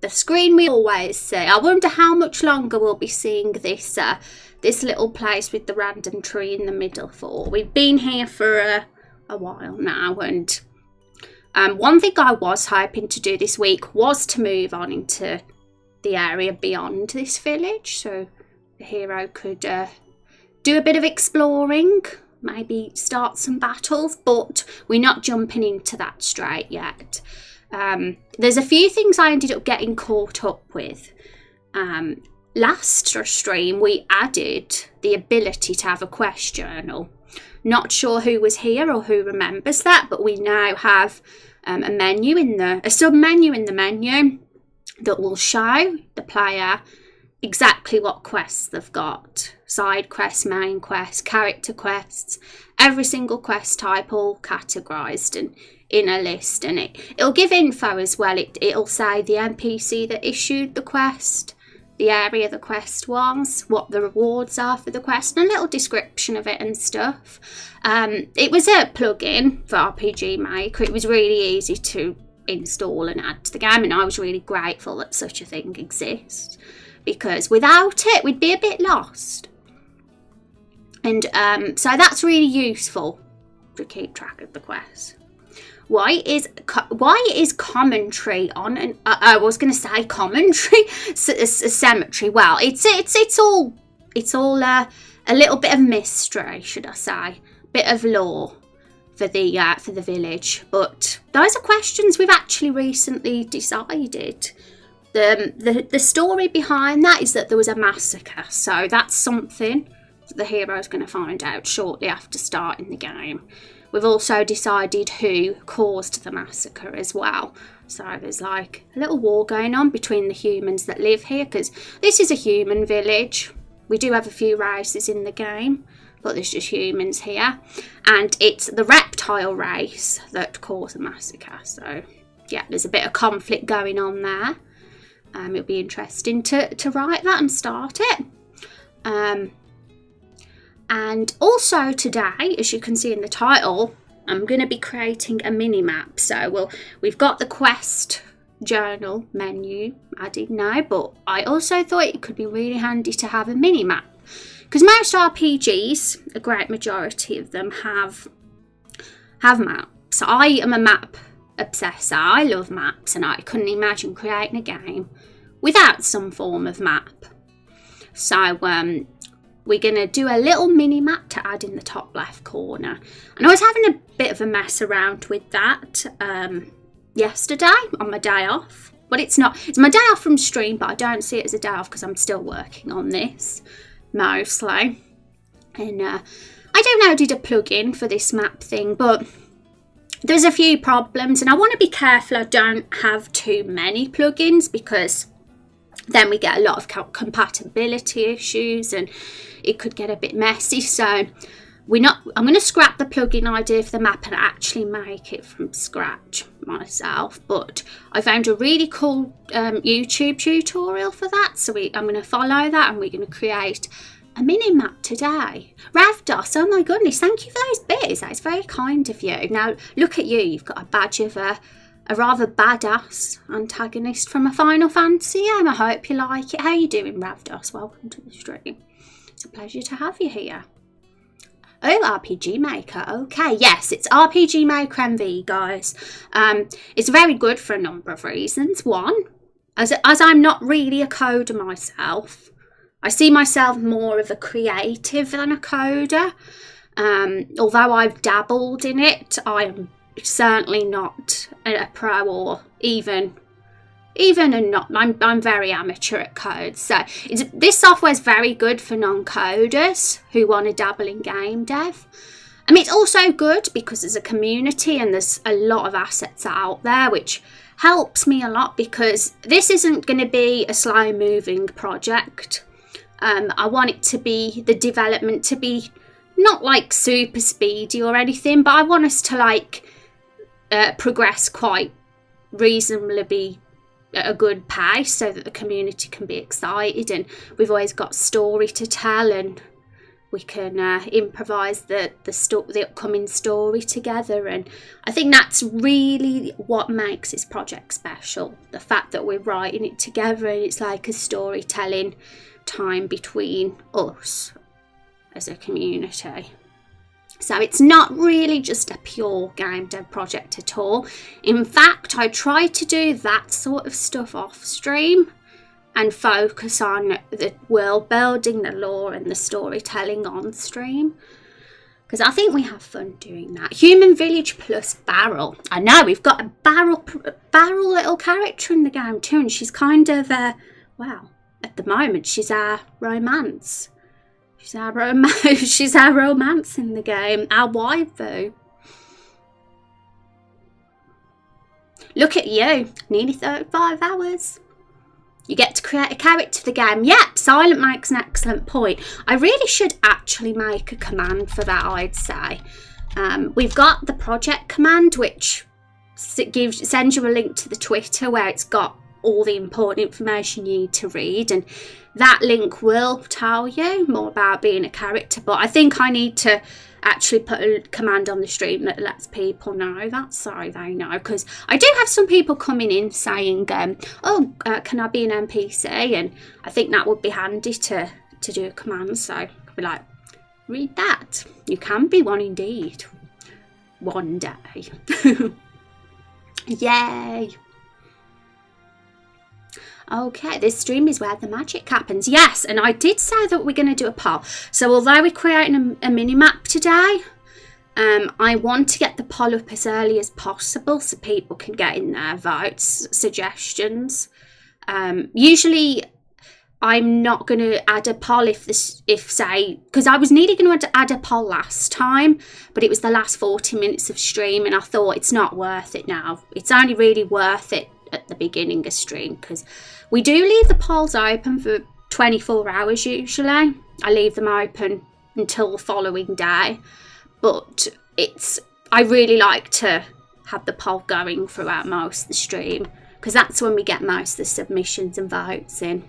the screen we always see. I wonder how much longer we'll be seeing this this little place with the random tree in the middle for. We've been here for a while now, and one thing I was hoping to do this week was to move on into the area beyond this village, so the hero could do a bit of exploring, maybe start some battles, but we're not jumping into that straight yet. There's a few things I ended up getting caught up with. Last stream we added the ability to have a quest journal. Not sure who was here or who remembers that, but we now have a sub-menu in the menu that will show the player exactly what quests they've got. Side quests, main quests, character quests, every single quest type all categorised and in a list, and it'll give info as well. It'll say the NPC that issued the quest, the area the quest was, what the rewards are for the quest, and a little description of it and stuff. It was a plugin for RPG Maker. It was really easy to install and add to the game, and I was really grateful that such a thing exists, because without it we'd be a bit lost. And so that's really useful to keep track of the quests. Why is commentary on an I was going to say commentary cemetery? Well, it's all a little bit of mystery, should I say, bit of lore for the village. But those are questions we've actually recently decided. The story behind that is that there was a massacre, so that's something that the hero's going to find out shortly after starting the game. We've also decided who caused the massacre as well. So there's like a little war going on between the humans that live here, because this is a human village. We do have a few races in the game, but there's just humans here. And it's the reptile race that caused the massacre. So yeah, there's a bit of conflict going on there. It'll be interesting to write that and start it. And also today, as you can see in the title, I'm going to be creating a mini-map. So we've got the quest journal menu added now, but I also thought it could be really handy to have a mini-map, because most RPGs, a great majority of them, have maps. I am a map obsessor. I love maps, and I couldn't imagine creating a game without some form of map. So we're going to do a little mini map to add in the top left corner. And I was having a bit of a mess around with that yesterday on my day off. But it's my day off from stream, but I don't see it as a day off because I'm still working on this mostly. And I don't know, did a plugin for this map thing, but there's a few problems, and I want to be careful I don't have too many plugins, because then we get a lot of compatibility issues and it could get a bit messy. So I'm going to scrap the plugin idea for the map and actually make it from scratch myself. But I found a really cool YouTube tutorial for that, so I'm going to follow that, and we're going to create a mini map today. Ravdos, oh my goodness, thank you for those bits. That's very kind of you. Now look at you, you've got a badge of a rather badass antagonist from a Final Fantasy game. I hope you like it. How are you doing, Ravdos? Welcome to the stream. It's a pleasure to have you here. Oh, RPG Maker. Okay, yes, it's RPG Maker MV, guys. It's very good for a number of reasons. One, as I'm not really a coder myself, I see myself more of a creative than a coder. Although I've dabbled in it, I am certainly not a pro, or even and not. I'm very amateur at code. So this software is very good for non-coders who want to dabble in game dev. I mean, it's also good because there's a community and there's a lot of assets out there, which helps me a lot, because this isn't going to be a slow-moving project. I want it to be, the development to be not like super speedy or anything, but I want us to like progress quite reasonably at a good pace, so that the community can be excited, and we've always got story to tell, and we can improvise the upcoming story together. And I think that's really what makes this project special, the fact that we're writing it together and it's like a storytelling time between us as a community. So it's not really just a pure game dev project at all. In fact, I try to do that sort of stuff off stream and focus on the world building, the lore and the storytelling on stream, because I think we have fun doing that. Human Village plus Barrel. I know we've got a barrel little character in the game too, and she's kind of well, at the moment she's our romance. She's our romance in the game, our waifu. Look at you, nearly 35 hours. You get to create a character for the game. Yep, Silent makes an excellent point. I really should actually make a command for that, I'd say. We've got the project command, which sends you a link to the Twitter where it's got all the important information you need to read, and that link will tell you more about being a character. But I think I need to actually put a command on the stream that lets people know that, so they know, because I do have some people coming in saying can I be an NPC, and I think that would be handy to do a command. So I'll be like, read that, you can be one indeed one day. Yay. Okay, this stream is where the magic happens. Yes, and I did say that we're going to do a poll. So although we're creating a mini-map today, I want to get the poll up as early as possible so people can get in their votes, suggestions. Usually I'm not going to add a poll if say, because I was nearly going to add a poll last time, but it was the last 40 minutes of stream and I thought it's not worth it now. It's only really worth it at the beginning of stream, because we do leave the polls open for 24 hours usually. I leave them open until the following day, but I really like to have the poll going throughout most of the stream, because that's when we get most of the submissions and votes in.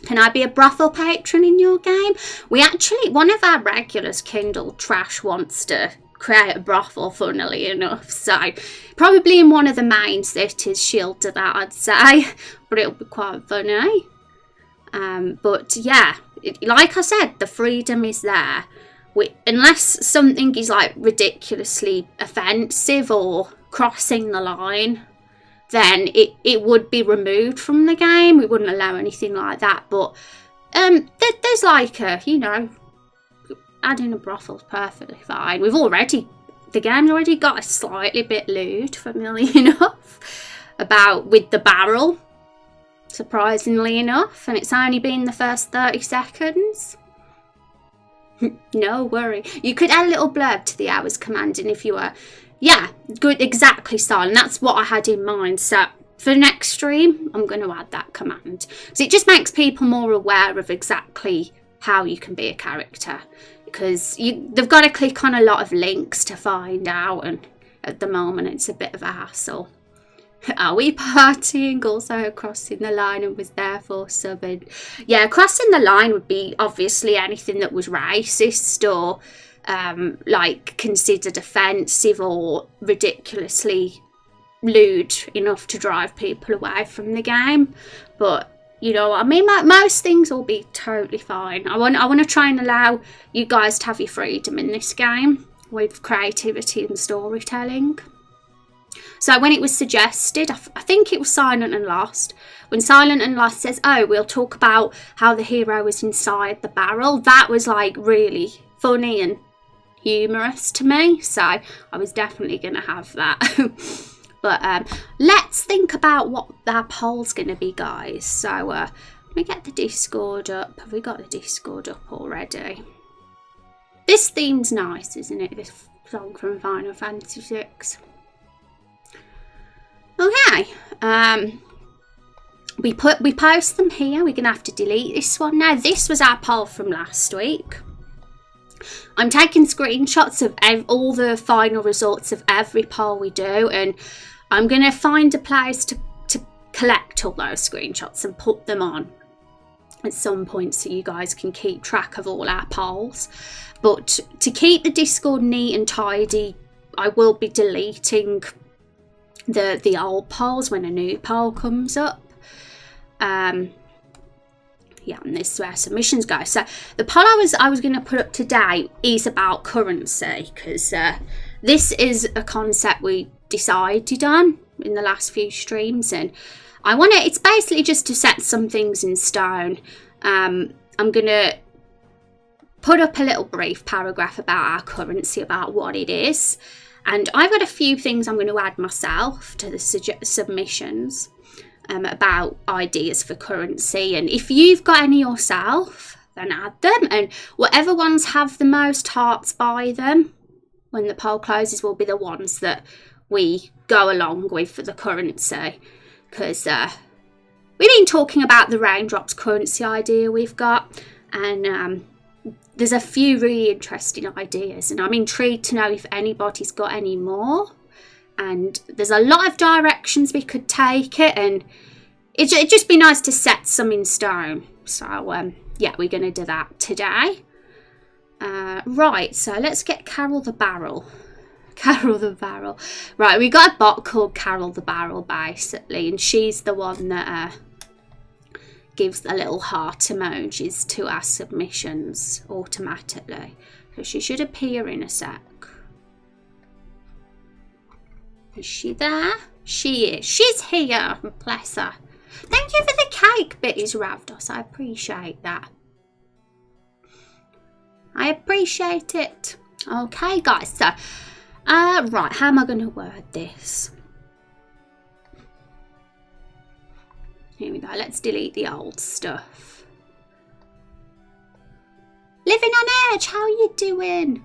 Can I be a brothel patron in your game? One of our regulars, Kindle Trash, wants to create a brothel, funnily enough, so probably in one of the main cities she'll do that, I'd say, but it'll be quite funny. But yeah, like I said, the freedom is there. Unless something is like ridiculously offensive or crossing the line, then it would be removed from the game. We wouldn't allow anything like that. But there's like adding a brothel's perfectly fine. The game's already got a slightly bit lewd, funnily enough, with the barrel, surprisingly enough, and it's only been the first 30 seconds. No worry. You could add a little blurb to the hours commanding if you were. Yeah, good, exactly, Silent. That's what I had in mind. So for next stream, I'm going to add that command, because it just makes people more aware of exactly how you can be a character, because they've got to click on a lot of links to find out, and at the moment it's a bit of a hassle. Are we partying? Also crossing the line and was therefore subbed. Yeah, crossing the line would be obviously anything that was racist or like considered offensive or ridiculously lewd enough to drive people away from the game. But you know, I mean, most things will be totally fine. I want to try and allow you guys to have your freedom in this game with creativity and storytelling. So when it was suggested, I think it was Silent and Lost. When Silent and Lost says, oh, we'll talk about how the hero is inside the barrel, that was like really funny and humorous to me. So I was definitely going to have that. But let's think about what our poll's going to be, guys. So let me get the Discord up. Have we got the Discord up already? This theme's nice, isn't it? This song from Final Fantasy VI. Okay. We post them here. We're going to have to delete this one now. This was our poll from last week. I'm taking screenshots of all the final results of every poll we do, and I'm going to find a place to collect all those screenshots and put them on at some point so you guys can keep track of all our polls. But to keep the Discord neat and tidy, I will be deleting the old polls when a new poll comes up. Yeah, and this is where submissions go. So the poll I was going to put up today is about currency, because this is a concept we decided on in the last few streams, and it's basically just to set some things in stone. I'm going to put up a little brief paragraph about our currency, about what it is, and I've got a few things I'm going to add myself to the submissions about ideas for currency, and if you've got any yourself, then add them, and whatever ones have the most hearts by them when the poll closes will be the ones that we go along with for the currency, because we've been talking about the Raindrop's currency idea we've got, and there's a few really interesting ideas, and I'm intrigued to know if anybody's got any more. And there's a lot of directions we could take it, and it'd just be nice to set some in stone. So yeah, we're going to do that today. Right, so let's get Carol the Barrel. Carol the Barrel. Right, we got a bot called Carol the Barrel, basically, and she's the one that gives the little heart emojis to our submissions automatically. So she should appear in a sec. Is she there? She is. She's here. Bless her. Thank you for the cake, Bitty's Ravdos. I appreciate that. I appreciate it. Okay, guys. So, right. How am I going to word this? Here we go. Let's delete the old stuff. Living on Edge. How are you doing?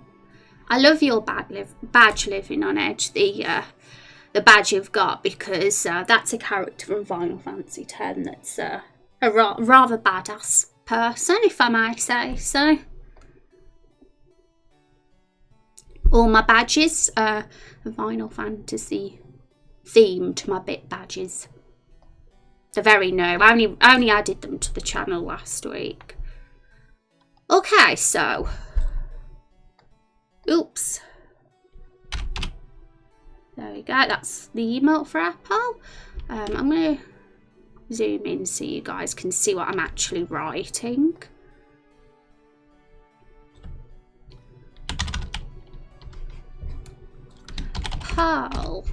I love your badge, Living on Edge. The badge you've got, because that's a character from Final Fantasy X that's a rather badass person, if I may say so. All my badges are Final Fantasy themed, my bit badges. They're very new. I only added them to the channel last week. Okay, so... Oops. There we go, that's the emote for Apple. I'm going to zoom in so you guys can see what I'm actually writing. Pearl.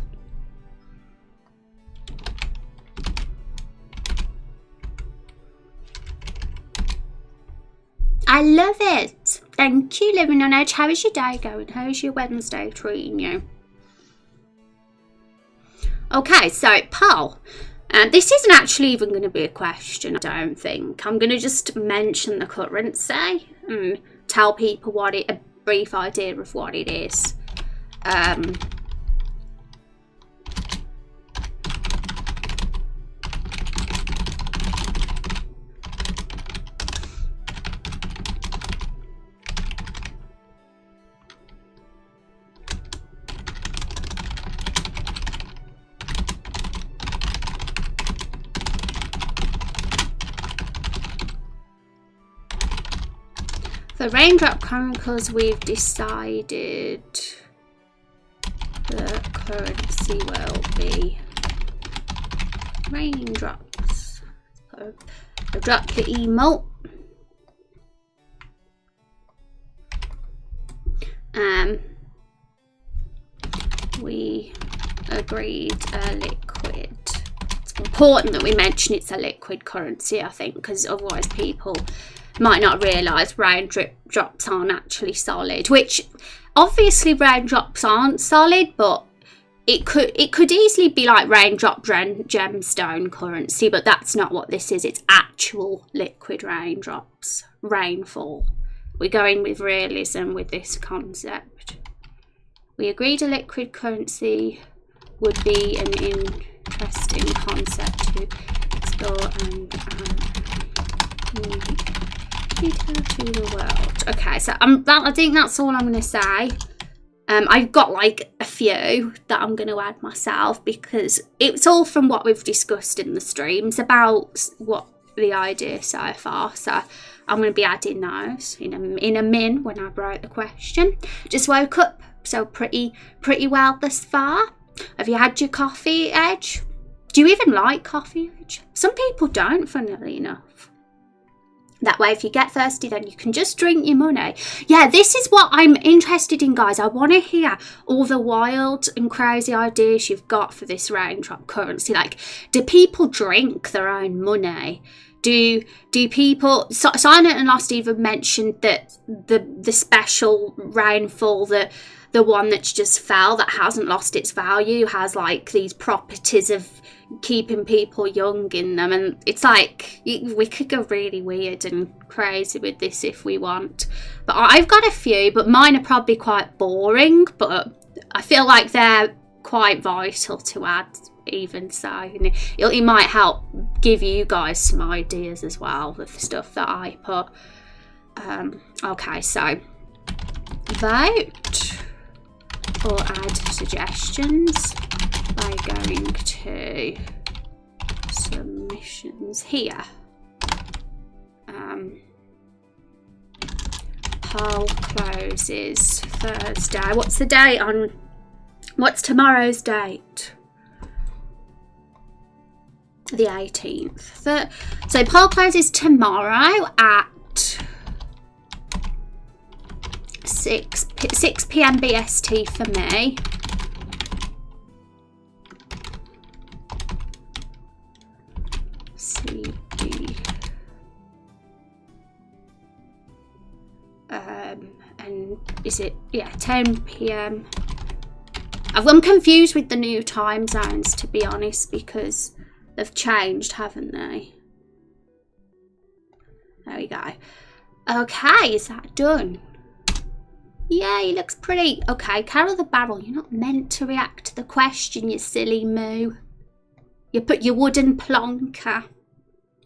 I love it. Thank you, Living on Edge. How is your day going? How's your Wednesday treating you? Okay, so Paul, this isn't actually even going to be a question, I don't think. I'm going to just mention the currency and tell people a brief idea of what it is. For Raindrop Chronicles, we've decided the currency will be raindrops. So I'll drop the emote. We agreed a liquid. It's important that we mention it's a liquid currency, I think, because otherwise people might not realise raindrops aren't actually solid, which obviously raindrops aren't solid, but it could easily be like raindrop gemstone currency, but that's not what this is. It's actual liquid raindrops, rainfall. We're going with realism with this concept. We agreed a liquid currency would be an interesting concept to explore and to the world. Okay, so I think that's all I'm going to say. I've got like a few that I'm going to add myself because it's all from what we've discussed in the streams about what the idea so far. So I'm going to be adding those in a min when I write the question. Just woke up, so pretty well thus far. Have you had your coffee, Edge? Do you even like coffee, Edge? Some people don't, funnily enough. That way, if you get thirsty, then you can just drink your money. Yeah, this is what I'm interested in, guys. I want to hear all the wild and crazy ideas you've got for this raindrop currency. Like, do people drink their own money? Do people... Silent and Lost even mentioned that the special rainfall, the one that's just fell, that hasn't lost its value, has like these properties of keeping people young in them, and it's like we could go really weird and crazy with this if we want. But I've got a few, but mine are probably quite boring, but I feel like they're quite vital to add even so, and it might help give you guys some ideas as well with the stuff that I put. Okay, so vote or add suggestions by going to submissions here. Poll closes Thursday. What's the date on? What's tomorrow's date? The 18th. So poll closes tomorrow at 6 p.m. BST for me. CD. And is it, yeah, 10 p.m. I'm confused with the new time zones, to be honest, because they've changed, haven't they? There we go. Okay, is that done? Yeah, he looks pretty. Okay, Carol the Barrel, you're not meant to react to the question, you silly moo. You put your wooden plonker.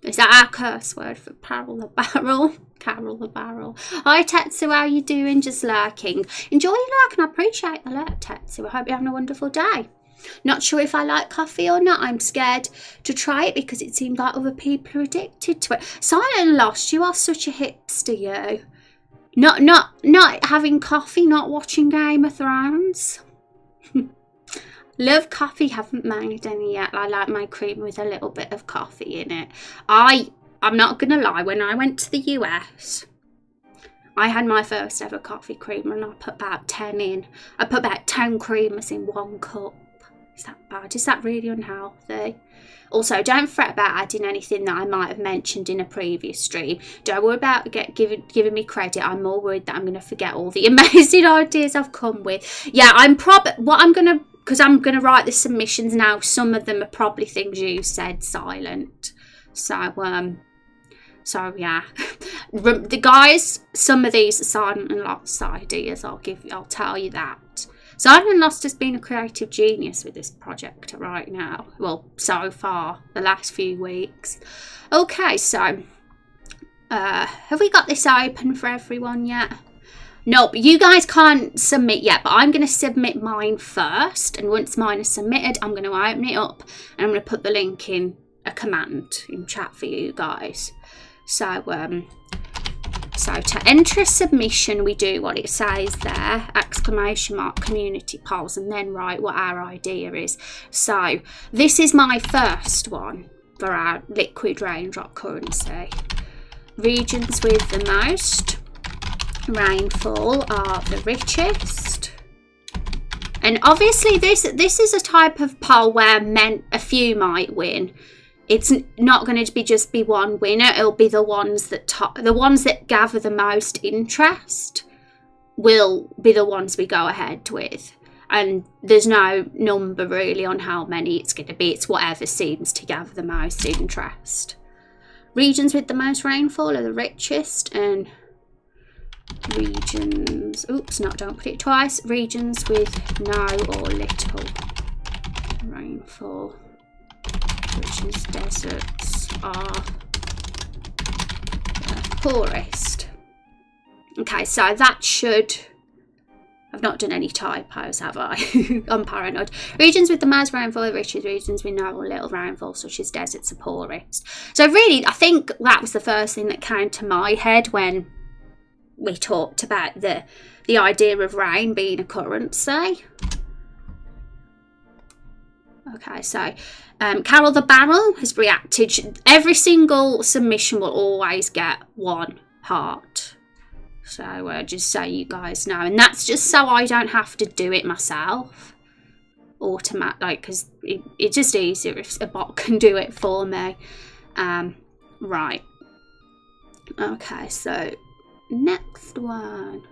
Is that our curse word for Carol the Barrel? Carol the Barrel. Hi Tetsu, how you doing? Just lurking. Enjoy your lurk and I appreciate the lurk, Tetsu. I hope you're having a wonderful day. Not sure if I like coffee or not. I'm scared to try it because it seems like other people are addicted to it. Silent and Lost, you are such a hipster, you. Not having coffee, not watching Game of Thrones. Love coffee, haven't made any yet. I like my cream with a little bit of coffee in it. I'm not gonna lie, when I went to the US, I had my first ever coffee creamer and I put about 10 in. I put about 10 creamers in 1 cup. Is that bad? Is that really unhealthy? Also, don't fret about adding anything that I might have mentioned in a previous stream. Don't worry about giving me credit. I'm more worried that I'm going to forget all the amazing ideas I've come with. Yeah, because I'm going to write the submissions now. Some of them are probably things you said, Silent. So yeah, the guys, some of these are Silent and Lost ideas. I'll tell you that. Silent and Lost has been a creative genius with this project right now. Well, so far, the last few weeks. Okay, so have we got this open for everyone yet? Nope, you guys can't submit yet, but I'm going to submit mine first. And once mine is submitted, I'm going to open it up and I'm going to put the link in a command in chat for you guys. So to enter a submission, we do what it says there, ! Community polls, and then write what our idea is. So this is my first one for our liquid raindrop currency. Regions with the most rainfall are the richest. And obviously this is a type of poll where a few might win. It's not going to just be one winner. It'll be the ones that gather the most interest will be the ones we go ahead with. And there's no number really on how many it's going to be. It's whatever seems to gather the most interest. Regions with the most rainfall are the richest, and regions, don't put it twice. Regions with no or little rainfall, which is deserts, are the poorest. Okay, so that should I've not done any typos, have I? I'm paranoid. Regions with the most rainfall are richest, regions with no or little rainfall, such as deserts, are poorest. So really, I think that was the first thing that came to my head when we talked about the idea of rain being a currency. Okay, so Carol the Barrel has reacted. Every single submission will always get 1 heart. So just so you guys know, and that's just so I don't have to do it myself, like, because it's just easier if a bot can do it for me. Right. Okay, so next one.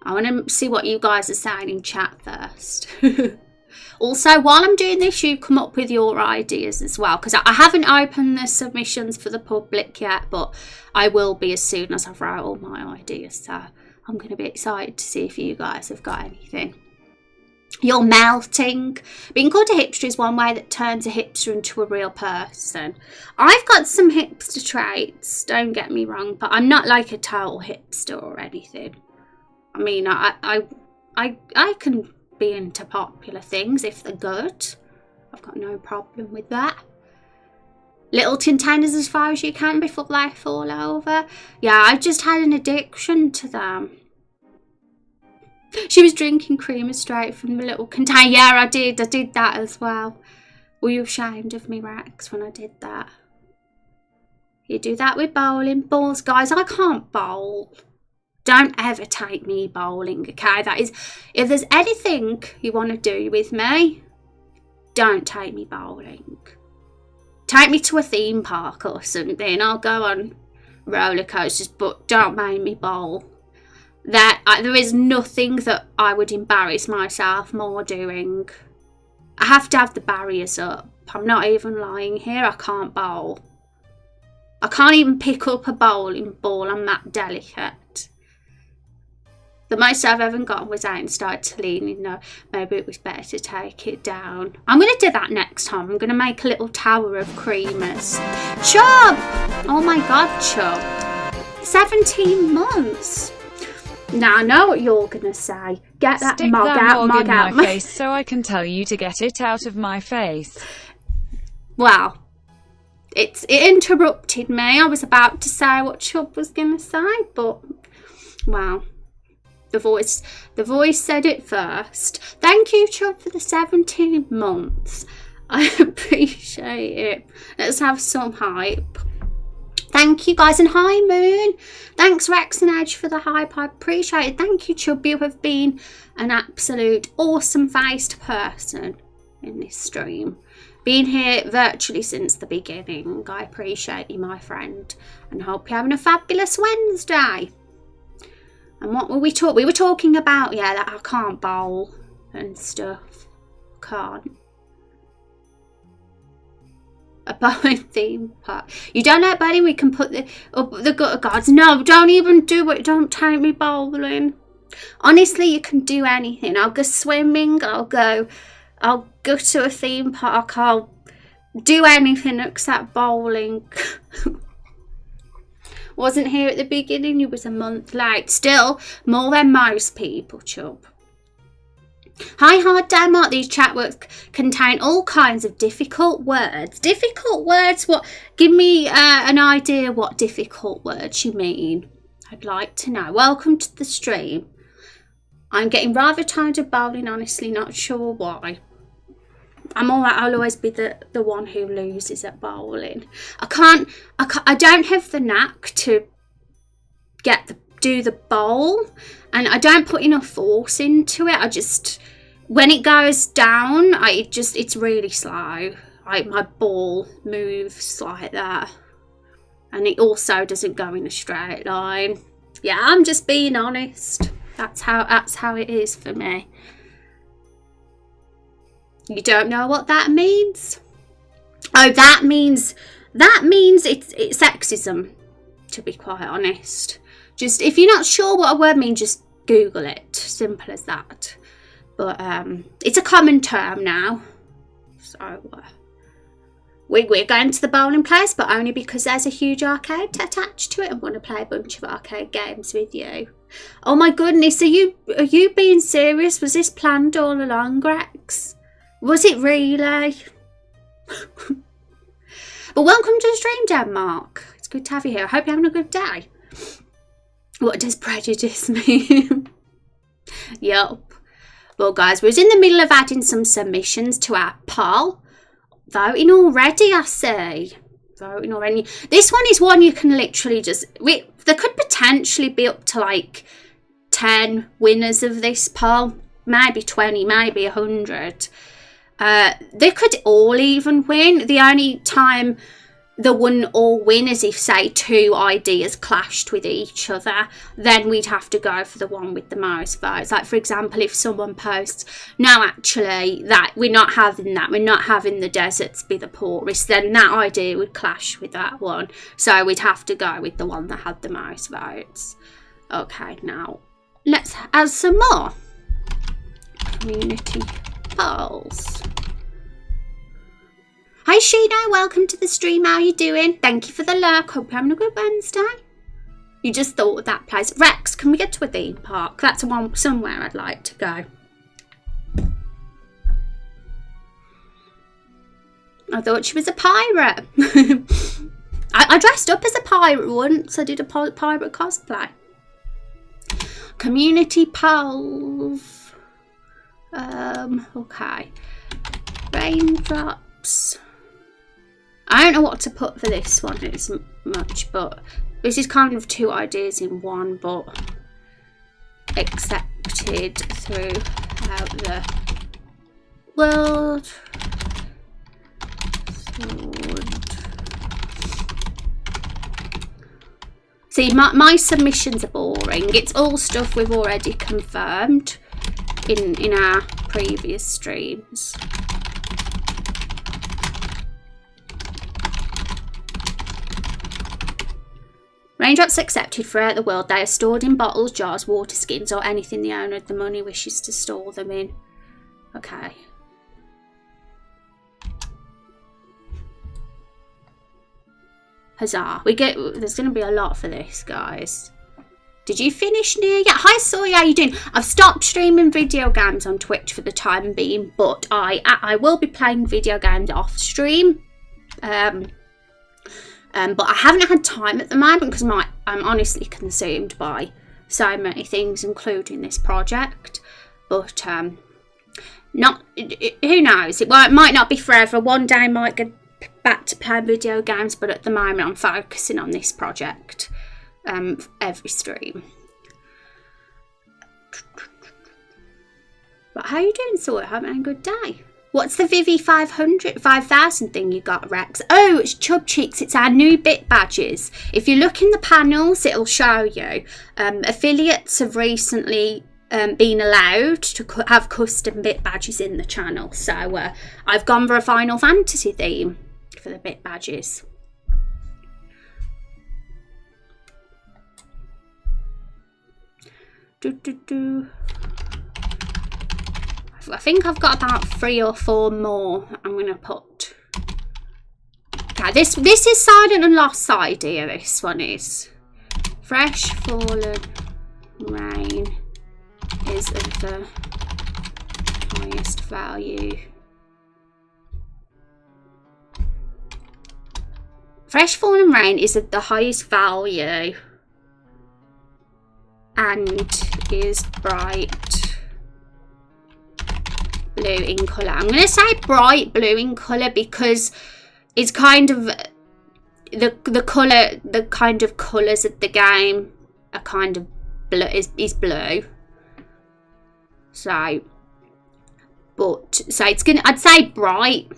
I want to see what you guys are saying in chat first. Also, while I'm doing this, you come up with your ideas as well, because I haven't opened the submissions for the public yet, but I will be as soon as I've wrote all my ideas. So I'm going to be excited to see if you guys have got anything. You're melting. Being called a hipster is one way that turns a hipster into a real person. I've got some hipster traits, don't get me wrong, but I'm not like a total hipster or anything. I mean, I can be into popular things if they're good. I've got no problem with that. Little containers as far as you can before they fall over. Yeah, I just had an addiction to them. She was drinking creamer straight from the little container. Yeah, I did that as well. Were you ashamed of me, Rex, when I did that? You do that with bowling balls, guys. I can't bowl. Don't ever take me bowling, okay? That is, if there's anything you want to do with me, don't take me bowling. Take me to a theme park or something. I'll go on roller coasters, but don't make me bowl. There is nothing that I would embarrass myself more doing. I have to have the barriers up. I'm not even lying here. I can't bowl. I can't even pick up a bowling ball. I'm that delicate. The most I've ever gotten was out and started leaning. No, maybe it was better to take it down. I'm going to do that next time. I'm going to make a little tower of creamers. Chub! Oh my God, Chub. 17 months. Now I know what you're going to say. Get that mug out my face so I can tell you to get it out of my face. Well, it interrupted me. I was about to say what Chub was going to say, but wow. The voice said it first. Thank you, Chub, for the 17 months. I appreciate it. Let's have some hype. Thank you, guys. And hi, Moon. Thanks, Rex and Edge, for the hype. I appreciate it. Thank you, Chub. You have been an absolute awesome-faced person in this stream. Been here virtually since the beginning. I appreciate you, my friend. And hope you're having a fabulous Wednesday. And what were we talking? We were talking about, yeah, that I can't bowl and stuff. Can't. A bowling theme park. You don't like bowling? We can put the gutter guards. No, don't even do it. Don't take me bowling. Honestly, you can do anything. I'll go swimming. I'll go to a theme park. I'll do anything except bowling. Wasn't here at the beginning. You was a month late. Still, more than most people, Chub. Hi, Hard Denmark. These chat words contain all kinds of difficult words. Difficult words? What? Give me an idea what difficult words you mean. I'd like to know. Welcome to the stream. I'm getting rather tired of bowling, honestly. Not sure why. I'm alright. I'll always be the one who loses at bowling. I don't have the knack to do the bowl, and I don't put enough force into it. I just, when it goes down, it's really slow. My ball moves like that, and it also doesn't go in a straight line. Yeah, I'm just being honest. That's how it is for me. You don't know what that means? Oh, that means it's sexism, to be quite honest. Just, if you're not sure what a word means, just Google it. Simple as that. But it's a common term now. So we're going to the bowling place, but only because there's a huge arcade attached to it and want to play a bunch of arcade games with you. Oh my goodness, are you being serious? Was this planned all along, Rex? Was it really? But welcome to the stream, Denmark. It's good to have you here. I hope you're having a good day. What does prejudice mean? Yup. Well, guys, we was in the middle of adding some submissions to our poll. Voting already, I see. Voting already. This one is one you can literally just... there could potentially be up to like 10 winners of this poll. Maybe 20, maybe 100. They could all even win. The only time they wouldn't all win is if, say, 2 ideas clashed with each other. Then we'd have to go for the one with the most votes. Like, for example, if someone posts, no, actually, that we're not having that. We're not having the deserts be the poorest. Then that idea would clash with that one. So we'd have to go with the one that had the most votes. Okay, now let's add some more community polls. Hi Sheena, welcome to the stream. How you doing? Thank you for the lurk. Hope you're having a good Wednesday. You just thought of that place. Rex, can we get to a theme park? That's one somewhere I'd like to go. I thought she was a pirate. I dressed up as a pirate once. I did a pirate cosplay. Community polls. Okay. Raindrops. I don't know what to put for this one as much, but this is kind of 2 ideas in one, but accepted throughout the world. See, my submissions are boring. It's all stuff we've already confirmed in our previous streams. Raindrops accepted throughout the world. They are stored in bottles, jars, water skins, or anything the owner of the money wishes to store them in. Okay. Huzzah. There's going to be a lot for this, guys. Did you finish near? Yeah, hi Sawyer, how you doing? I've stopped streaming video games on Twitch for the time being, but I will be playing video games off stream. But I haven't had time at the moment because I'm honestly consumed by so many things, including this project. But who knows? It might not be forever. One day I might get back to playing video games, but at the moment I'm focusing on this project every stream. But how are you doing, Sawyer? Having a good day? What's the Vivi 5,000 thing you got, Rex? Oh, it's Chub Cheeks. It's our new bit badges. If you look in the panels, it'll show you. Affiliates have recently been allowed to have custom bit badges in the channel. So I've gone for a Final Fantasy theme for the bit badges. I think I've got about 3 or 4 more I'm going to put. Okay, this is Silent and Lost idea, this one is. Fresh fallen rain is of the highest value. Fresh fallen rain is of the highest value and is bright blue in colour. I'm going to say bright blue in colour because it's kind of the kind of colours of the game are kind of blue, is blue. So it's gonna, I'd say bright,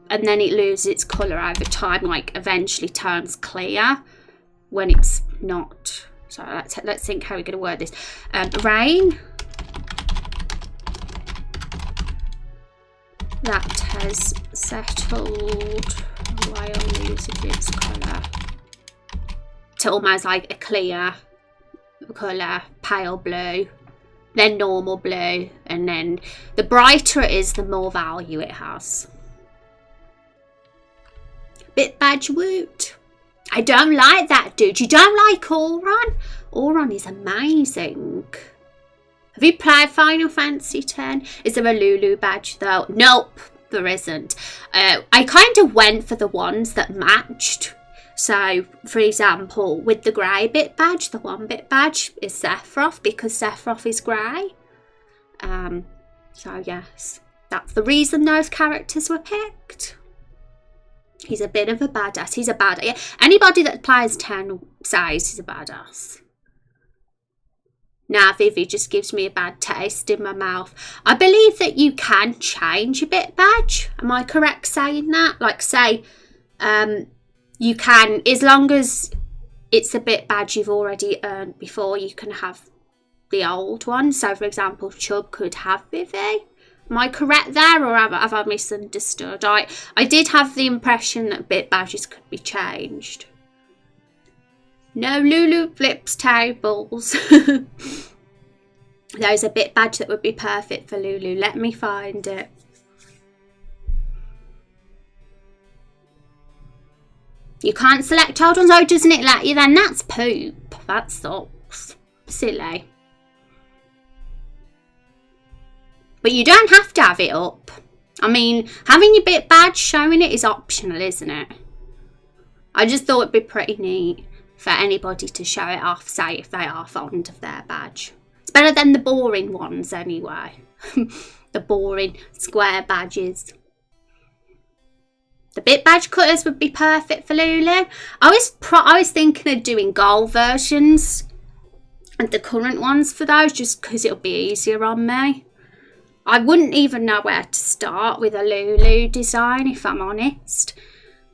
and then it loses its colour over time, like eventually turns clear when it's not. So let's think how we're going to word this. Rain that has settled while losing its colour to almost like a clear colour, pale blue, then normal blue, and then the brighter it is, the more value it has. Bit badge woot. I don't like that dude. You don't like Auron? Auron is amazing. Have you played Final Fantasy X? Is there a Lulu badge though? Nope, there isn't. I kind of went for the ones that matched. So, for example, with the grey bit badge, the 1-bit badge is Sephiroth because Sephiroth is grey. So yes, that's the reason those characters were picked. He's a bit of a badass. He's a badass. Yeah. Anybody that plays 10 says he's a badass. Nah, Vivi just gives me a bad taste in my mouth. I believe that you can change a bit badge. Am I correct saying that? Like, say, you can, as long as it's a bit badge you've already earned before, you can have the old one. So, for example, Chub could have Vivi. Am I correct there, or have I misunderstood? I did have the impression that bit badges could be changed. No, Lulu flips tables. There's a bit badge that would be perfect for Lulu. Let me find it. You can't select old ones. Oh, doesn't it let you then? That's poop. That sucks. Silly. But you don't have to have it up. I mean, having your bit badge showing it is optional, isn't it? I just thought it'd be pretty neat for anybody to show it off, say, if they are fond of their badge. It's better than the boring ones anyway. The boring square badges. The bit badge cutters would be perfect for Lulu. I was thinking of doing gold versions and the current ones for those, just because it'll be easier on me. I wouldn't even know where to start with a Lulu design, if I'm honest.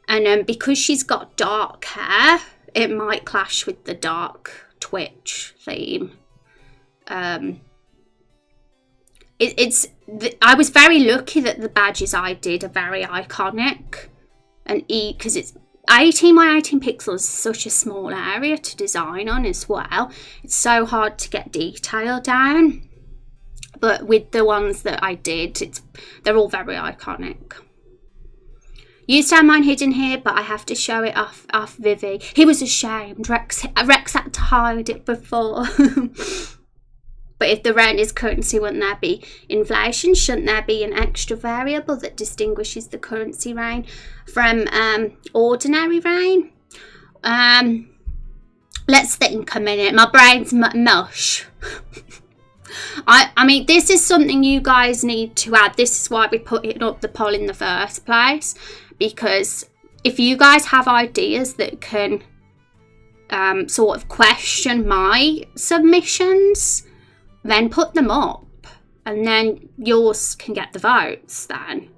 And because she's got dark hair, it might clash with the dark Twitch theme. I was very lucky that the badges I did are very iconic, and because it's 18 by 18 pixels is such a small area to design on as well. It's so hard to get detail down. But with the ones that I did, they're all very iconic. Used to have mine hidden here, but I have to show it off Vivi. He was ashamed. Rex had to hide it before. But if the rain is currency, wouldn't there be inflation? Shouldn't there be an extra variable that distinguishes the currency rain from ordinary rain? Let's think a minute. My brain's mush. I mean, this is something you guys need to add. This is why we put it up the poll in the first place. Because if you guys have ideas that can sort of question my submissions, then put them up. And then yours can get the votes then.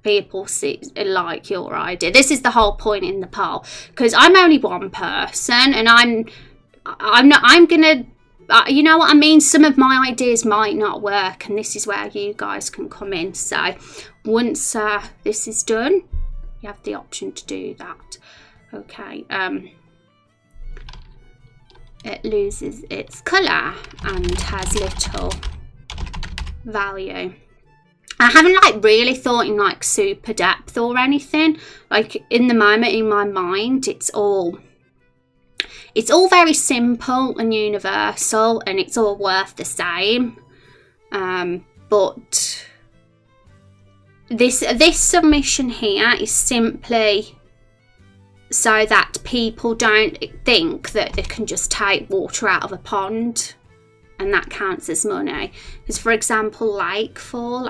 People see like your idea. This is the whole point in the poll. Because I'm only one person and I'm gonna... you know what I mean? Some of my ideas might not work, and this is where you guys can come in. So once this is done, you have the option to do that. Okay. It loses its colour and has little value. I haven't really thought in super depth or anything. In the moment in my mind, it's all very simple and universal, and it's all worth the same. But this submission here is simply so that people don't think that they can just take water out of a pond and that counts as money. Because, for example, Lakefall,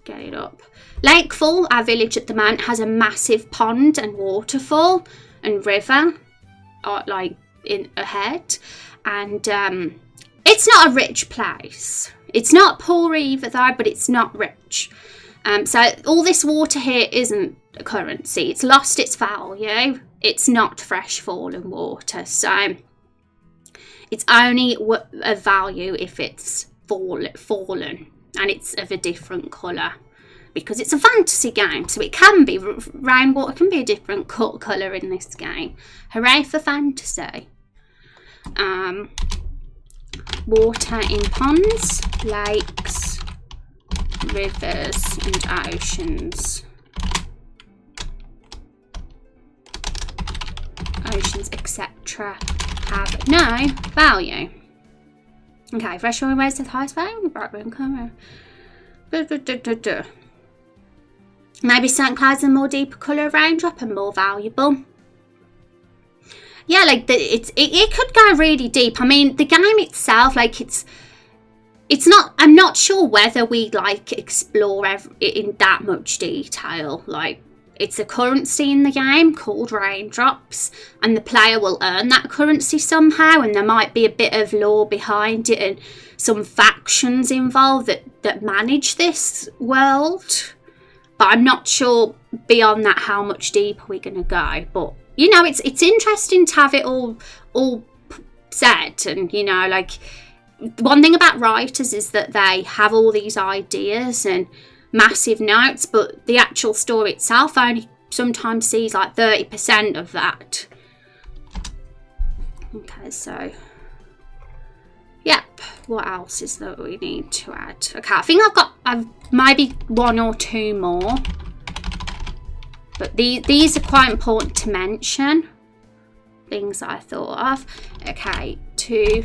get it up. Lakefall, our village at the moment, has a massive pond and waterfall and river in ahead, and it's not a rich place. It's not poor either though, but it's not rich. So all this water here isn't a currency. It's lost its value. It's not fresh fallen water, so it's only a value if it's fallen and it's of a different colour. Because it's a fantasy game, so it can be, rainwater can be a different colour in this game. Hooray for fantasy. Water in ponds, lakes, rivers and oceans. emotions, etc. have no value. Okay, fresh oil waves to the highest value. Bright room camera. Maybe certain clouds in more deeper colour of raindrop are more valuable. Yeah, like it could go really deep. I mean, the game itself, like it's not. I'm not sure whether we like explore it in that much detail. Like, it's a currency in the game called raindrops, and the player will earn that currency somehow, and there might be a bit of lore behind it and some factions involved that manage this world. But I'm not sure beyond that how much deeper we're going to go. But, you know, it's interesting to have it all set. And, you know, like, one thing about writers is that they have all these ideas and massive notes, but the actual story itself only sometimes sees like 30% of that. Okay, so yep, what else is that we need to add? Okay, I think I've maybe one or two more, but these are quite important to mention, things that I thought of. Okay, to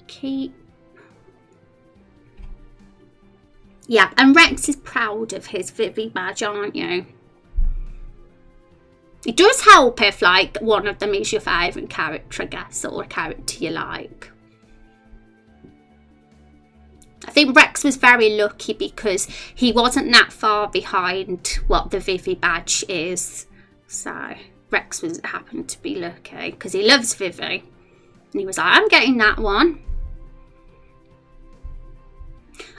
keep. Yeah, and Rex is proud of his Vivi badge, aren't you? It does help if, like, one of them is your favourite character, I guess, or a character you like. I think Rex was very lucky because he wasn't that far behind what the Vivi badge is. So, Rex happened to be lucky because he loves Vivi. And he was like, I'm getting that one.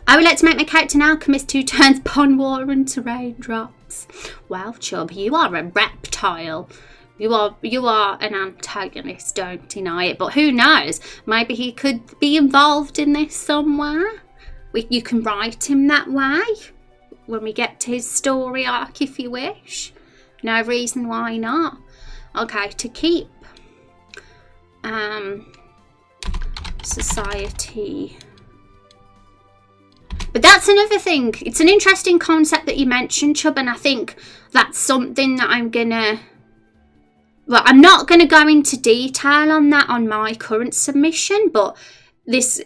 I would like to make my character an alchemist who turns pond water into raindrops. Well, Chub, you are a reptile. You are an antagonist, don't deny it. But who knows? Maybe he could be involved in this somewhere. You can write him that way when we get to his story arc, if you wish. No reason why not. Okay, to keep society. But that's another thing. It's an interesting concept that you mentioned, Chub, and I think that's something that I'm not gonna go into detail on that on my current submission, but this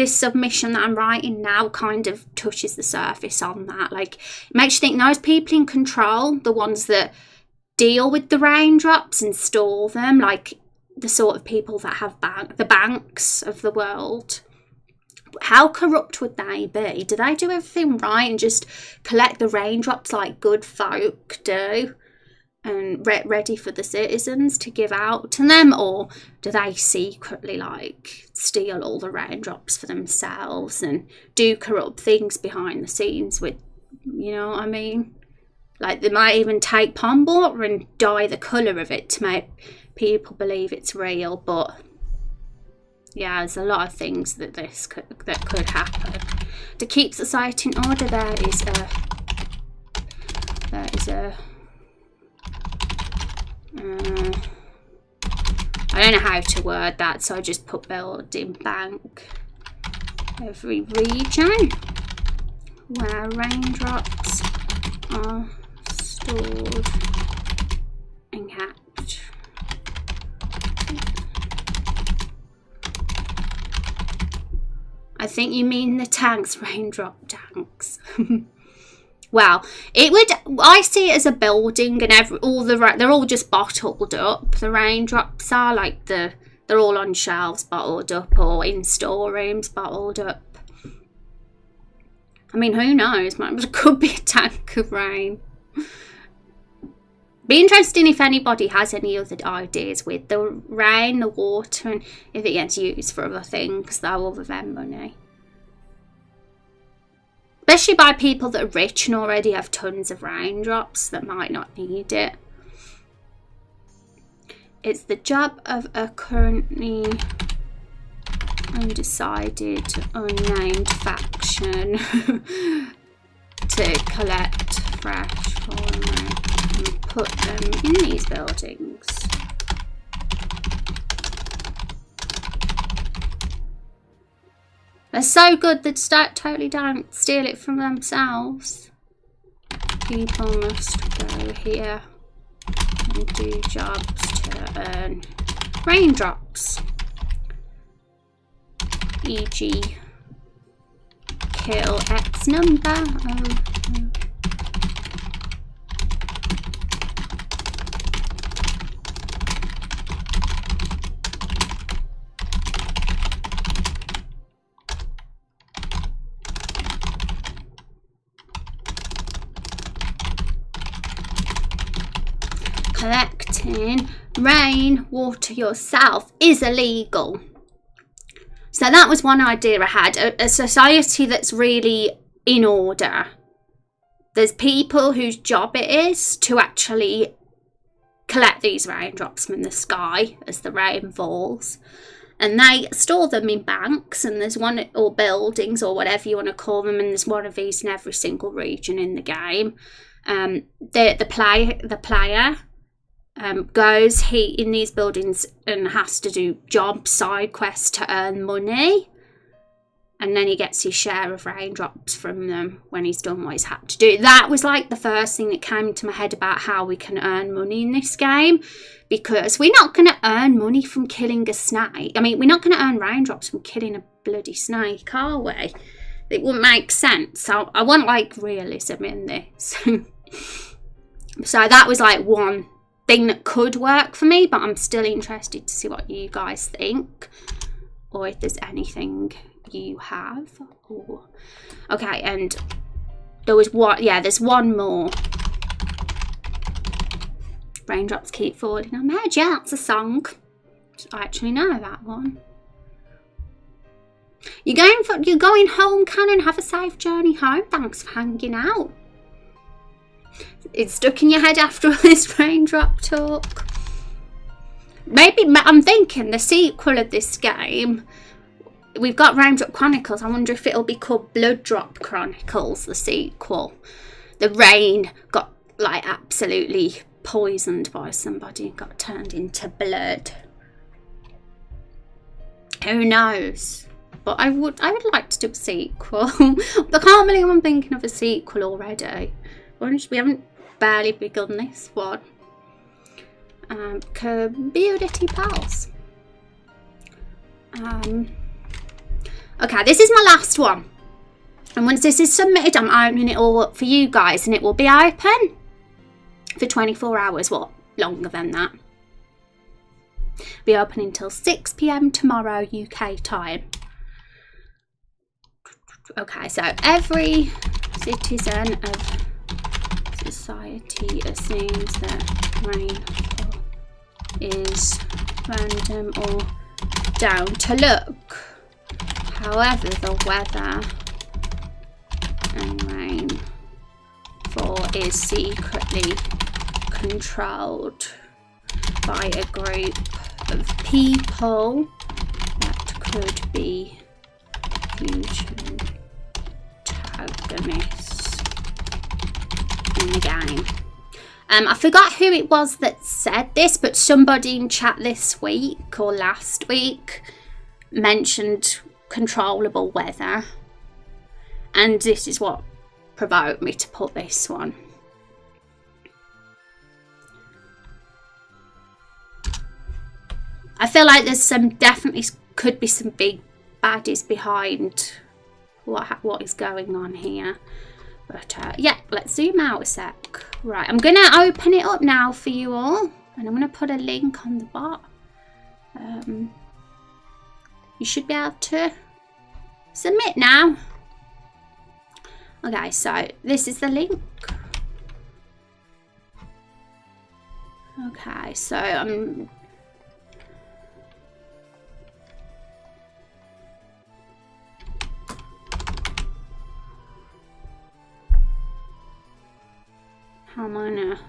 submission that I'm writing now kind of touches the surface on that. Like, it makes you think those people in control, the ones that deal with the raindrops and store them, like the sort of people that have the banks of the world. How corrupt would they be? Do they do everything right and just collect the raindrops like good folk do and ready for the citizens to give out to them? Or do they secretly like steal all the raindrops for themselves and do corrupt things behind the scenes with, you know what I mean? Like, they might even take pond water and dye the colour of it to make people believe it's real, but yeah, there's a lot of things that could happen. To keep society in order, there is a I don't know how to word that, so I just put building bank. Every region where raindrops are stored and kept. I think you mean the tanks, raindrop tanks. Well, I see it as a building, and they're all just bottled up. The raindrops are like they're all on shelves bottled up, or in storerooms bottled up. I mean, who knows? It could be a tank of rain. Be interesting if anybody has any other ideas with the rain, the water, and if it gets used for other things, though, other than money. Especially by people that are rich and already have tons of raindrops that might not need it. It's the job of a currently undecided, unnamed faction to collect fresh fallen rain and put them in these buildings. They're so good that totally don't steal it from themselves. People must go here and do jobs to earn raindrops. E.g. kill X number. Collecting rainwater yourself is illegal. So that was one idea I had. A society that's really in order. There's people whose job it is to actually collect these raindrops from the sky as the rain falls. And they store them in banks, and there's one, or buildings, or whatever you want to call them, and there's one of these in every single region in the game. The player goes in these buildings and has to do job side quests to earn money, and then he gets his share of raindrops from them when he's done what he's had to do. That was like the first thing that came to my head about how we can earn money in this game, because we're not going to earn money from killing a snake. I mean, we're not going to earn raindrops from killing a bloody snake, are we? It wouldn't make sense. So I want like realism in this. So that was like one thing that could work for me, but I'm still interested to see what you guys think, or if there's anything you have. Or okay, and there was one, yeah, there's one more. Raindrops keep falling on my head. Yeah, that's a song. I actually know that one. You're going home, Cannon. Have a safe journey home. Thanks for hanging out. It's stuck in your head after all this raindrop talk. Maybe, I'm thinking the sequel of this game, we've got Raindrop Chronicles. I wonder if it'll be called Blood-Drop Chronicles, the sequel. The rain got like absolutely poisoned by somebody and got turned into blood. Who knows? But I would like to do a sequel. I can't believe I'm thinking of a sequel already. We haven't barely begun this one. Community pals. Okay, this is my last one. And once this is submitted, I'm opening it all up for you guys, and it will be open for 24 hours. What? Longer than that. Be open until 6 PM tomorrow UK time. Okay, so every citizen of society assumes that rainfall is random or down to luck. However, the weather and rainfall is secretly controlled by a group of people that could be huge antagonists in the game. I forgot who it was that said this, but somebody in chat this week or last week mentioned controllable weather, and this is what provoked me to put this one. I feel like there's definitely could be some big baddies behind what is going on here. But yeah, let's zoom out a sec. Right, I'm going to open it up now for you all, and I'm going to put a link on the bottom. You should be able to submit now. Okay, so this is the link. Okay, so how am I gonna...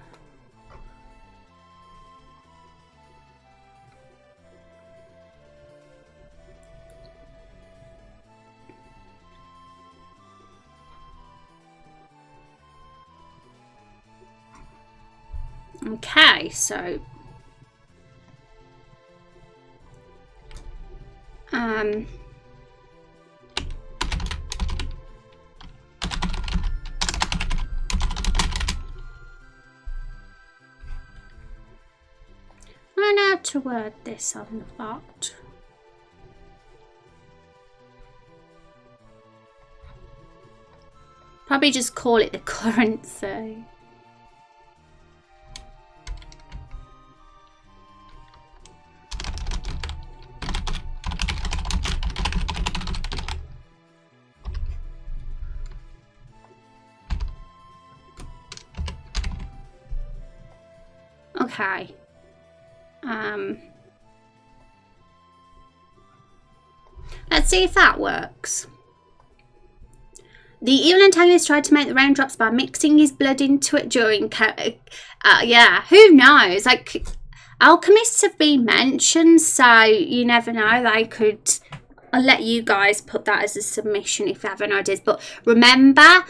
Okay, so to word this on the bot? Probably just call it the currency. Okay. Let's see if that works. The evil antagonist tried to make the raindrops by mixing his blood into it during... yeah, who knows? Like, alchemists have been mentioned, so you never know. They could... I'll let you guys put that as a submission if you have an idea. But remember,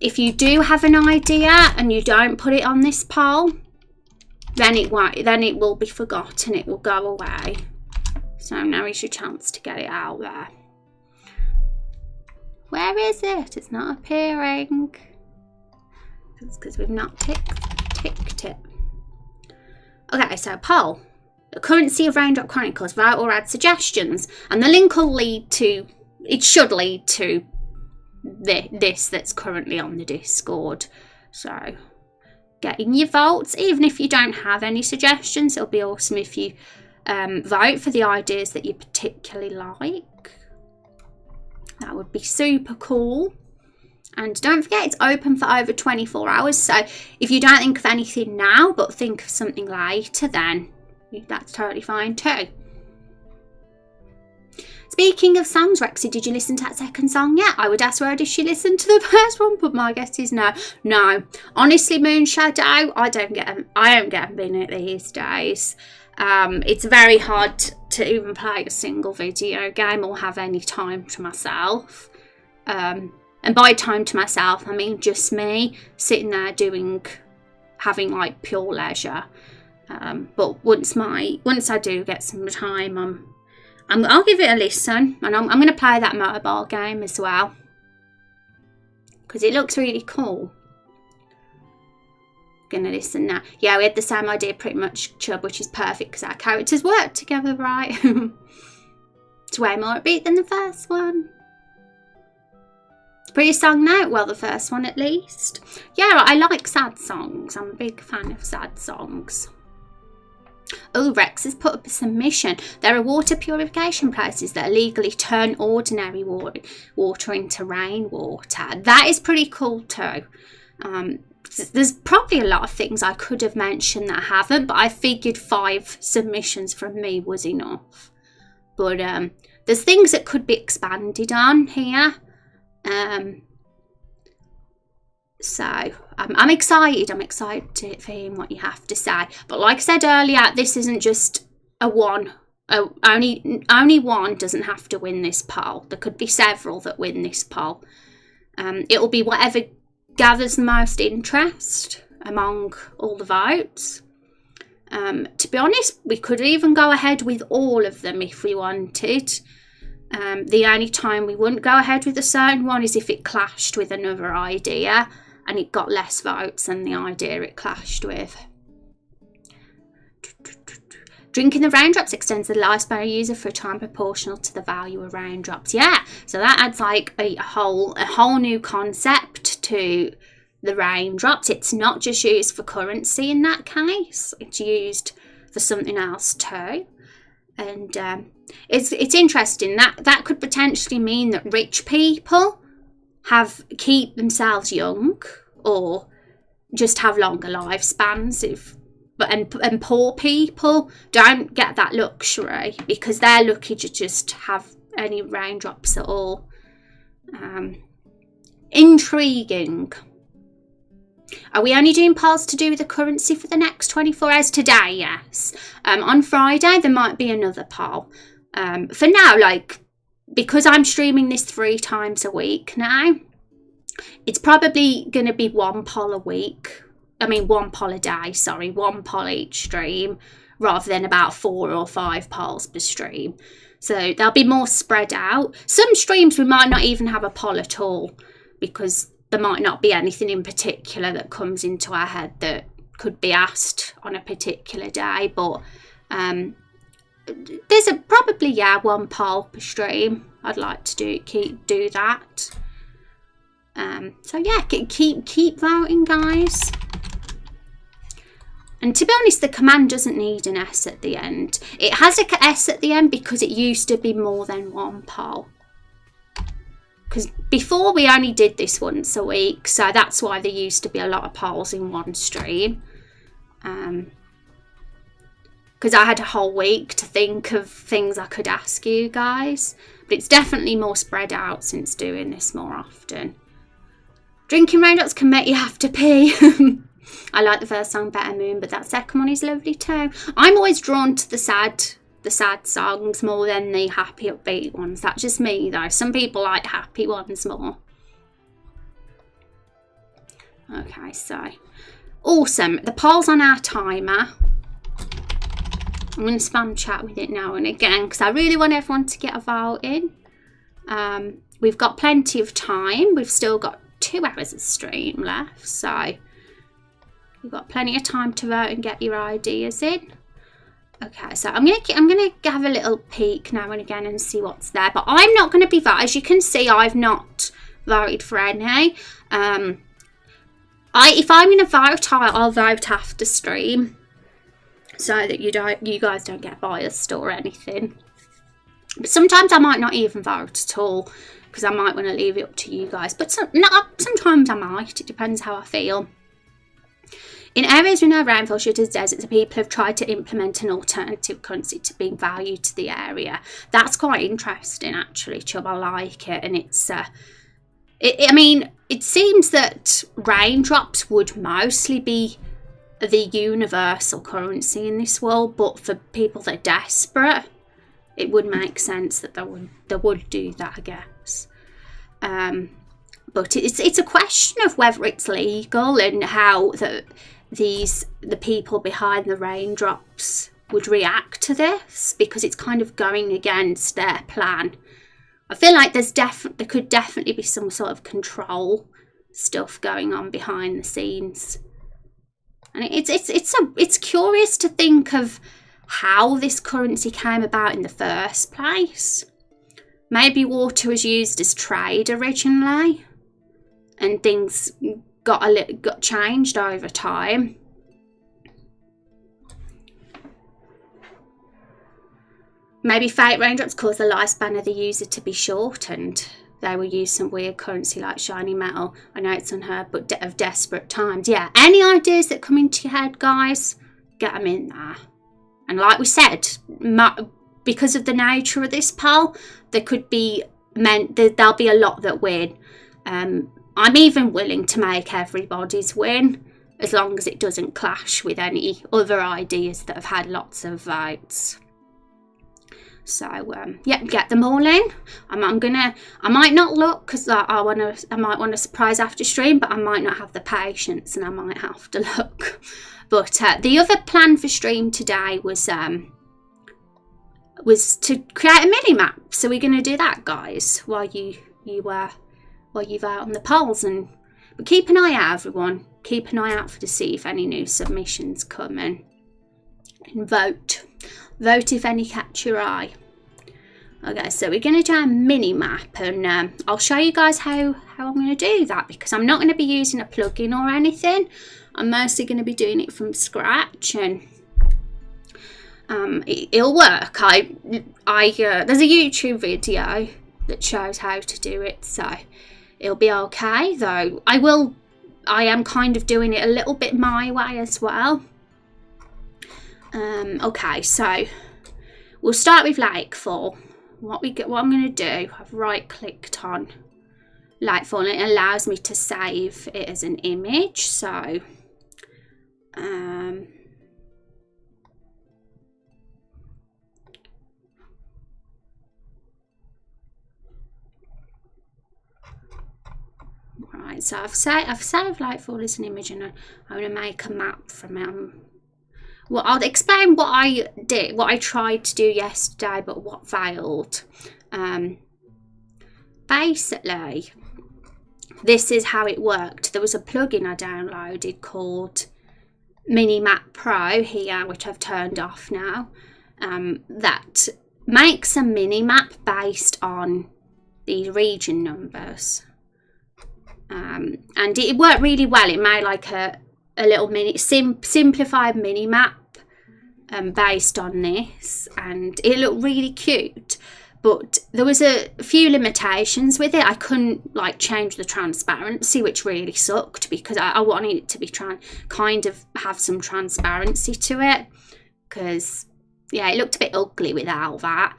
if you do have an idea and you don't put it on this poll, then it won't. Then it will be forgotten. It will go away. So now is your chance to get it out there. Where is it? It's not appearing. It's because we've not ticked it. Okay, so poll. The currency of Raindrop Chronicles. Vote or add suggestions. And the link will lead to... It should lead to this that's currently on the Discord. So, get in your votes. Even if you don't have any suggestions, it'll be awesome if you vote for the ideas that you particularly like. That would be super cool. And don't forget, it's open for over 24 hours. So if you don't think of anything now, but think of something later, then that's totally fine too. Speaking of songs, Rexy, did you listen to that second song yet? I would ask her, did she listen to the first one? But my guess is no. No. Honestly, Moonshadow, I don't get a minute these days. It's very hard to even play a single video game or have any time to myself. And by time to myself, I mean just me sitting there having like pure leisure. But once I do get some time, I'll give it a listen, and I'm going to play that mobile game as well because it looks really cool. Gonna listen now. Yeah, we had the same idea pretty much, Chubb, which is perfect because our characters work together, right? It's way more upbeat than the first one. Pretty song now. Well, the first one at least. Yeah, I like sad songs. I'm a big fan of sad songs. Oh, Rex has put up a submission. There are water purification places that illegally turn ordinary water into rainwater. That is pretty cool too. There's probably a lot of things I could have mentioned that I haven't, but I figured 5 submissions from me was enough. But there's things that could be expanded on here. So I'm excited. I'm excited for hearing what you have to say. But like I said earlier, this isn't just a one. Only one doesn't have to win this poll. There could be several that win this poll. It'll be whatever gathers the most interest among all the votes. To be honest, we could even go ahead with all of them if we wanted. The only time we wouldn't go ahead with a certain one is if it clashed with another idea and it got less votes than the idea it clashed with. Drinking the raindrops extends the lifespan of a user for a time proportional to the value of raindrops. Yeah, so that adds like a whole new concept to the raindrops. It's not just used for currency in that case. It's used for something else too. And it's interesting that could potentially mean that rich people keep themselves young or just have longer lifespans. And poor people don't get that luxury because they're lucky to just have any raindrops at all. Intriguing. Are we only doing polls to do with the currency for the next 24 hours? Today, yes. On Friday, there might be another poll. For now, because I'm streaming this 3 times a week now, it's probably going to be 1 poll a week. 1 poll a day, 1 poll each stream, rather than about 4 or 5 polls per stream. So they'll be more spread out. Some streams we might not even have a poll at all because there might not be anything in particular that comes into our head that could be asked on a particular day. But There's probably one poll per stream. I'd like to do that. So yeah, keep voting, guys. And to be honest, the command doesn't need an S at the end. It has a S at the end because it used to be more than one poll. Because before we only did this once a week, so that's why there used to be a lot of polls in one stream. Because I had a whole week to think of things I could ask you guys. But it's definitely more spread out since doing this more often. Drinking raindrops can make you have to pee. I like the first song better, Moon, but that second one is lovely too. I'm always drawn to the sad songs more than the happy upbeat ones. That's just me though. Some people like happy ones more. Okay, so awesome. The poll's on our timer. I'm going to spam chat with it now and again because I really want everyone to get a vote in. We've got plenty of time. We've still got 2 hours of stream left, so we've got plenty of time to vote and get your ideas in. Okay, so I'm gonna have a little peek now and again and see what's there, but I'm not going to be voting. As you can see, I've not voted for any. If I'm going to vote, I'll vote after stream, so that you guys don't get biased or anything. But sometimes I might not even vote at all because I might want to leave it up to you guys. But sometimes I might. It depends how I feel. In areas with no rainfall, such as deserts, people have tried to implement an alternative currency to bring value to the area. That's quite interesting, actually, Chubb. I like it, and it's. I mean, it seems that raindrops would mostly be the universal currency in this world, but for people that are desperate, it would make sense that they would do that, I guess. But it's a question of whether it's legal and how the people behind the raindrops would react to this, because it's kind of going against their plan. I feel like there could definitely be some sort of control stuff going on behind the scenes. And it's curious to think of how this currency came about in the first place. Maybe water was used as trade originally, and things got changed over time. Maybe fake raindrops caused the lifespan of the user to be shortened. They will use some weird currency like shiny metal. I know it's unheard, but of desperate times. Yeah, any ideas that come into your head, guys, get them in there. And like we said, because of the nature of this poll, there'll be a lot that win. I'm even willing to make everybody's win, as long as it doesn't clash with any other ideas that have had lots of votes. So yeah, get them all in. I might not look because I might want to surprise after stream, but I might not have the patience and I might have to look. But the other plan for stream today was to create a mini map. So we're going to do that, guys, while you vote on the polls. But keep an eye out, everyone. Keep an eye out to see if any new submissions come in. And vote if any catch your eye. Okay, so we're going to do a mini map, and I'll show you guys how I'm going to do that, because I'm not going to be using a plugin or anything. I'm mostly going to be doing it from scratch, and it'll work. There's a YouTube video that shows how to do it, so it'll be okay. Though I am kind of doing it a little bit my way as well. Okay, so we'll start with Lakefall. What I'm going to do, I've right clicked on Lakefall and it allows me to save it as an image. So right, so I've saved Lakefall as an image, and I'm going to make a map from it. Well, I'll explain what I did, what I tried to do yesterday, but what failed. Basically, this is how it worked. There was a plugin I downloaded called Minimap Pro here, which I've turned off now, that makes a minimap based on these region numbers. And it worked really well. It made like a little simplified minimap based on this, and it looked really cute. But there was a few limitations with it. I couldn't like change the transparency, which really sucked, because I wanted it to be kind of have some transparency to it, because yeah, it looked a bit ugly without that.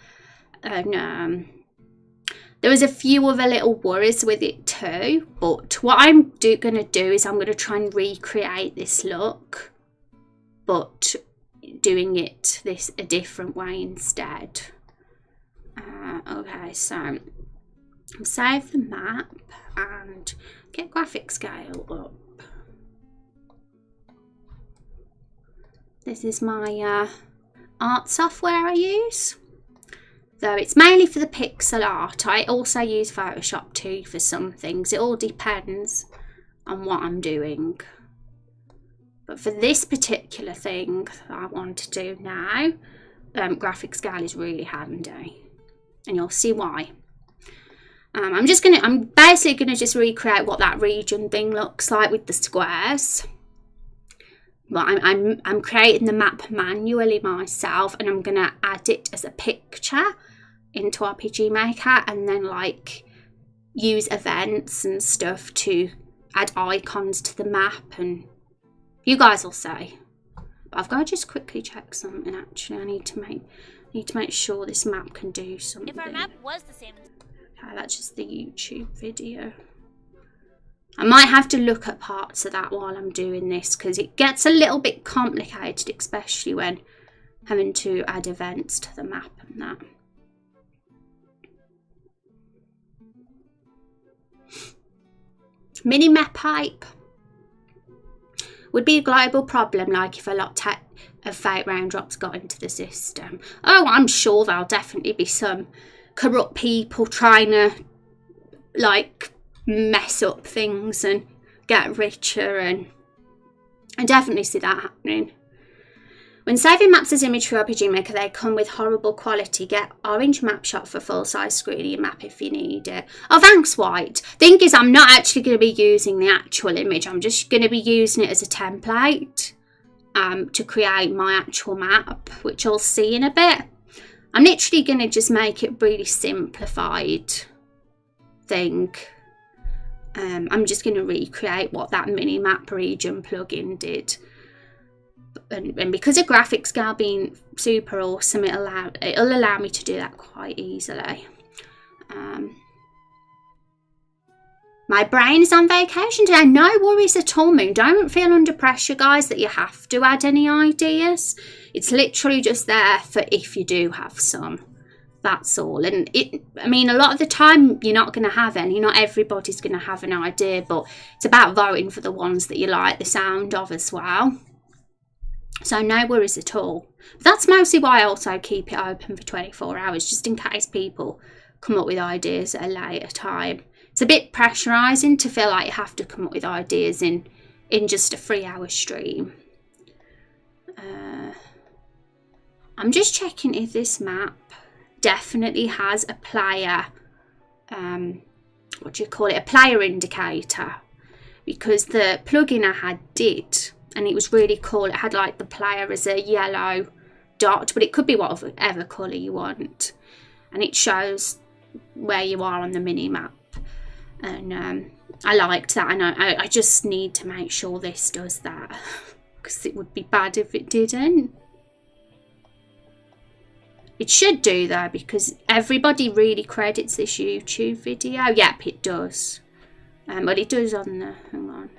And there was a few other little worries with it too, but what I'm going to do is I'm going to try and recreate this look, but doing it a different way instead. Okay, so save the map and get graphic scale up. This is my art software I use. Though it's mainly for the pixel art. I also use Photoshop too for some things. It all depends on what I'm doing. But for this particular thing that I want to do now, graphic scale is really handy. And you'll see why. I'm basically gonna just recreate what that region thing looks like with the squares. But I'm creating the map manually myself, and I'm gonna add it as a picture into RPG Maker, and then like use events and stuff to add icons to the map, and you guys will say. But I've got to just quickly check something. Actually, I need to make sure this map can do something. If our map was the same. Okay, that's just the YouTube video. I might have to look at parts of that while I'm doing this, because it gets a little bit complicated, especially when having to add events to the map and that. Minimap hype would be a global problem, like if a lot of fake raindrops got into the system. Oh, I'm sure there'll definitely be some corrupt people trying to like mess up things and get richer, and I definitely see that happening. When saving maps as image for RPG Maker, they come with horrible quality. Get orange map shot for full size screen of your map if you need it. Oh, thanks, White. Thing is, I'm not actually going to be using the actual image. I'm just going to be using it as a template to create my actual map, which I'll see in a bit. I'm literally going to just make it really simplified thing. I'm just going to recreate what that Minimap region plugin did. And because of graphic scale being super awesome, it'll allow me to do that quite easily. My brain is on vacation today. No worries at all, Moon. Don't feel under pressure, guys, that you have to add any ideas. It's literally just there for if you do have some. That's all. And I mean, a lot of the time you're not going to have any. Not everybody's going to have an idea, but it's about voting for the ones that you like the sound of as well. So no worries at all. But that's mostly why I also keep it open for 24 hours, just in case people come up with ideas at a later time. It's a bit pressurising to feel like you have to come up with ideas in just a 3-hour stream. I'm just checking if this map definitely has a player, what do you call it, a player indicator, because the plugin I had did. And it was really cool. It had like the player as a yellow dot, but it could be whatever colour you want. And it shows where you are on the mini map. And I liked that. And I just need to make sure this does that, because it would be bad if it didn't. It should do though, because everybody really credits this YouTube video. Yep, it does. But it does on the, hang on.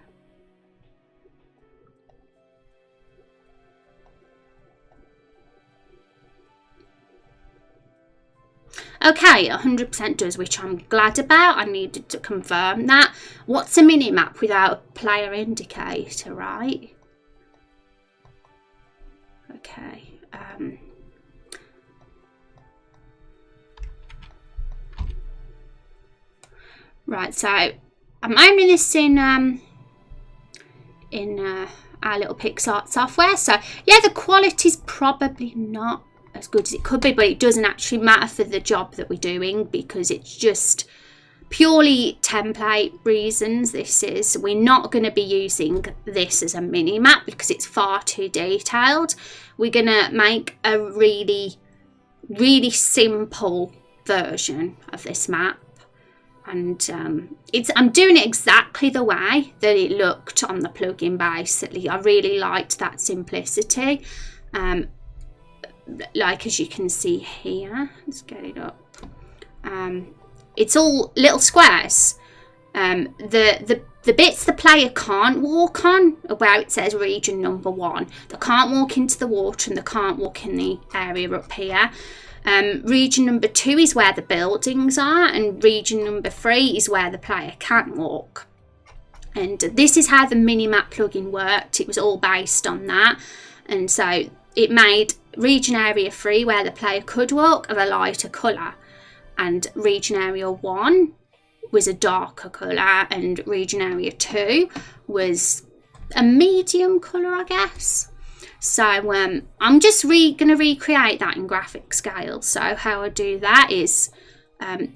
Okay, 100% does, which I'm glad about. I needed to confirm that. What's a minimap without a player indicator, right? Okay. Right, so I'm opening this in our little PixArt software. So yeah, the quality's probably not as good as it could be, but it doesn't actually matter for the job that we're doing because it's just purely template reasons. We're not going to be using this as a mini map because it's far too detailed. We're going to make a really simple version of this map, and I'm doing it exactly the way that it looked on the plugin. Basically, I really liked that simplicity. Like as you can see here, let's get it up. It's all little squares. The bits the player can't walk on are where it says region number 1. They can't walk into the water and they can't walk in the area up here. Region number 2 is where the buildings are, and region number 3 is where the player can walk. And this is how the Minimap plugin worked. It was all based on that, and so it made region area 3 where the player could walk of a lighter colour, and region area 1 was a darker colour, and region area 2 was a medium colour, I guess. So I'm just going to recreate that in graphic scale. So how I do that is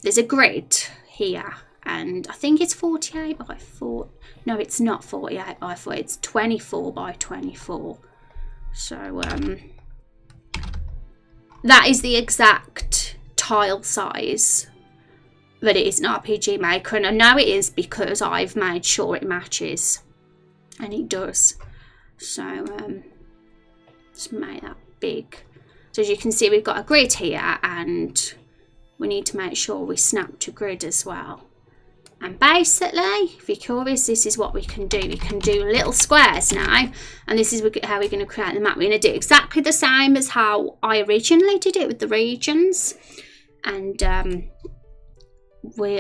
there's a grid here, and I think it's 48 by 4. No, it's not 48 by 4. It's 24 by 24. So that is the exact tile size that it is an RPG Maker, and I know it is because I've made sure it matches, and it does. So just make that big. So as you can see, we've got a grid here, and we need to make sure we snap to grid as well. And basically, if you're curious, this is what we can do. We can do little squares now, and this is how we're going to create the map. We're going to do exactly the same as how I originally did it with the regions, and then we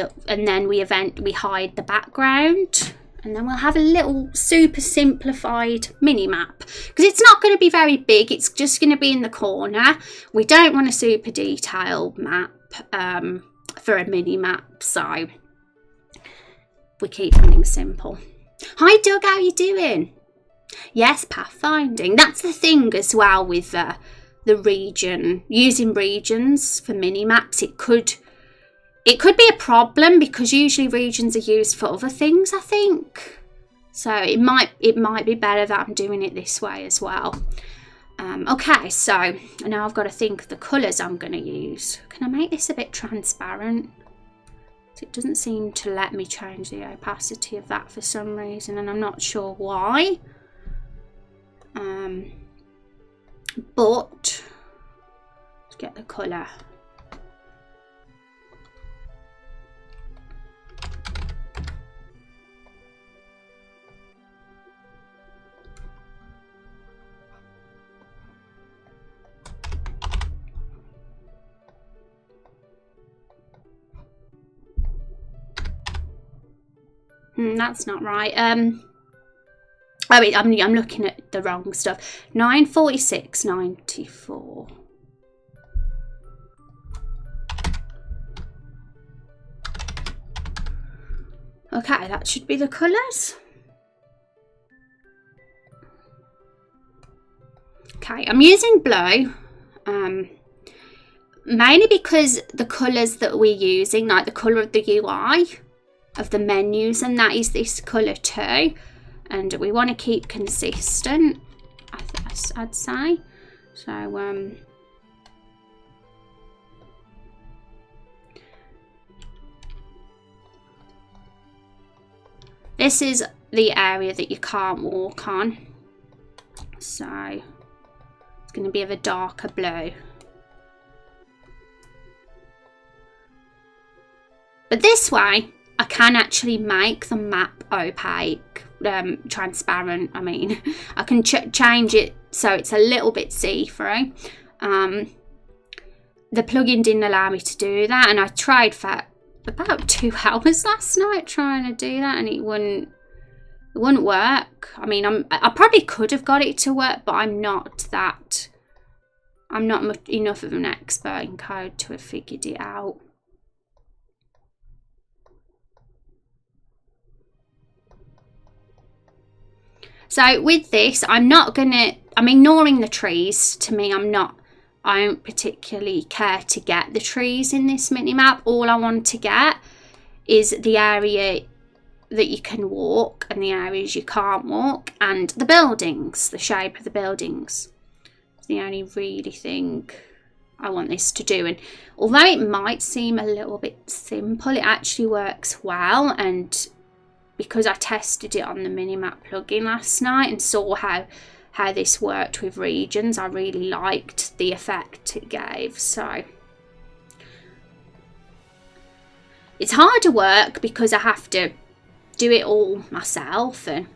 hide the background, and then we'll have a little super simplified mini map because it's not going to be very big. It's just going to be in the corner. We don't want a super detailed map for a mini map, so we keep things simple. Hi Doug, how you doing? Yes, pathfinding. That's the thing as well with the region, using regions for mini maps. It could be a problem because usually regions are used for other things, I think. So it might be better that I'm doing it this way as well. Okay, so now I've got to think of the colours I'm going to use. Can I make this a bit transparent? It doesn't seem to let me change the opacity of that for some reason, and I'm not sure why. But let's get the colour. That's not right. I'm looking at the wrong stuff. 946.94. Okay, that should be the colours. Okay, I'm using blue. Mainly because the colours that we're using, like the colour of the UI of the menus, and that is this colour too, and we want to keep consistent, I'd say. So this is the area that you can't walk on, so it's going to be of a darker blue. But this way I can actually make the map opaque, transparent. I mean, I can change it so it's a little bit see-through. The plugin didn't allow me to do that, and I tried for about 2 hours last night trying to do that, and it wouldn't work. I mean, I probably could have got it to work, but I'm not enough of an expert in code to have figured it out. So with this, I'm ignoring the trees. To me, I don't particularly care to get the trees in this mini-map. All I want to get is the area that you can walk and the areas you can't walk, and the buildings, the shape of the buildings. It's the only really thing I want this to do. And although it might seem a little bit simple, it actually works well. And because I tested it on the Minimap plugin last night and saw how this worked with regions, I really liked the effect it gave. So it's harder work because I have to do it all myself and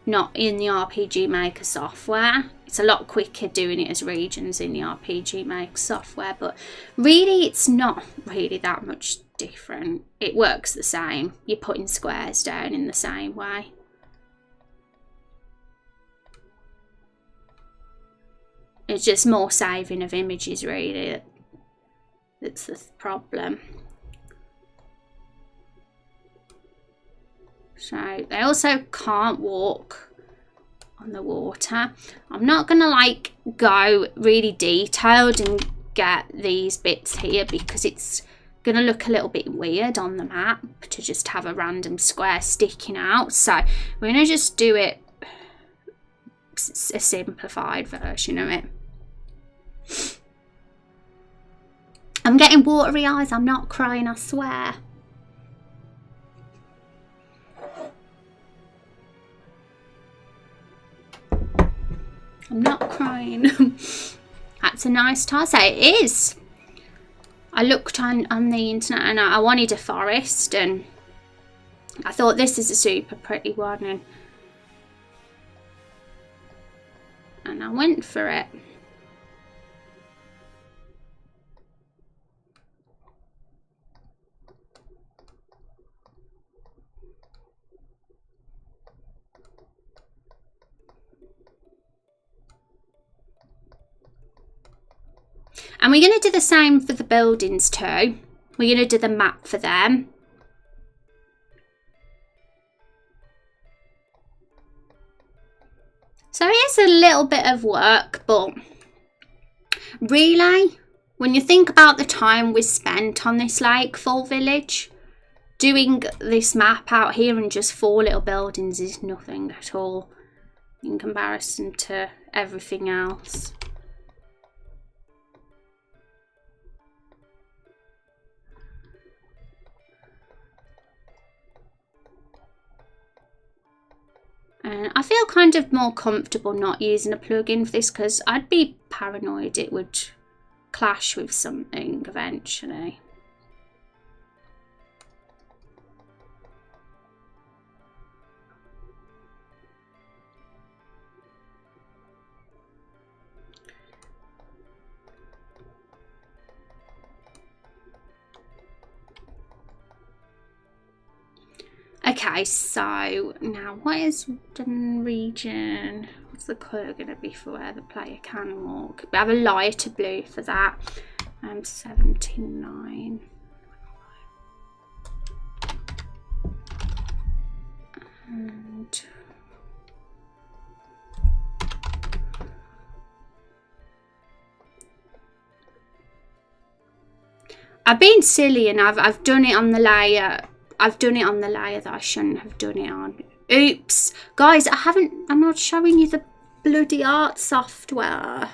not in the RPG Maker software. It's a lot quicker doing it as regions in the RPG Maker software, but really it's not really that much different. It works the same. You're putting squares down in the same way. It's just more saving of images, really. That's the problem. So they also can't walk on the water. I'm not gonna like go really detailed and get these bits here because it's gonna look a little bit weird on the map to just have a random square sticking out. So we're gonna just do it a simplified version of it. I'm getting watery eyes. I'm not crying, I swear. I'm not crying. That's a nice tile. So it is. I looked on the internet and I wanted a forest, and I thought this is a super pretty one, and I went for it. And we're going to do the same for the buildings too. We're going to do the map for them. So it is a little bit of work, but really, when you think about the time we spent on this lakefall village, doing this map out here and just 4 little buildings is nothing at all in comparison to everything else. And I feel kind of more comfortable not using a plugin for this because I'd be paranoid it would clash with something eventually. Okay, so now what is the region? What's the colour going to be for where the player can walk? We have a lighter blue for that. 79. And I've been silly and I've done it on the layer. I've done it on the layer that I shouldn't have done it on. Oops. Guys, I'm not showing you the bloody art software.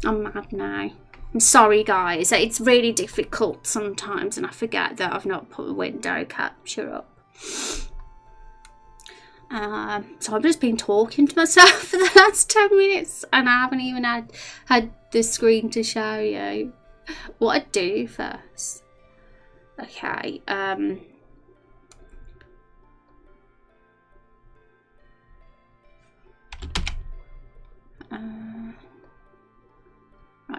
I'm mad now. I'm sorry, guys. It's really difficult sometimes and I forget that I've not put a window capture up. So I've just been talking to myself for the last 10 minutes and I haven't even had the screen to show you. What I do first. Okay, right,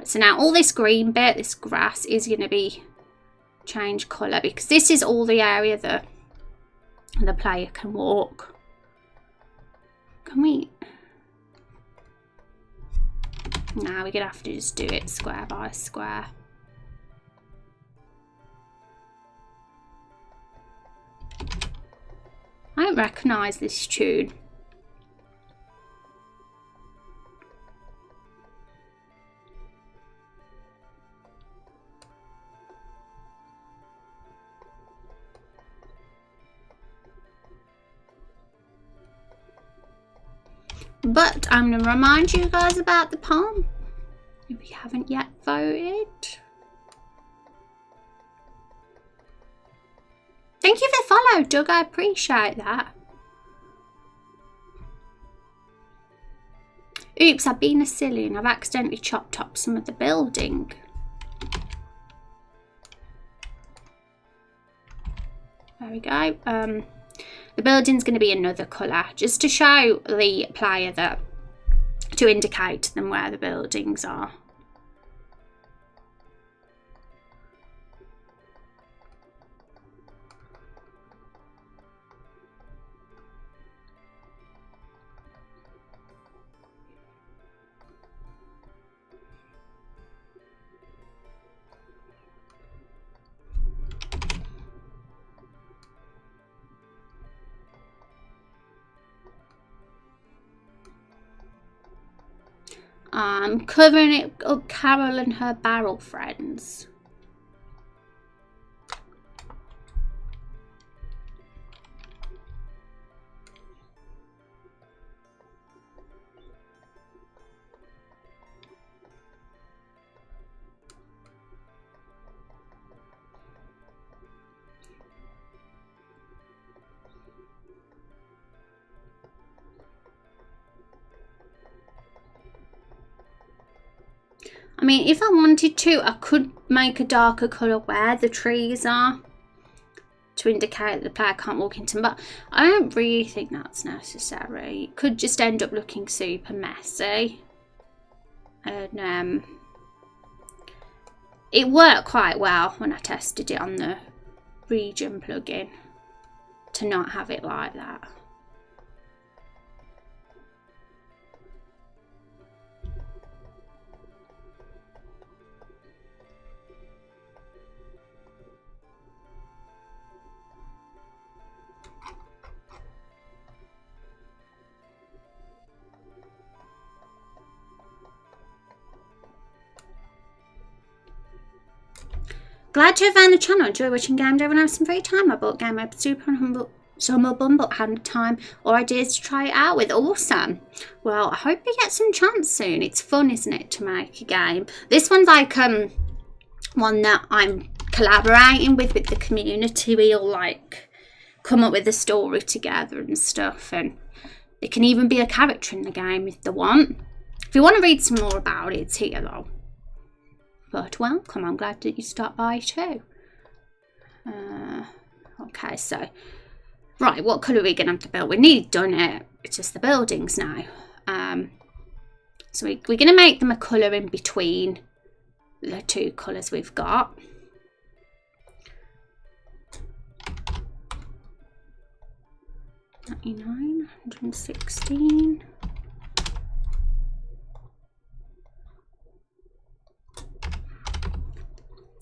so now all this green bit, this grass, is going to be change colour because this is all the area that the player can walk. Can we? No, we're going to have to just do it square by square. I don't recognise this tune. But I'm going to remind you guys about the poll if you haven't yet voted. Thank you for the follow, Doug. I appreciate that. Oops, I've been a silly and I've accidentally chopped up some of the building. There we go. The building's going to be another colour, just to show the player that, to indicate to them where the buildings are. Covering it up Carol and her barrel friends. I mean, if I wanted to, I could make a darker colour where the trees are to indicate that the player can't walk into them, but I don't really think that's necessary. It could just end up looking super messy. And it worked quite well when I tested it on the region plugin to not have it like that. Glad to have found the channel. Enjoy watching games over and have some free time. I bought Game Over Super and Humble Summer Bundle, hadn't time or ideas to try it out with. Awesome. Well, I hope you get some chance soon. It's fun, isn't it, to make a game? This one's like one that I'm collaborating with the community. We all like come up with a story together and stuff, and there can even be a character in the game if they want. If you want to read some more about it, it's here though. But welcome, I'm glad that you stopped by too. Okay, so, right, what colour are we going to have to build? We've nearly done it, it's just the buildings now. So we're going to make them a colour in between the two colours we've got. $99, 116.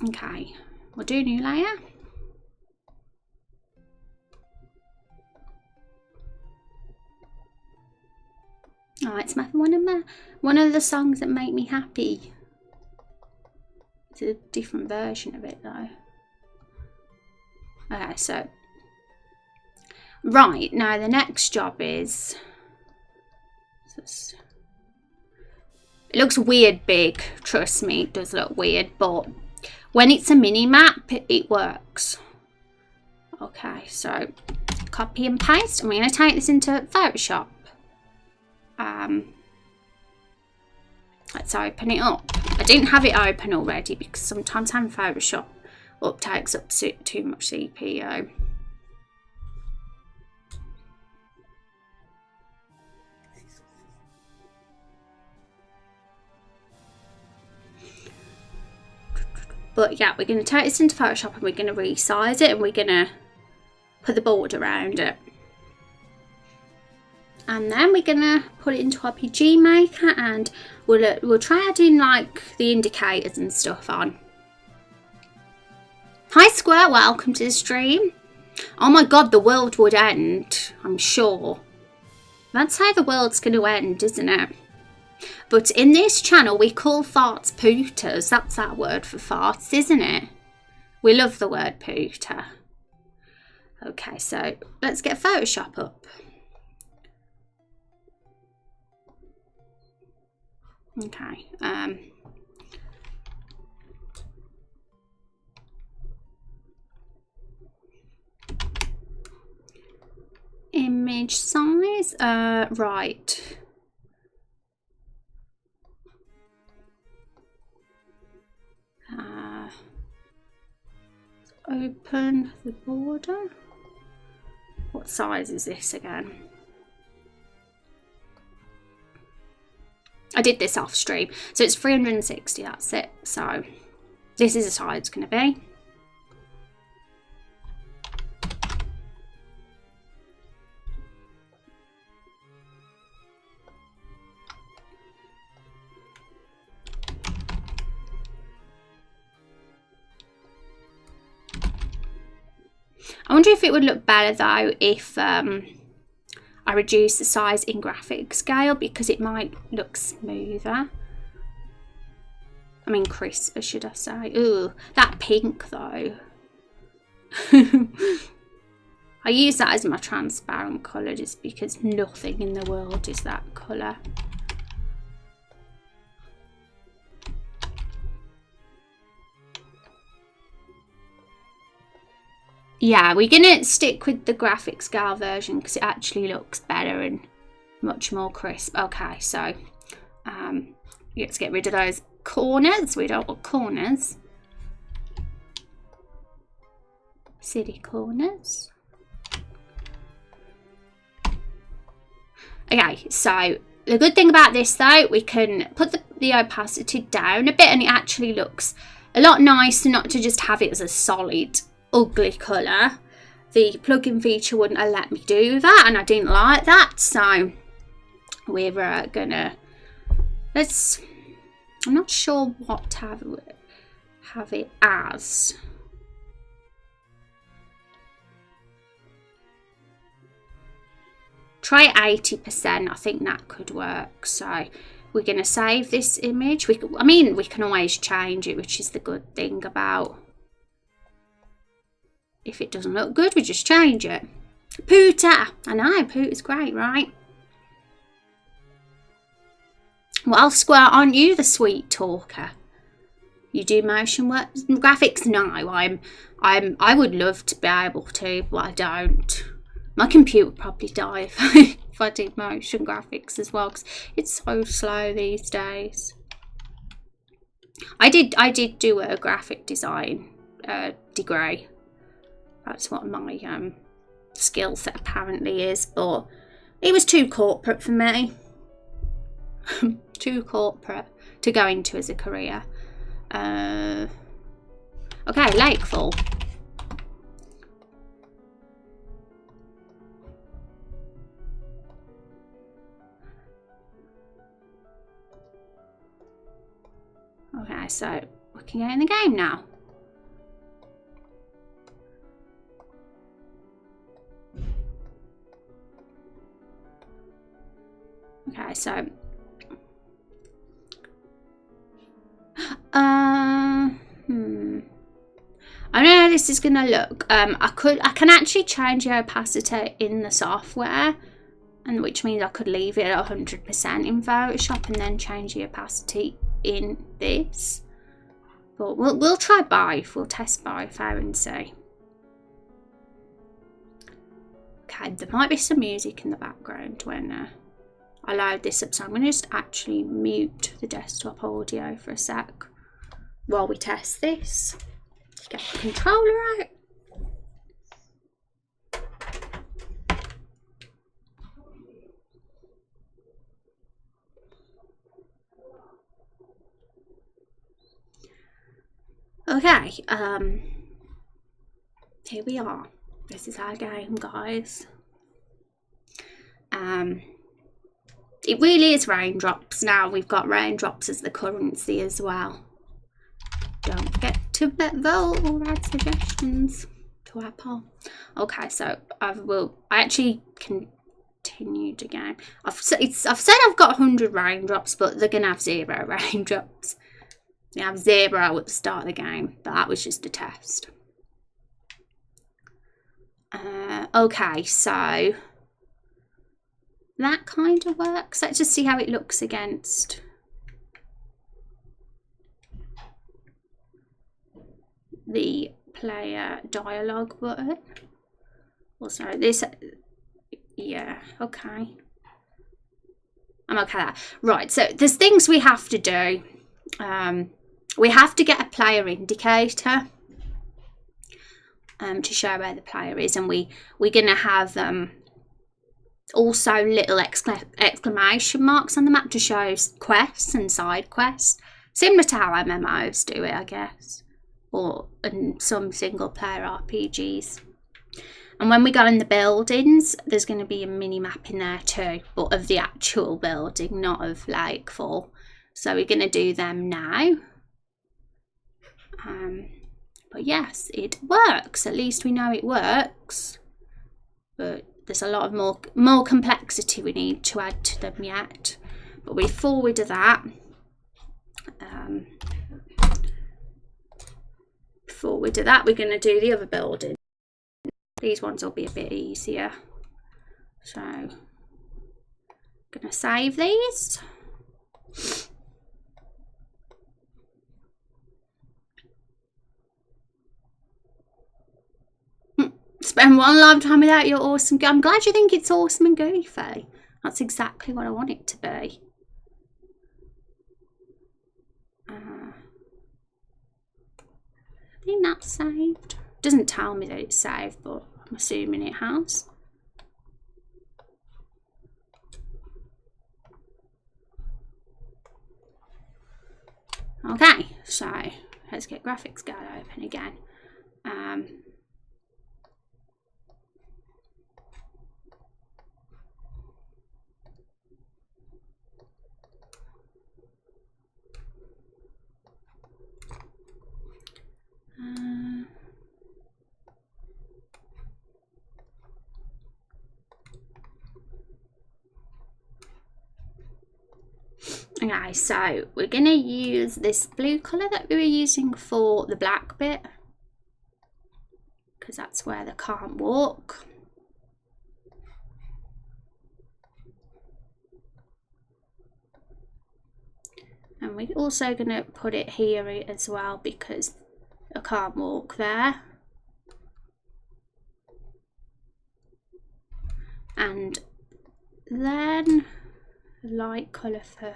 Okay, we'll do a new layer. Oh, it's one of the songs that make me happy. It's a different version of it though. Okay, so right now the next job is. It looks weird big, trust me, it does look weird, but when it's a mini map, it works. Okay, so copy and paste. I'm going to take this into Photoshop. Let's open it up. I didn't have it open already because sometimes having Photoshop up takes up too much CPU. But yeah, we're going to take this into Photoshop and we're going to resize it and we're going to put the border around it. And then we're going to put it into RPG Maker and we'll try adding like the indicators and stuff on. Hi Square, welcome to the stream. Oh my god, the world would end, I'm sure. That's how the world's going to end, isn't it? But in this channel, we call farts pooters. That's our word for farts, isn't it? We love the word pooter. Okay, so let's get Photoshop up. Okay. Image size, right. Open the border. What size is this again? I did this off stream, so it's 360, that's it. So this is the size it's going to be. I wonder if it would look better though if I reduce the size in graphic scale, because it might look smoother. I mean crisper, should I say. Ooh, that pink though. I use that as my transparent colour just because nothing in the world is that colour. Yeah, we're gonna stick with the graphic scale version because it actually looks better and much more crisp. Okay, so let's get rid of those corners. We don't want corners. Silly corners. Okay, so the good thing about this though, we can put the opacity down a bit and it actually looks a lot nicer not to just have it as a solid ugly colour. The plugin feature wouldn't have let me do that and I didn't like that, so we're gonna I'm not sure what to have it as. Try 80%, I think that could work. So we're gonna save this image. I mean we can always change it, which is the good thing about, if it doesn't look good, we just change it. Pooter! I know, Pooter's great, right? Well, Square, aren't you the sweet talker? You do motion work graphics? No, I would love to be able to, but I don't. My computer would probably die if I did motion graphics as well, because it's so slow these days. I did do a graphic design degree. That's what my skill set apparently is, but it was too corporate for me. Too corporate to go into as a career. Okay, Lakefall. Okay, so we can get in the game now. Okay, so I don't know how this is gonna look. I can actually change the opacity in the software, and which means I could leave it at 100% in Photoshop and then change the opacity in this. But we'll try both. We'll test both out and see. Okay, there might be some music in the background when I load this up, so I'm going to just actually mute the desktop audio for a sec while we test this. Get the controller out. Okay, here we are. This is our game, guys. It really is raindrops now. We've got raindrops as the currency as well. Don't forget to vote or add suggestions to our poll. Okay, so I actually continued again. I've said I've got 100 raindrops, but they're gonna have 0 raindrops. They have 0 at the start of the game, but that was just a test. Okay, so that kind of works. Let's just see how it looks against the player dialogue button. Also, this, yeah, okay. I'm okay with that. Right, so there's things we have to do. We have to get a player indicator to show where the player is, and we're going to have also little exclamation marks on the map to show quests and side quests, similar to how MMOs do it, I guess, or in some single player RPGs. And when we go in the buildings, there's going to be a mini map in there too, but of the actual building, not of Lakefall. So we're going to do them now. But yes, it works. At least we know it works. But there's a lot of more complexity we need to add to them yet. But before we do that, we're going to do the other building. These ones will be a bit easier. So, I'm going to save these. Spend one lifetime without your awesome. I'm glad you think it's awesome and goofy. That's exactly what I want it to be. I think that's saved. Doesn't tell me that it's saved, but I'm assuming it has. Okay, so let's get graphics guide open again. Okay, so we're going to use this blue colour that we were using for the black bit, because that's where they can't walk. And we're also going to put it here as well, because I can't walk there. And then light colour for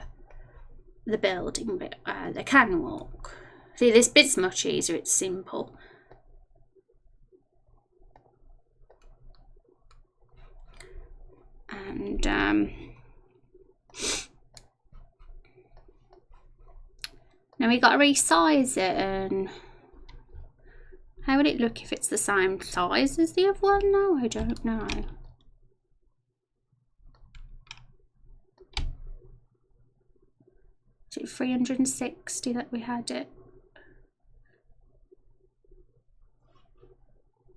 the building bit where they can walk. See, this bit's much easier, it's simple. And now we got to resize it, and how would it look if it's the same size as the other one? No, I don't know. Is it 360 that we had it?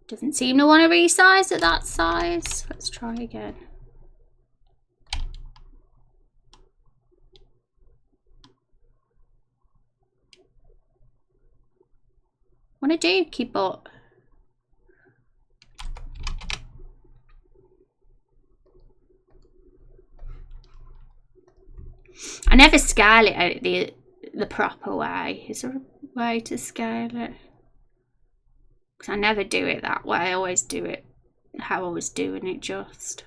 Doesn't seem to want to resize at that size. Let's try again. What a dookie bot. I never scale it out the proper way. Is there a way to scale it? Because I never do it that way. I always do it how I was doing it just.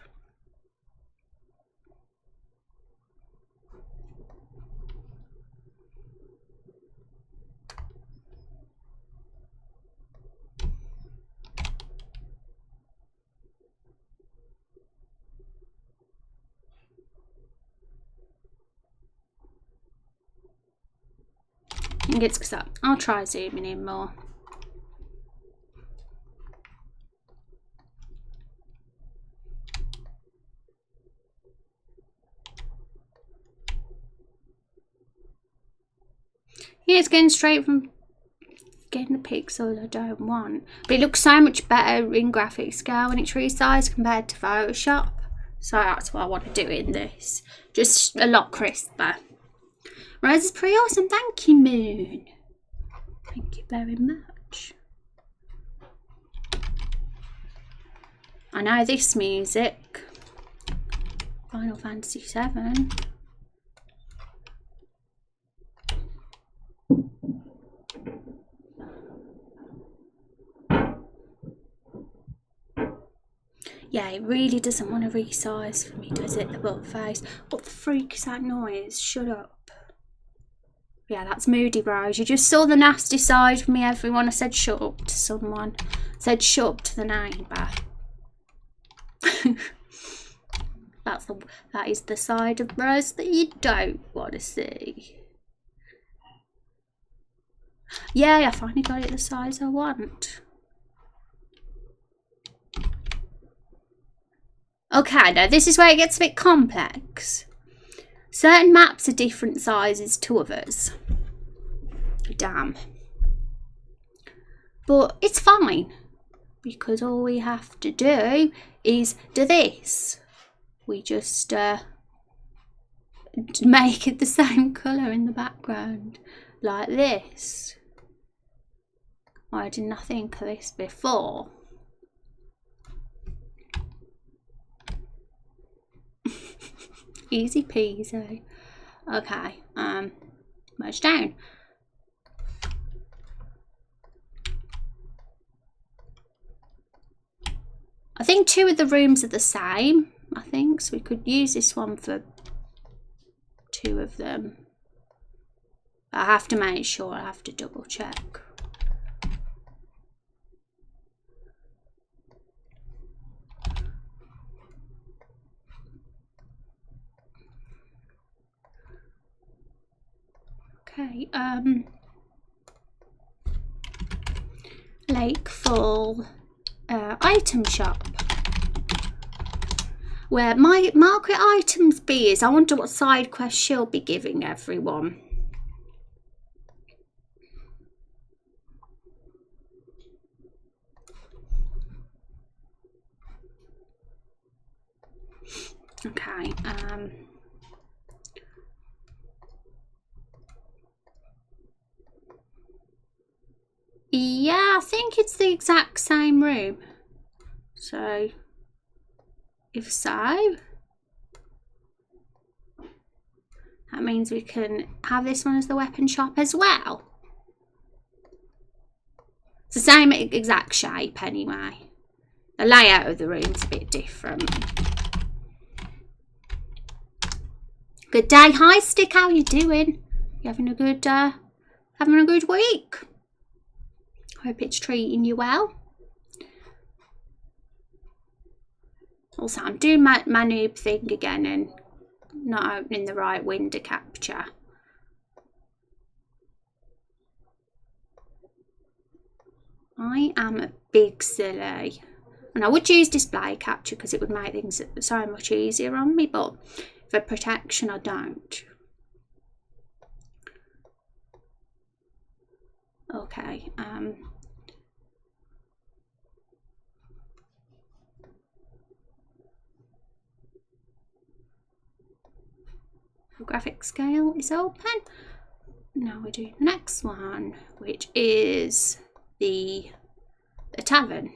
I think it's because I'll try zooming in more. Yeah, it's getting straight from getting the pixels I don't want. But it looks so much better in graphics scale when it's resized compared to Photoshop. So that's what I want to do in this. Just a lot crisper. Rose is pretty awesome. Thank you, Moon. Thank you very much. I know this music. Final Fantasy VII. Yeah, it really doesn't want to resize for me, does it, the butt face? What the freak is that noise? Shut up. Yeah, that's Moody Rose. You just saw the nasty side of me, everyone. I said shut up to someone. I said shut up to the neighbour. That is the side of Rose that you don't want to see. Yeah, I finally got it the size I want. Okay, now this is where it gets a bit complex. Certain maps are different sizes to others. Damn. But it's fine, because all we have to do is do this. We just make it the same colour in the background, like this. Why didn't I think of this before? Easy peasy. Okay, merge down. I think 2 of the rooms are the same, I think, so we could use this one for 2 of them. I have to make sure, I have to double check. Okay, Lakefall item shop. Where my market items be is, I wonder what side quest she'll be giving everyone. Okay, yeah, I think it's the exact same room. So, if so, that means we can have this one as the weapon shop as well. It's the same exact shape anyway. The layout of the room's a bit different. Good day, hi Stick, how you doing? You having a good week? Hope it's treating you well. Also, I'm doing my noob thing again and not opening the right window capture. I am a big silly. And I would use display capture because it would make things so much easier on me, but for protection I don't. Okay, graphic scale is open. Now we do the next one, which is the tavern.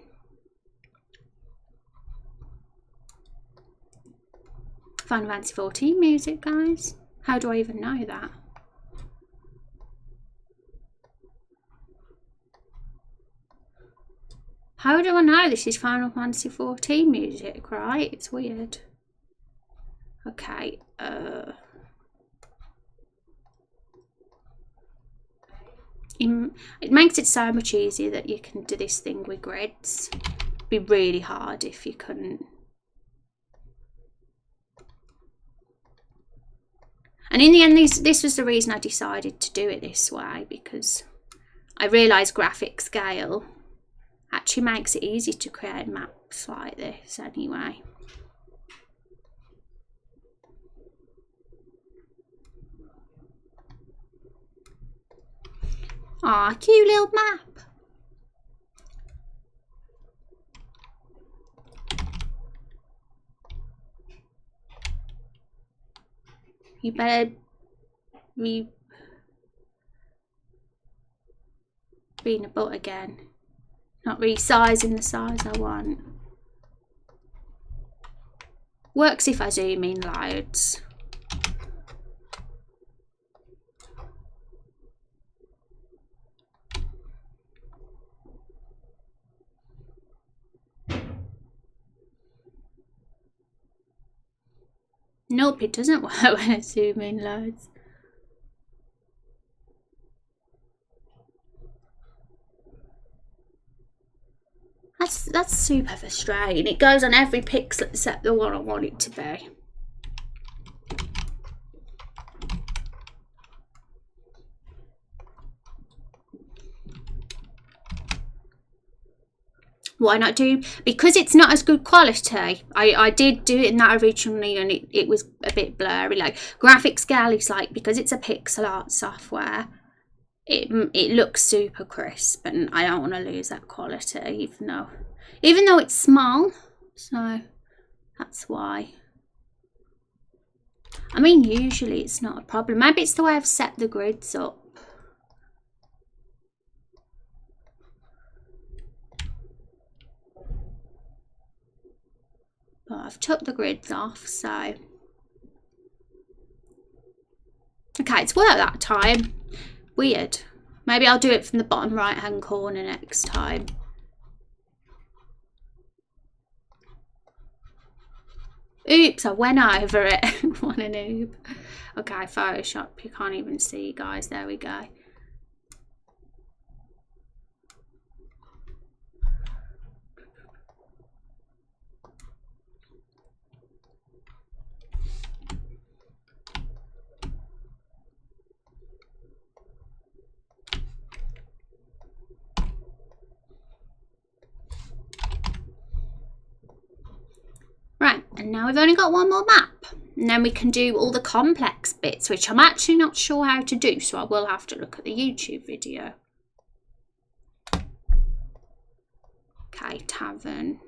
Final Fantasy 14 music, guys. How do I even know that? How do I know this is Final Fantasy 14 music, right? It's weird. Okay, it makes it so much easier that you can do this thing with grids. It'd be really hard if you couldn't. And in the end, this was the reason I decided to do it this way, because I realised graphic scale actually makes it easy to create maps like this anyway. Aw, cute little map. You better be being a butt again. Not resizing the size I want. Works if I zoom in loads. Nope, it doesn't work when I zoom in loads. That's super frustrating. It goes on every pixel except the one I want it to be. Why not do, because it's not as good quality. I did do it in that originally and it was a bit blurry. Like graphic scale is like, because it's a pixel art software, it looks super crisp and I don't want to lose that quality even though it's small, so that's why. I mean, usually it's not a problem. Maybe it's the way I've set the grids up. But I've took the grids off, so. Okay, it's worked that time. Weird. Maybe I'll do it from the bottom right hand corner next time. Oops, I went over it. What a noob. Okay, Photoshop. You can't even see, guys. There we go. Right, and now we've only got one more map. And then we can do all the complex bits, which I'm actually not sure how to do, so I will have to look at the YouTube video. Okay, tavern.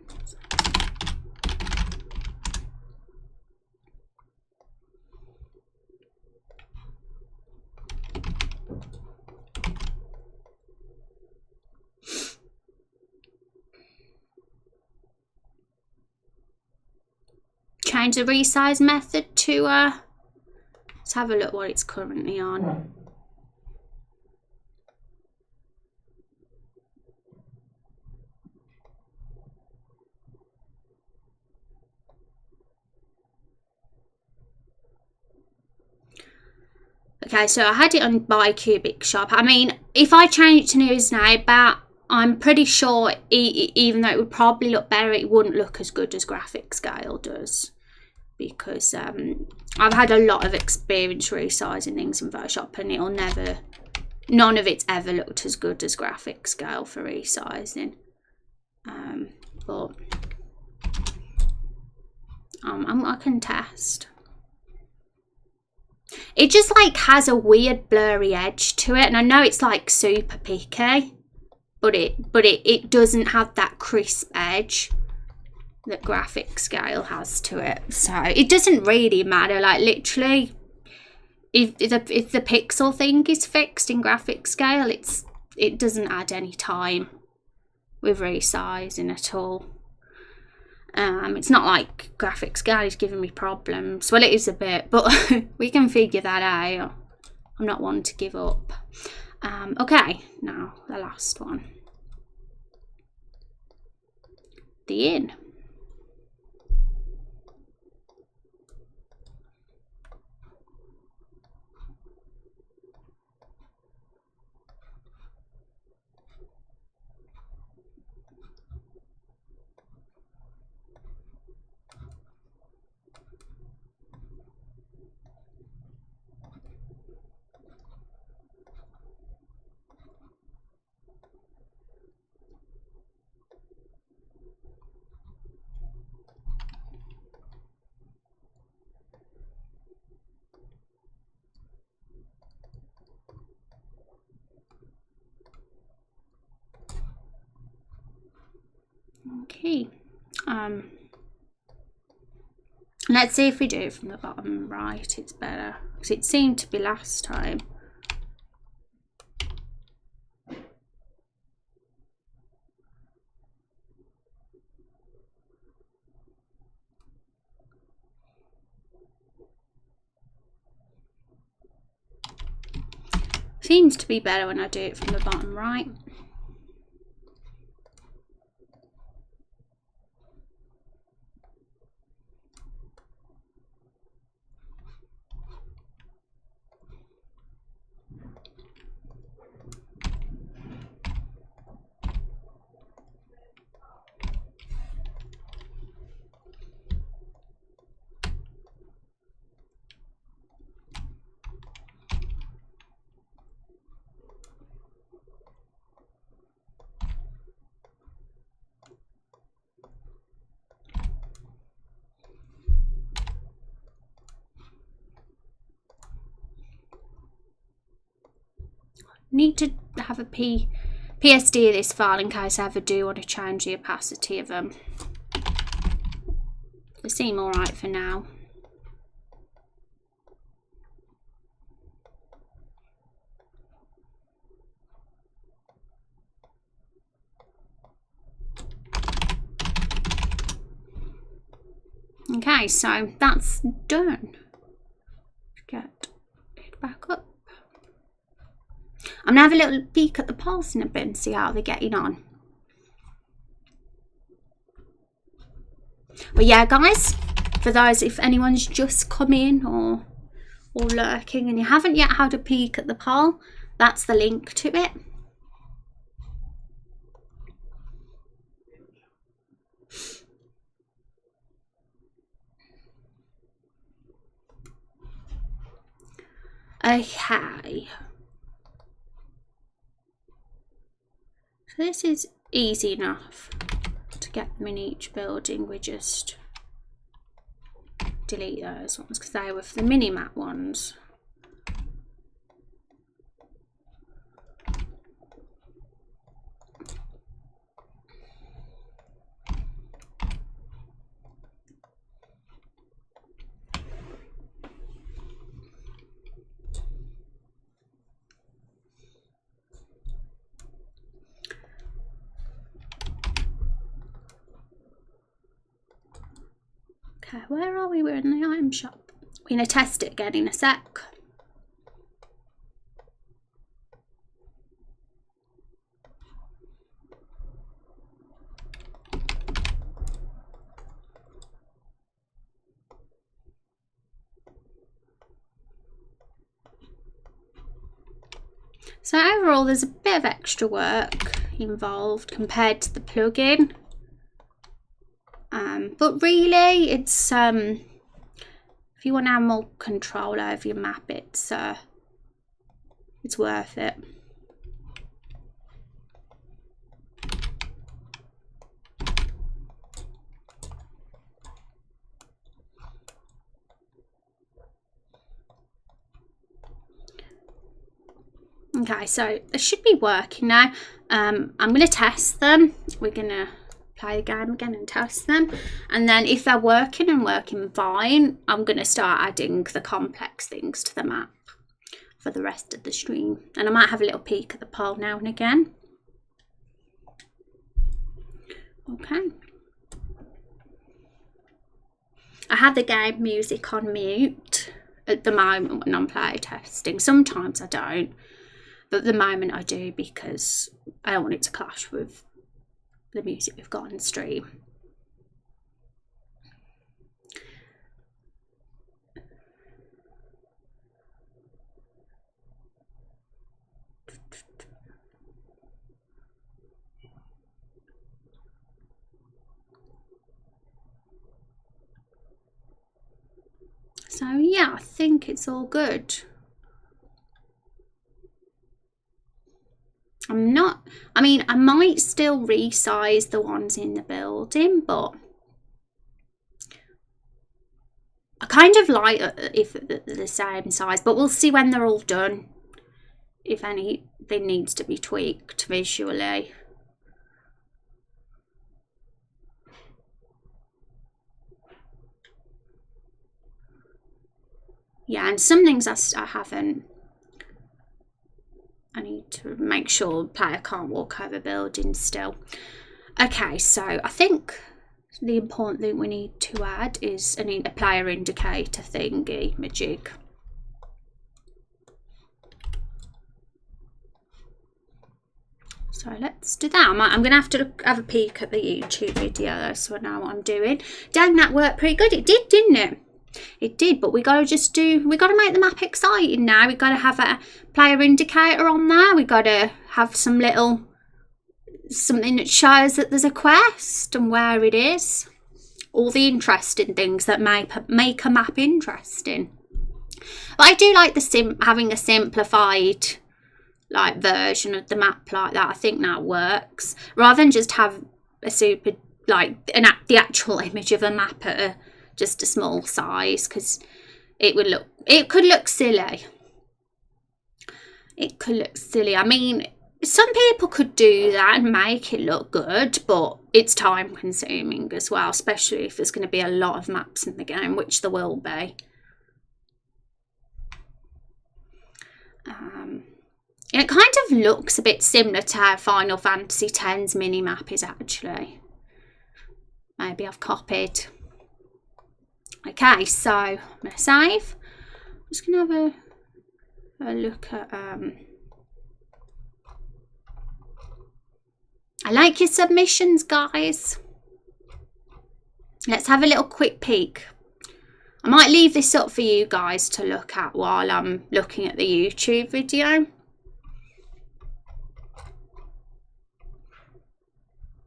Change the resize method to let's have a look what it's currently on. Okay, so I had it on bicubic shop. I mean, if I change it to nearest neighbour, I'm pretty sure even though it would probably look better, it wouldn't look as good as graphic scale does. Because I've had a lot of experience resizing things in Photoshop and none of it's ever looked as good as graphic scale for resizing. But I can test. It just like has a weird blurry edge to it, and I know it's like super picky, but it doesn't have that crisp edge that graphic scale has to it. So it doesn't really matter, like literally if the pixel thing is fixed in graphic scale, it doesn't add any time with resizing at all. It's not like graphic scale is giving me problems. Well, it is a bit, but we can figure that out. I'm not one to give up. Okay, now the last one, the inn. Okay, let's see if we do it from the bottom right, it's better, because it seemed to be last time. Seems to be better when I do it from the bottom right. Need to have a PSD of this file in case I ever do want to change the opacity of them. They seem alright for now. Okay, so that's done. Get it back up. I'm going to have a little peek at the pulse in a bit and see how they're getting on. But yeah, guys, for those, if anyone's just come in or lurking and you haven't yet had a peek at the poll, that's the link to it. Okay. So this is easy enough to get them in each building. We just delete those ones because they were for the minimap ones. Okay, where are we? We're in the item shop. We're going to test it again in a sec. So overall, there's a bit of extra work involved compared to the plugin. But really, it's if you want to have more control over your map, it's worth it. Okay, so it should be working now. I'm going to test them. We're going to play the game again and test them, and then if they're working and working fine, I'm going to start adding the complex things to the map for the rest of the stream, and I might have a little peek at the poll now and again. Okay, I have the game music on mute at the moment when I'm play testing. Sometimes I don't, but at the moment I do because I don't want it to clash with the music we've got on stream. So yeah, I think it's all good. I mean, I might still resize the ones in the building, but I kind of like if they're the same size, but we'll see when they're all done if anything needs to be tweaked visually. Yeah, and some things I haven't. I need to make sure the player can't walk over buildings still. Okay, so I think the important thing we need to add is a player indicator thingy majig. So let's do that. I'm going to have to have a peek at the YouTube video so I know what I'm doing. Dang, that worked pretty good. It did, didn't it? It did, but we got to make the map exciting now. We got to have a player indicator on there. We got to have something that shows that there's a quest and where it is. All the interesting things that make a map interesting. But I do like having a simplified version of the map like that. I think that works rather than just have a super the actual image of a map at just a small size, because it could look silly. it could look silly. I mean, some people could do that and make it look good, but it's time consuming as well, especially if there's going to be a lot of maps in the game, which there will be. It kind of looks a bit similar to how Final Fantasy X's minimap is actually. Maybe I've copied. Okay, so I'm going to save. I'm just going to have a look at... I like your submissions, guys. Let's have a little quick peek. I might leave this up for you guys to look at while I'm looking at the YouTube video.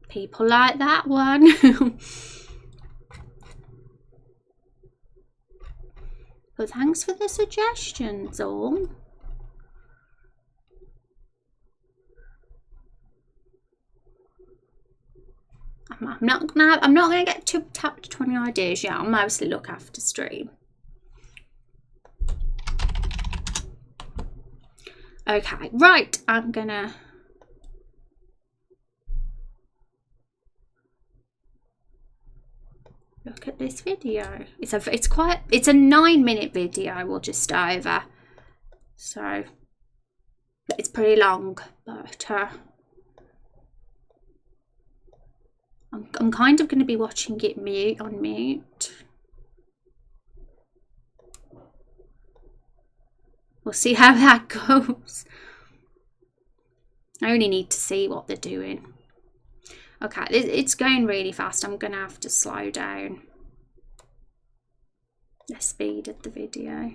People like that one. But thanks for the suggestions all. I'm not gonna get too attached to 20 ideas yet. I'll mostly look after stream. Okay, right, I'm gonna look at this video. It's a 9-minute video, we'll just over. So it's pretty long, but I'm kind of going to be watching it on mute. We'll see how that goes. I only need to see what they're doing. Okay, it's going really fast. I'm going to have to slow down the speed of the video.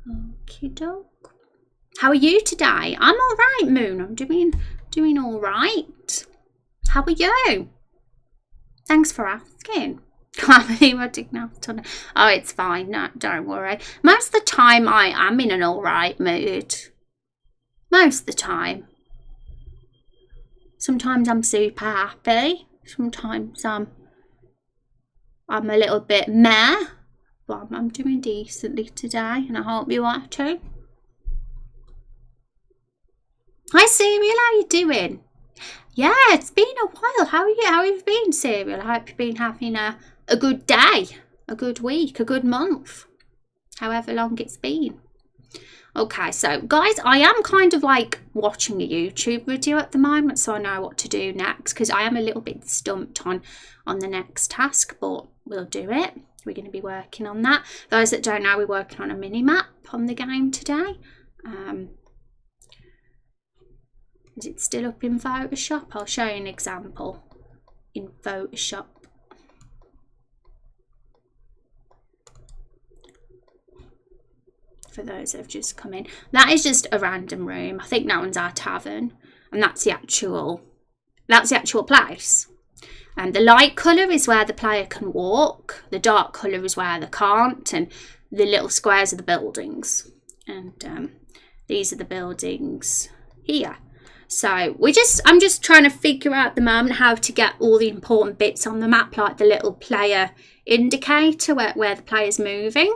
Okie doke. How are you today? I'm all right, Moon. I'm doing all right. How are you? Thanks for asking. Can't believe I didn't have to. Oh, it's fine. No, don't worry. Most of the time, I am in an all right mood. Most of the time. Sometimes I'm super happy. Sometimes I'm a little bit meh. But I'm doing decently today, and I hope you are too. Hi, Serial. How you doing? Yeah, it's been a while. How are you? How have you been, Serial? I hope you've been having a good day, a good week, a good month, however long it's been. Okay, so guys, I am kind of like watching a YouTube video at the moment, so I know what to do next, because I am a little bit stumped on the next task, but we'll do it. We're going to be working on that. Those that don't know, we're working on a mini map on the game today. Is it still up in Photoshop? I'll show you an example in Photoshop. For those that have just come in. That is just a random room. I think that one's our tavern. And that's the actual place. And the light colour is where the player can walk. The dark colour is where they can't. And the little squares are the buildings. And these are the buildings here. So I'm just trying to figure out at the moment how to get all the important bits on the map, like the little player indicator where the player's moving.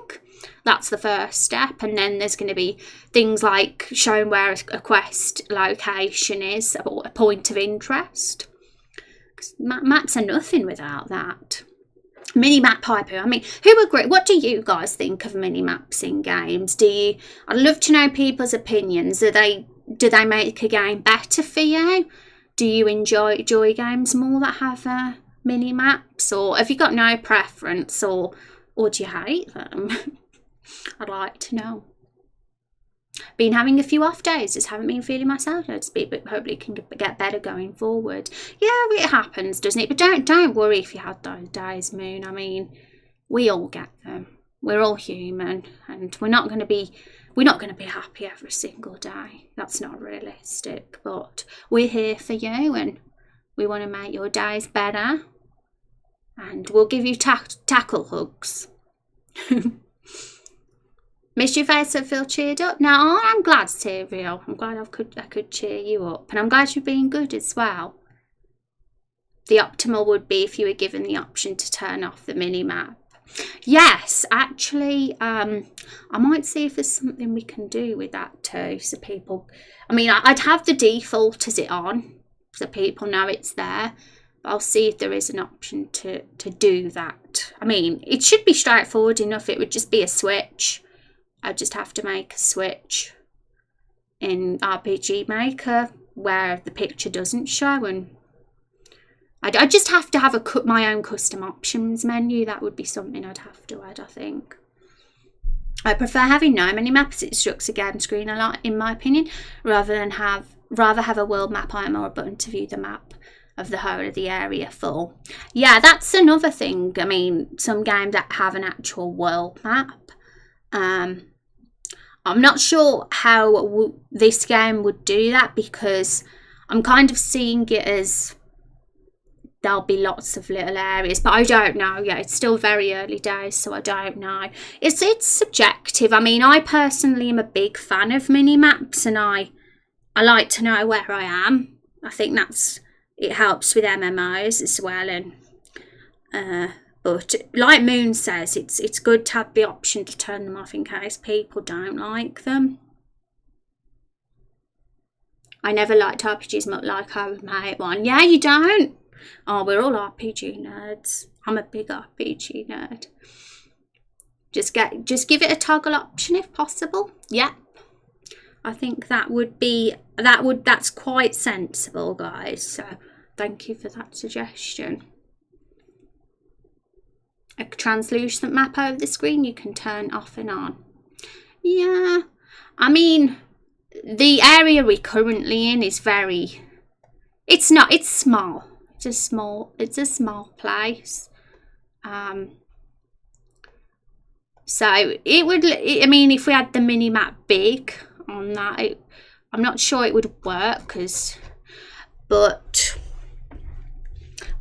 That's the first step. And then there's going to be things like showing where a quest location is, or a point of interest. Maps are nothing without that. Mini-map hyper. I mean, who agree? What do you guys think of mini-maps in games? I'd love to know people's opinions. Do they make a game better for you? Do you enjoy games more that have mini-maps? Or have you got no preference? Or do you hate them? I'd like to know. Been having a few off days, just haven't been feeling myself, so to speak, but hopefully can get better going forward. Yeah, it happens, doesn't it? But don't worry if you had those days, Moon. I mean, we all get them. We're all human, and we're not going to be happy every single day. That's not realistic, but we're here for you, and we want to make your days better, and we'll give you tackle hugs. Missed your face and feel cheered up? No, I'm glad, Serial. I'm glad I could cheer you up, and I'm glad you're being good as well. The optimal would be if you were given the option to turn off the mini-map. Yes, actually, I might see if there's something we can do with that too, so people, I mean, I'd have the default as it on, so people know it's there, but I'll see if there is an option to do that. I mean, it should be straightforward enough. It would just be a switch. I'd just have to make a switch in RPG Maker where the picture doesn't show, and I just have to have my own custom options menu. That would be something I'd have to add, I think. I prefer having no mini-maps. It instructs a game screen a lot, in my opinion, rather have a world map item or a button to view the map of the whole of the area full. Yeah, that's another thing. I mean, some games that have an actual world map. I'm not sure how this game would do that, because I'm kind of seeing it as there'll be lots of little areas, but I don't know. Yeah, it's still very early days, so I don't know. It's subjective. I mean, I personally am a big fan of mini maps, and I like to know where I am. I think it helps with MMOs as well, and but like Moon says, it's good to have the option to turn them off in case people don't like them. I never liked RPGs much like I would make one. Yeah, you don't. Oh, we're all RPG nerds. I'm a big RPG nerd. Just give it a toggle option if possible. Yep. I think that's quite sensible, guys. So thank you for that suggestion. A translucent map over the screen you can turn off and on. Yeah. I mean, the area we're currently in is it's small. It's a small place. So it would, I mean, if we had the mini map big on that, I'm not sure it would work, but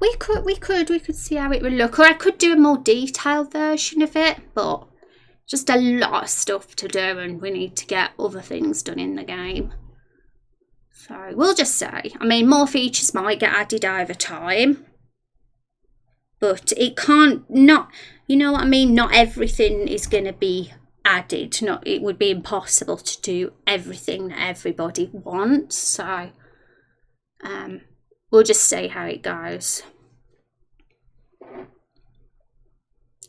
we could see how it would look, or I could do a more detailed version of it, but just a lot of stuff to do, and we need to get other things done in the game. So we'll just say, I mean, more features might get added over time, but it can't, you know what I mean? Not everything is going to be added. It would be impossible to do everything that everybody wants. So we'll just see how it goes.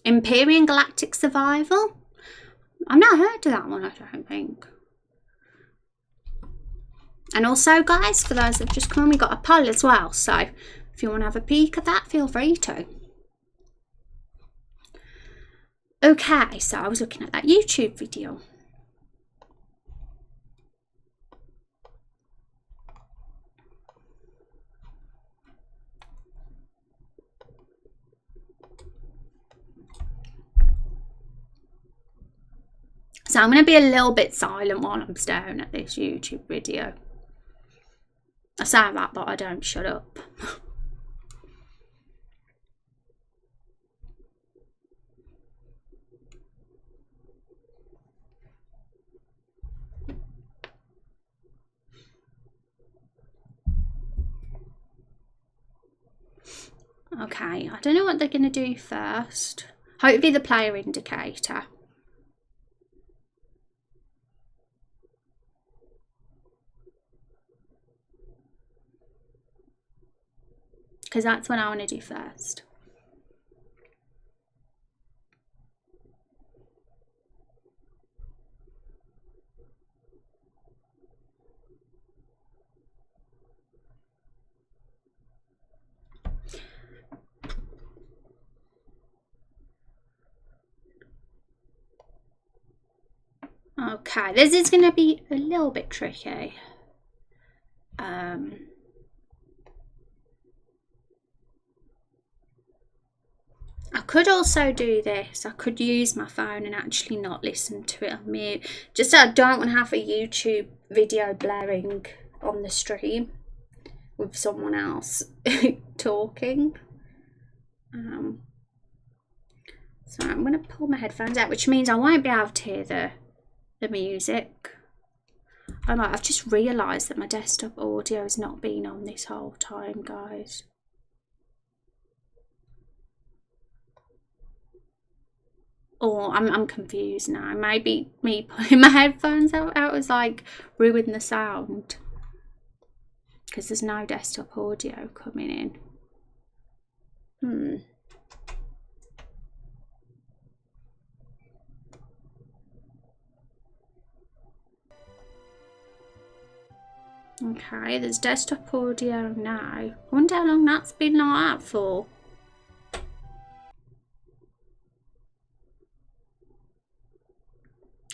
Empyrean Galactic Survival. I've not heard of that one, I don't think. And also, guys, for those that have just come, we got a poll as well. So if you want to have a peek at that, feel free to. Okay, so I was looking at that YouTube video. So I'm going to be a little bit silent while I'm staring at this YouTube video. I say that, but I don't shut up. Okay, I don't know what they're going to do first. Hopefully the player indicator. Because that's what I want to do first. Okay, this is going to be a little bit tricky. I could also do this. I could use my phone and actually not listen to it on mute. Just I don't want to have a YouTube video blaring on the stream with someone else talking. So I'm going to pull my headphones out, which means I won't be able to hear the music. I've just realised that my desktop audio has not been on this whole time, guys. Oh, I'm confused now. Maybe me putting my headphones out was like ruin the sound, because there's no desktop audio coming in. Okay, there's desktop audio now. I wonder how long that's been like that for.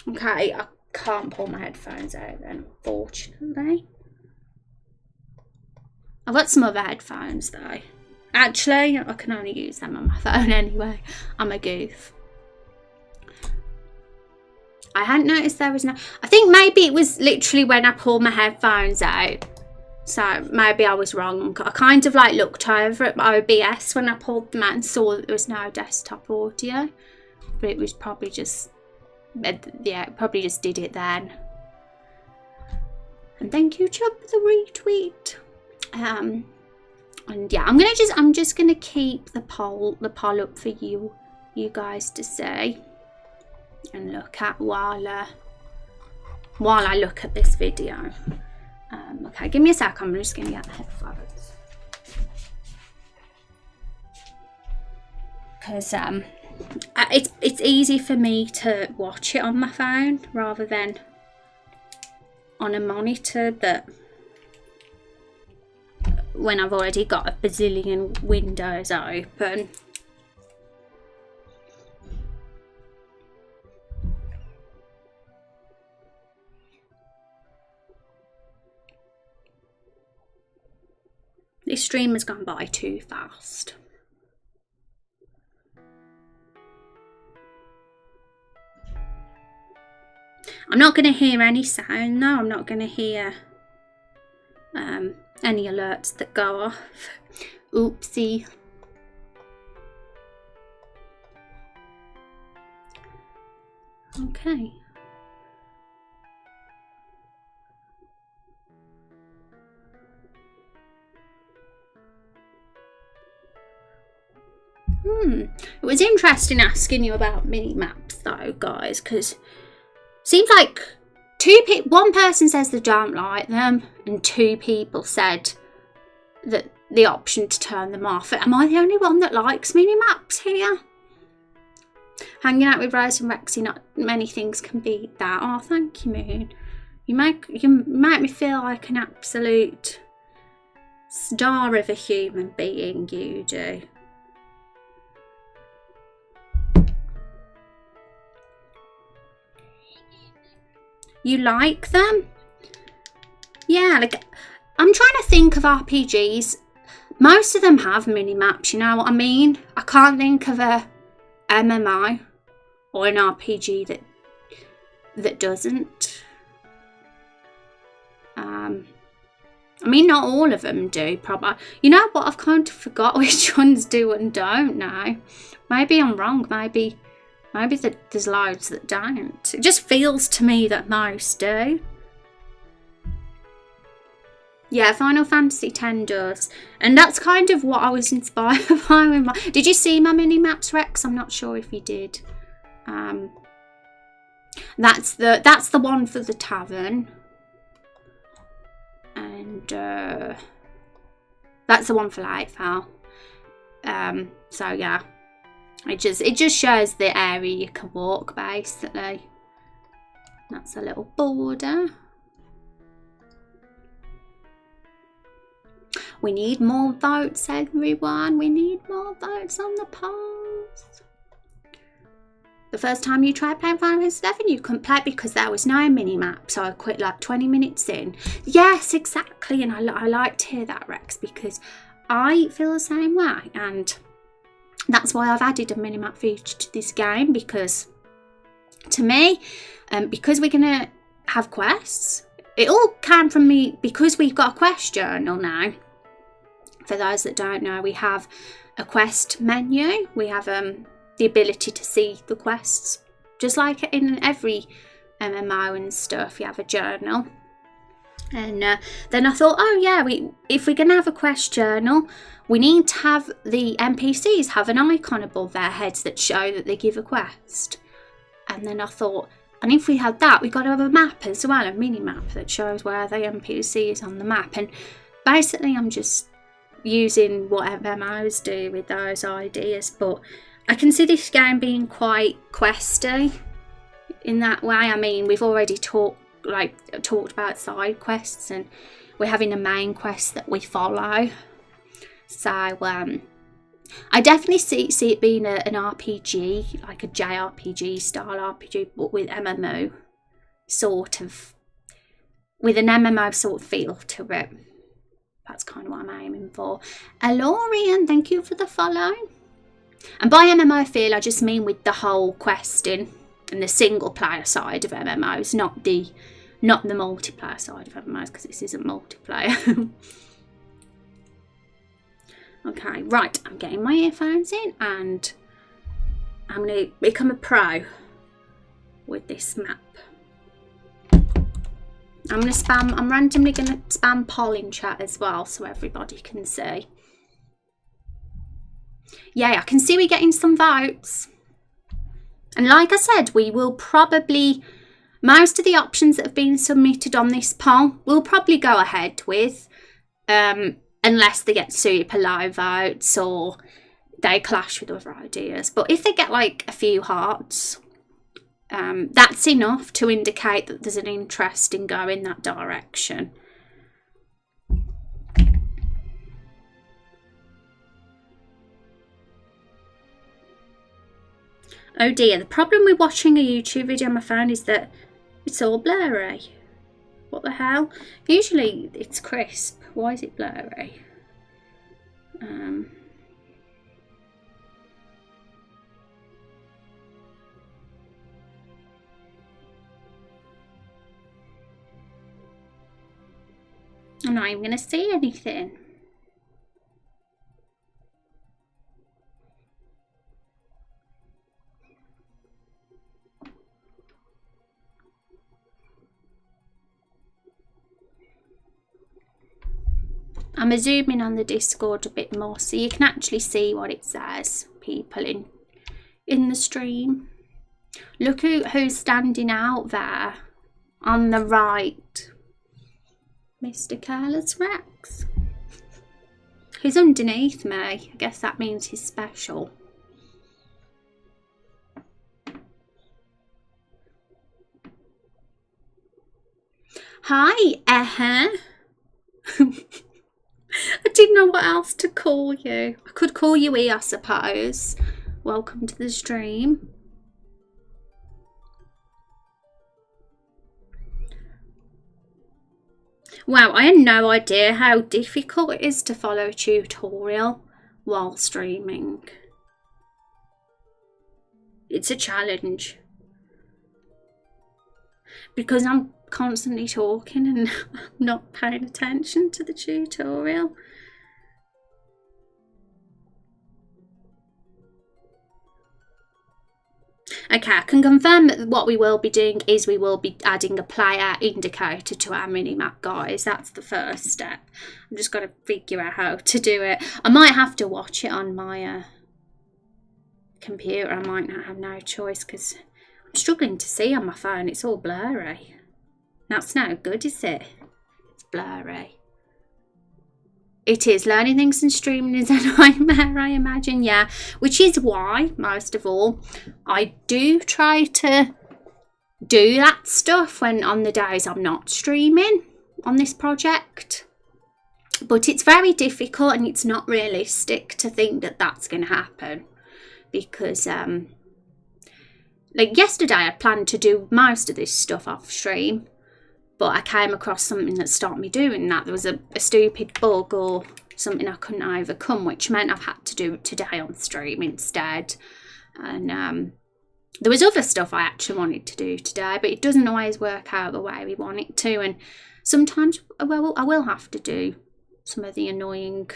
Okay, I can't pull my headphones out then, unfortunately. I've got some other headphones though. Actually, I can only use them on my phone anyway. I'm a goof. I hadn't noticed there was no... I think maybe it was literally when I pulled my headphones out. So maybe I was wrong. I kind of like looked over at my OBS when I pulled them out and saw that there was no desktop audio. But it was probably just... yeah, it probably just did it then. And thank you, Chubb, for the retweet. And yeah, I'm just gonna keep the poll up for you guys to see and look at while I look at this video. Okay, give me a sec. I'm just gonna get the headphones because it's easy for me to watch it on my phone rather than on a monitor, but when I've already got a bazillion windows open. This stream has gone by too fast. I'm not going to hear any sound though. I'm not going to hear any alerts that go off. Oopsie. Okay. It was interesting asking you about mini-maps though, guys, because seems like one person says they don't like them and 2 people said that the option to turn them off. Am I the only one that likes mini-maps here? Hanging out with Rose and Rexy, not many things can beat that. Oh, thank you, Moon. You make me feel like an absolute star of a human being, you do. You like them? Yeah, like I'm trying to think of RPGs. Most of them have mini-maps, you know what I mean? I can't think of a MMO or an RPG that doesn't. I mean, not all of them do, probably. You know what? I've kind of forgot which ones do and don't now. Maybe I'm wrong. Maybe there's loads that don't. It just feels to me that most do. Yeah, Final Fantasy X does. And that's kind of what I was inspired by with my... Did you see my mini-maps, Rex? I'm not sure if you did. That's the one for the tavern. And that's the one for Lightfall. So yeah. It just shows the area you can walk, basically. That's a little border. We need more votes, everyone. We need more votes on the polls. The first time you tried playing Final Fantasy XI, you couldn't play because there was no mini-map, so I quit like 20 minutes in. Yes, exactly, and I like to hear that, Rex, because I feel the same way, and That's why I've added a minimap feature to this game, because to me, because we're going to have quests, it all came from me because we've got a quest journal now. For those that don't know, we have a quest menu. We have the ability to see the quests. Just like in every MMO and stuff, you have a journal. And then I thought, oh yeah, if we're going to have a quest journal, we need to have the NPCs have an icon above their heads that show that they give a quest. And then I thought, and if we had that, we've got to have a map as well, a mini map that shows where the NPC is on the map. And basically I'm just using what MMOs do with those ideas, but I can see this game being quite questy in that way. I mean, we've already talked about side quests, and we're having a main quest that we follow. So I definitely see it being an RPG, like a JRPG style RPG, but with MMO sort of, with an MMO sort of feel to it. That's kind of what I'm aiming for. Alorian, thank you for the follow. And by MMO feel, I just mean with the whole questing and the single player side of MMOs, not the multiplayer side of MMOs, because this isn't multiplayer. Okay, right, I'm getting my earphones in and I'm going to become a pro with this map. I'm randomly going to spam poll in chat as well so everybody can see. Yeah, I can see we're getting some votes. And like I said, we will probably, most of the options that have been submitted on this poll, we'll probably go ahead with. Unless they get super low votes or they clash with other ideas. But if they get like a few hearts, that's enough to indicate that there's an interest in going that direction. Oh dear, the problem with watching a YouTube video on my phone is that it's all blurry. What the hell? Usually it's crisp. Why is it blurry? I'm not even going to see anything. I'm zooming on the Discord a bit more so you can actually see what it says, people in the stream. Look who's standing out there on the right. Mr. Careless Rex. He's underneath me. I guess that means he's special. Hi, I didn't know what else to call you. I could call you E, I suppose. Welcome to the stream. Wow, I had no idea how difficult it is to follow a tutorial while streaming. It's a challenge. Because I'm constantly talking and not paying attention to the tutorial. Okay, I can confirm that what we will be doing is we will be adding a player indicator to our minimap, guys. That's the first step. I'm just got to figure out how to do it. I might have to watch it on my computer. I might not have no choice because I'm struggling to see on my phone. It's all blurry. That's no good, is it? It's blurry. It is. Learning things and streaming is a nightmare, I imagine. Yeah, which is why, most of all, I do try to do that stuff when on the days I'm not streaming on this project. But it's very difficult and it's not realistic to think that that's going to happen. Because, like yesterday, I planned to do most of this stuff off stream. But I came across something that stopped me doing that. There was a stupid bug or something I couldn't overcome, which meant I've had to do it today on stream instead. And there was other stuff I actually wanted to do today, but it doesn't always work out the way we want it to. And sometimes, well, I will have to do some of the annoying,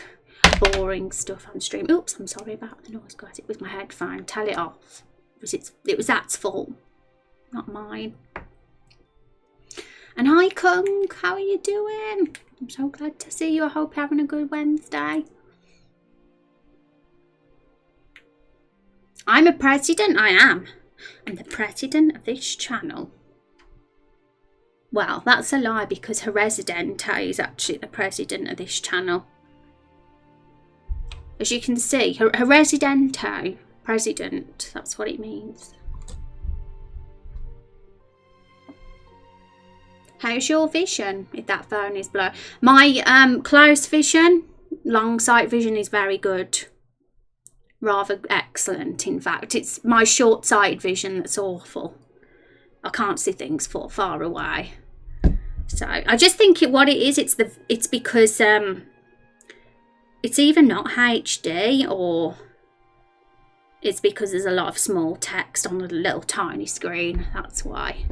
boring stuff on stream. Oops, I'm sorry about the noise, guys. It was my headphone. Tell it off. It was that's fault, not mine. And hi, Kung. How are you doing? I'm so glad to see you. I hope you're having a good Wednesday. I'm a president. I am. I'm the president of this channel. Well, that's a lie, because her resident is actually the president of this channel. As you can see, her residento, president, that's what it means. How's your vision if that phone is blurry? My close vision, long sight vision is very good. Rather excellent, in fact. It's my short sight vision that's awful. I can't see things far away. So I just think what it is, it's because it's either not HD, or it's because there's a lot of small text on a little tiny screen. That's why.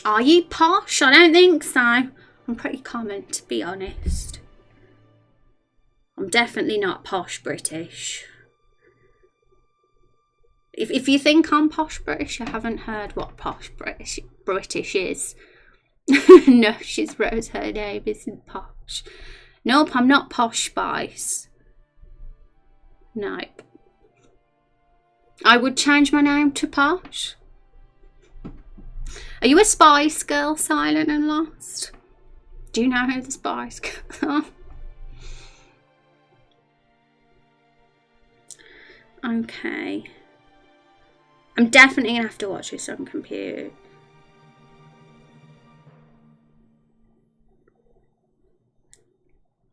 Are you posh? I don't think so. I'm pretty common, to be honest. I'm definitely not posh British. If you think I'm posh British, you haven't heard what posh British is. No, she's Rose, her name isn't posh. Nope, I'm not Posh Spice. Nope. I would change my name to Posh. Are you a Spice Girl, Silent and Lost? Do you know who the Spice Girls are? Okay. I'm definitely going to have to watch this on computer.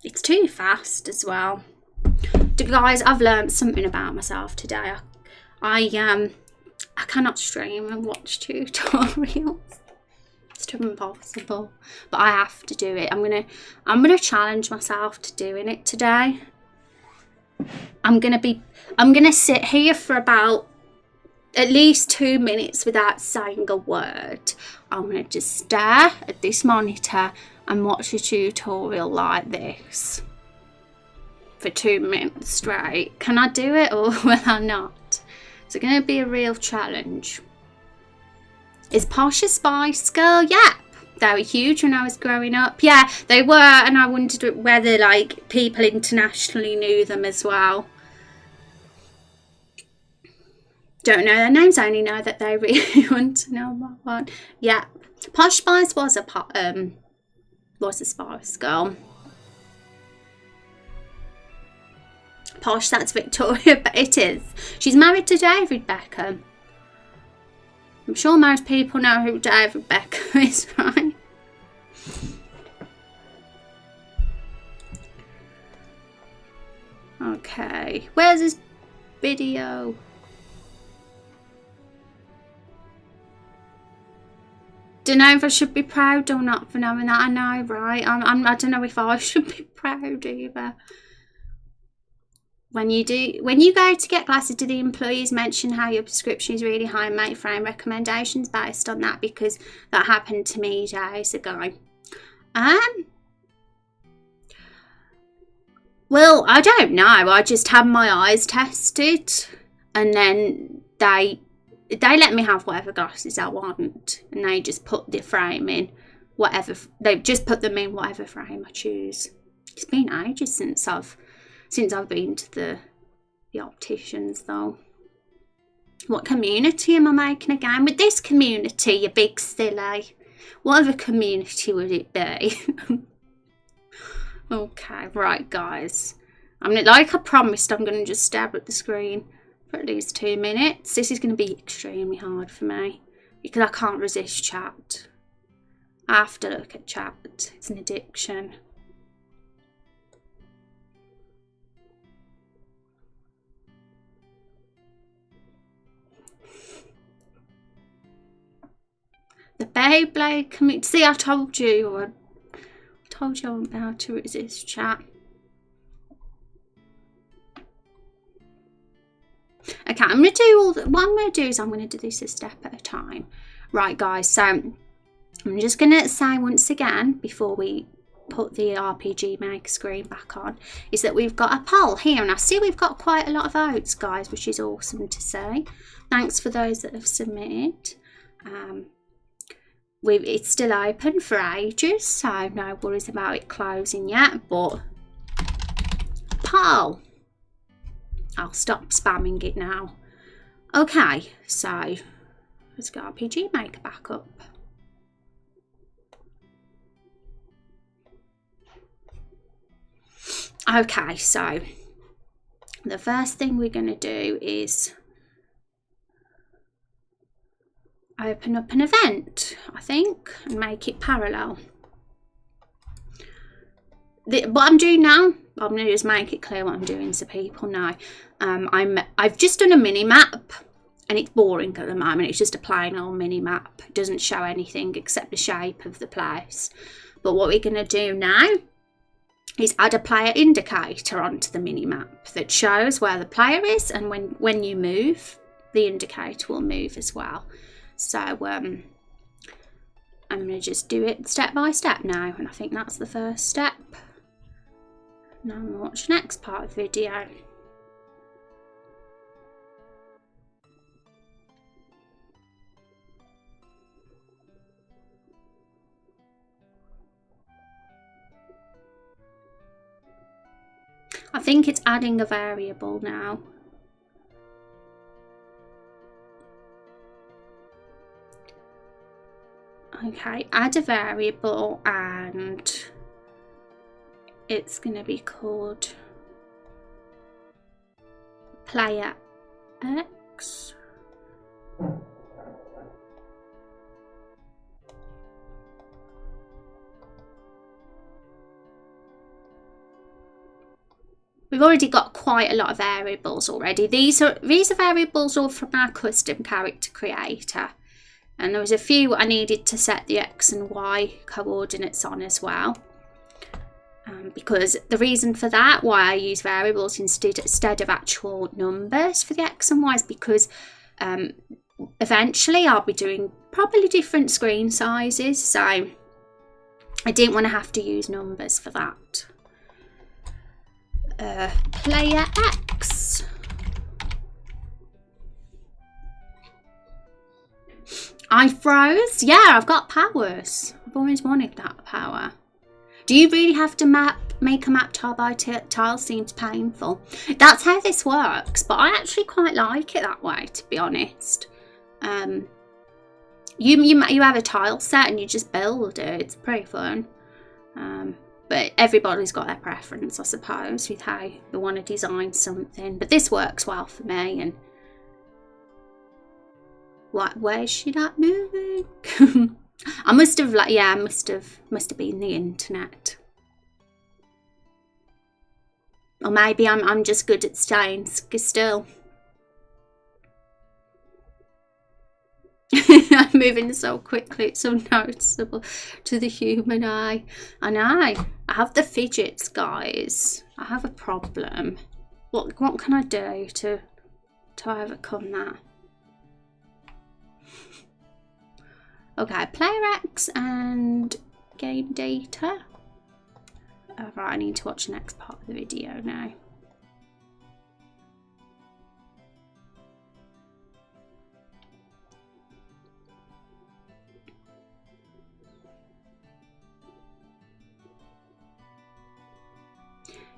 It's too fast as well. Guys, I've learned something about myself today. I cannot stream and watch tutorials. It's too impossible. But I have to do it. I'm gonna challenge myself to doing it today. I'm gonna sit here for about at least 2 minutes without saying a word. I'm gonna just stare at this monitor and watch a tutorial like this for 2 minutes straight. Can I do it, or will I not? Is it going to be a real challenge? Is Posh a Spice Girl? Yeah, they were huge when I was growing up. Yeah, they were, and I wondered whether like people internationally knew them as well. Don't know their names, I only know that they really want to know what one. Yeah, Posh Spice was a Spice Girl. Posh, that's Victoria, but it is. She's married to David Beckham. I'm sure most people know who David Beckham is, right? Okay, where's this video? Don't know if I should be proud or not for knowing that. I know, right? I don't know if I should be proud either. When you go to get glasses, do the employees mention how your prescription is really high and make frame recommendations based on that? Because that happened to me days ago. Well, I don't know. I just had my eyes tested, and then they let me have whatever glasses I want, and they just put the frame in whatever. They just put them in whatever frame I choose. It's been ages since I've been to the opticians, though. What community am I making a game with? This community, you big silly. What other community would it be? Okay, right, guys. Like I promised, I'm going to just stab at the screen for at least 2 minutes. This is going to be extremely hard for me because I can't resist chat. I have to look at chat. It's an addiction. The Beyblade community. See, I told Told you I won't be able to resist, chat. Okay, I'm going to do what I'm going to do is I'm going to do this a step at a time. Right, guys, so I'm just going to say once again, before we put the RPG Maker screen back on, is that we've got a poll here, and I see we've got quite a lot of votes, guys, which is awesome to see. Thanks for those that have submitted. It's still open for ages, so no worries about it closing yet, but poll. I'll stop spamming it now. Okay, so let's get RPG Maker back up. Okay, so the first thing we're going to do is open up an event, I think, and make it parallel. What I'm doing now, I'm going to just make it clear what I'm doing so people know. I've just done a mini map, and it's boring at the moment. It's just a plain old mini map. It doesn't show anything except the shape of the place. But what we're going to do now is add a player indicator onto the mini map that shows where the player is, and when you move, the indicator will move as well. So I'm going to just do it step by step now, and I think that's the first step. Now I'm going to watch the next part of the video. I think it's adding a variable now. Okay, add a variable, and it's going to be called player X. We've already got quite a lot of variables already. These are variables all from our custom character creator. And there was a few I needed to set the X and Y coordinates on as well. Because the reason for that, why I use variables instead of actual numbers for the X and Y, is because eventually I'll be doing probably different screen sizes. So I didn't want to have to use numbers for that. Player X. I froze. Yeah, I've got powers. I've always wanted that power. Do you really have to make a map tile by tile? Seems painful. That's how this works, but I actually quite like it that way, to be honest. You have a tile set and you just build it. It's pretty fun. But everybody's got their preference, I suppose, with how they want to design something. But this works well for me. And where's she not moving? I must have must have been the internet. Or maybe I'm just good at staying still. I'm moving so quickly, it's so noticeable to the human eye. And I have the fidgets, guys. I have a problem. What can I do to overcome that? Okay, player X and game data. Right, I need to watch the next part of the video now.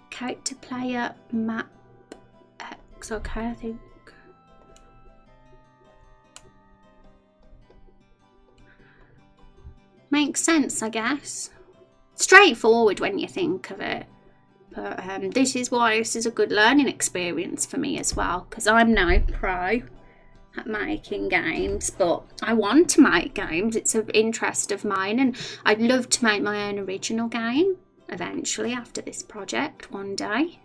Character player map X. Okay, I think. Makes sense, I guess. Straightforward when you think of it. But this is why this is a good learning experience for me as well, because I'm no pro at making games, but I want to make games. It's an interest of mine, and I'd love to make my own original game eventually after this project one day.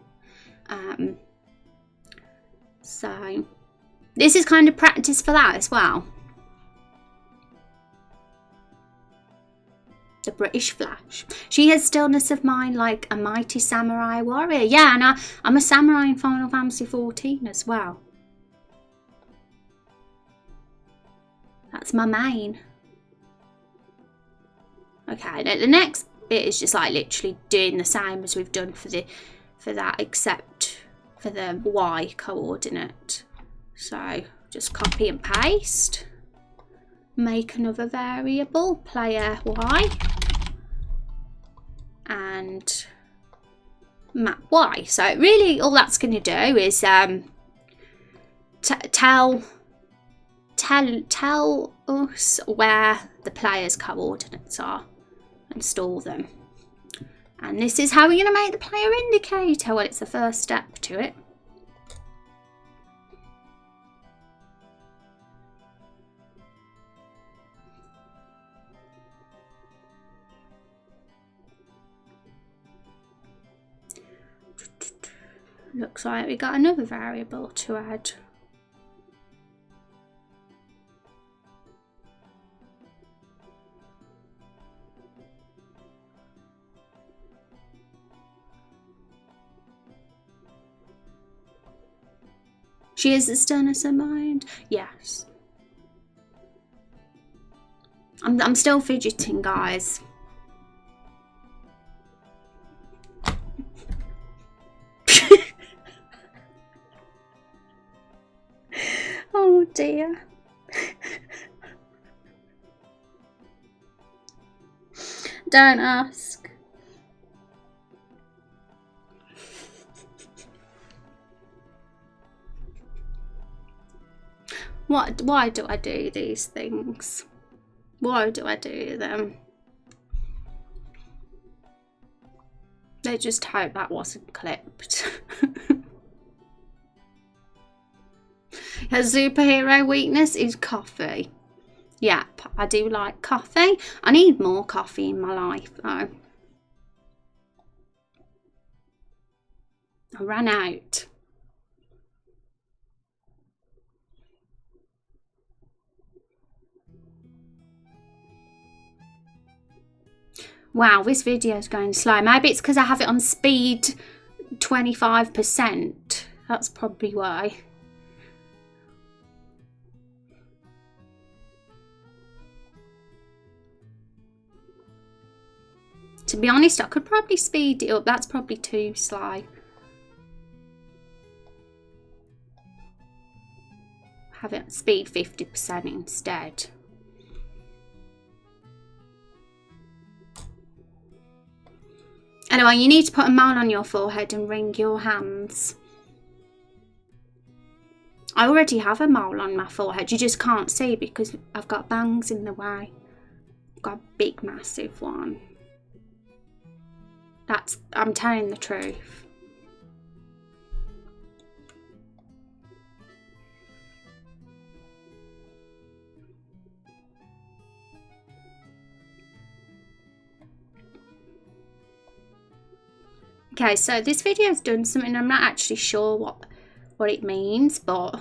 So this is kind of practice for that as well. The British Flash. She has stillness of mind like a mighty samurai warrior. Yeah, and I'm a samurai in Final Fantasy 14 as well. That's my main. Okay, now the next bit is just like literally doing the same as we've done for that, except for the Y coordinate. So just copy and paste. Make another variable, player Y, and map Y. So really all that's going to do is tell us where the player's coordinates are and store them. And this is how we're going to make the player indicator. Well, it's the first step to it. Looks like we got another variable to add. She has the stillness of mind. Yes. I'm still fidgeting, guys. Oh dear. Don't ask. Why do I do these things? Why do I do them? They just hope that wasn't clipped. Her superhero weakness is coffee. Yep, I do like coffee. I need more coffee in my life though. I ran out. Wow, this video is going slow. Maybe it's because I have it on speed 25%. That's probably why. To be honest, I could probably speed it up. That's probably too slow. Have it speed 50% instead. Anyway, you need to put a mole on your forehead and wring your hands. I already have a mole on my forehead. You just can't see because I've got bangs in the way. I've got a big, massive one. I'm telling the truth. Okay, so this video's done something. I'm not actually sure what it means, but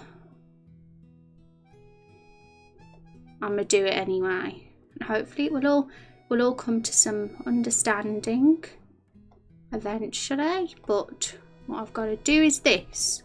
I'm gonna do it anyway. And hopefully it will all come to some understanding eventually. But what I've got to do is this.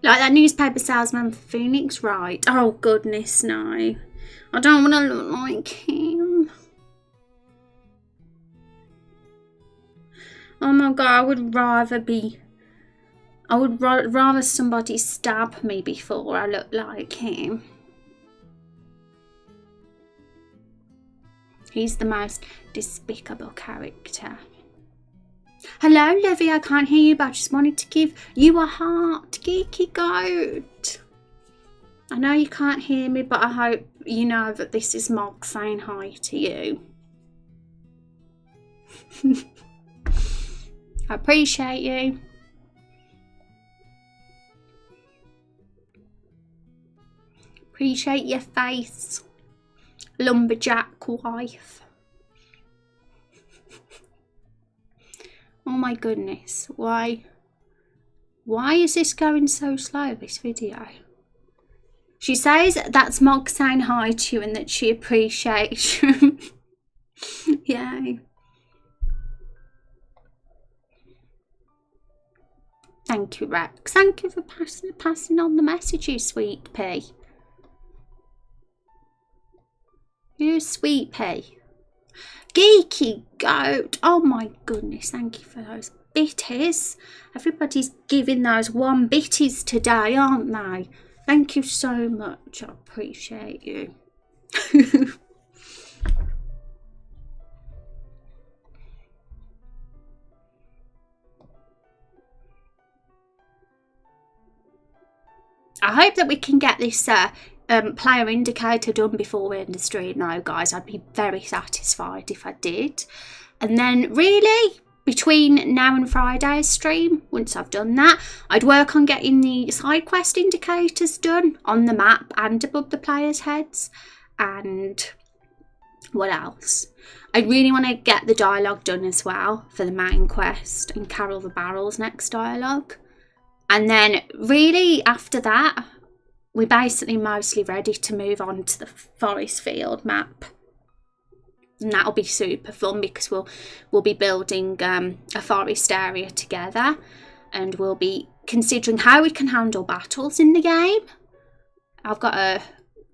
Like that newspaper salesman for Phoenix, right? Oh goodness, no. I don't want to look like him. Oh my god, I would rather somebody stab me before I look like him. He's the most despicable character. Hello, Livy, I can't hear you, but I just wanted to give you a heart, geeky goat. I know you can't hear me, but I hope you know that this is Mog saying hi to you. I appreciate you. Appreciate your face, lumberjack wife. Oh my goodness, why is this going so slow, this video? She says that's Mog saying hi to you and that she appreciates you. Yay. Thank you, Rex. Thank you for passing on the messages, Sweet Pea. Who's Sweet Pea? Geeky Goat. Oh my goodness, thank you for those bitties. Everybody's giving those 1 bitties today, aren't they? Thank you so much. I appreciate you. I hope that we can get this player indicator done before we end the stream now, guys. I'd be very satisfied if I did. And then really, between now and Friday's stream, once I've done that, I'd work on getting the side quest indicators done on the map and above the players' heads. And what else? I really want to get the dialogue done as well for the main quest and Carol the Barrel's next dialogue. And then really after that, we're basically mostly ready to move on to the forest field map. And that'll be super fun because we'll be building a forest area together, and we'll be considering how we can handle battles in the game. I've got a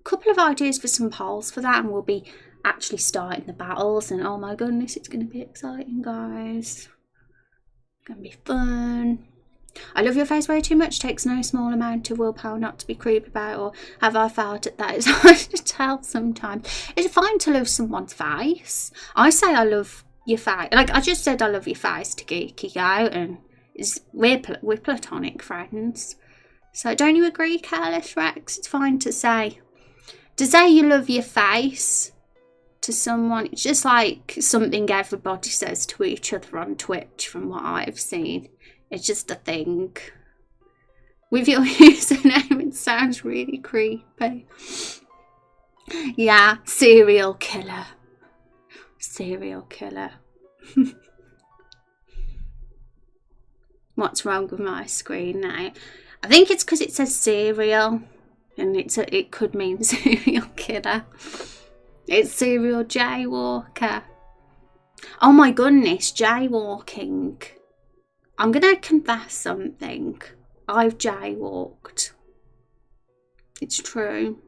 couple of ideas for some polls for that, and we'll be actually starting the battles. And oh my goodness, it's going to be exciting, guys. It's going to be fun. I love your face way too much. Takes no small amount of willpower not to be creepy about, or have I failed at that? It's hard to tell sometimes. It's fine to love someone's face. I say I love your face. Like I just said I love your face to Geeky Goat, and we're platonic friends. So don't you agree, Careless Rex? It's fine to say you love your face to someone. It's just like something everybody says to each other on Twitch from what I've seen. It's just a thing. With your username, it sounds really creepy. Yeah, serial killer. Serial killer. What's wrong with my screen now? I think it's because it says serial, and it could mean serial killer. It's serial jaywalker. Oh my goodness, jaywalking. I'm going to confess something. I've jaywalked. It's true.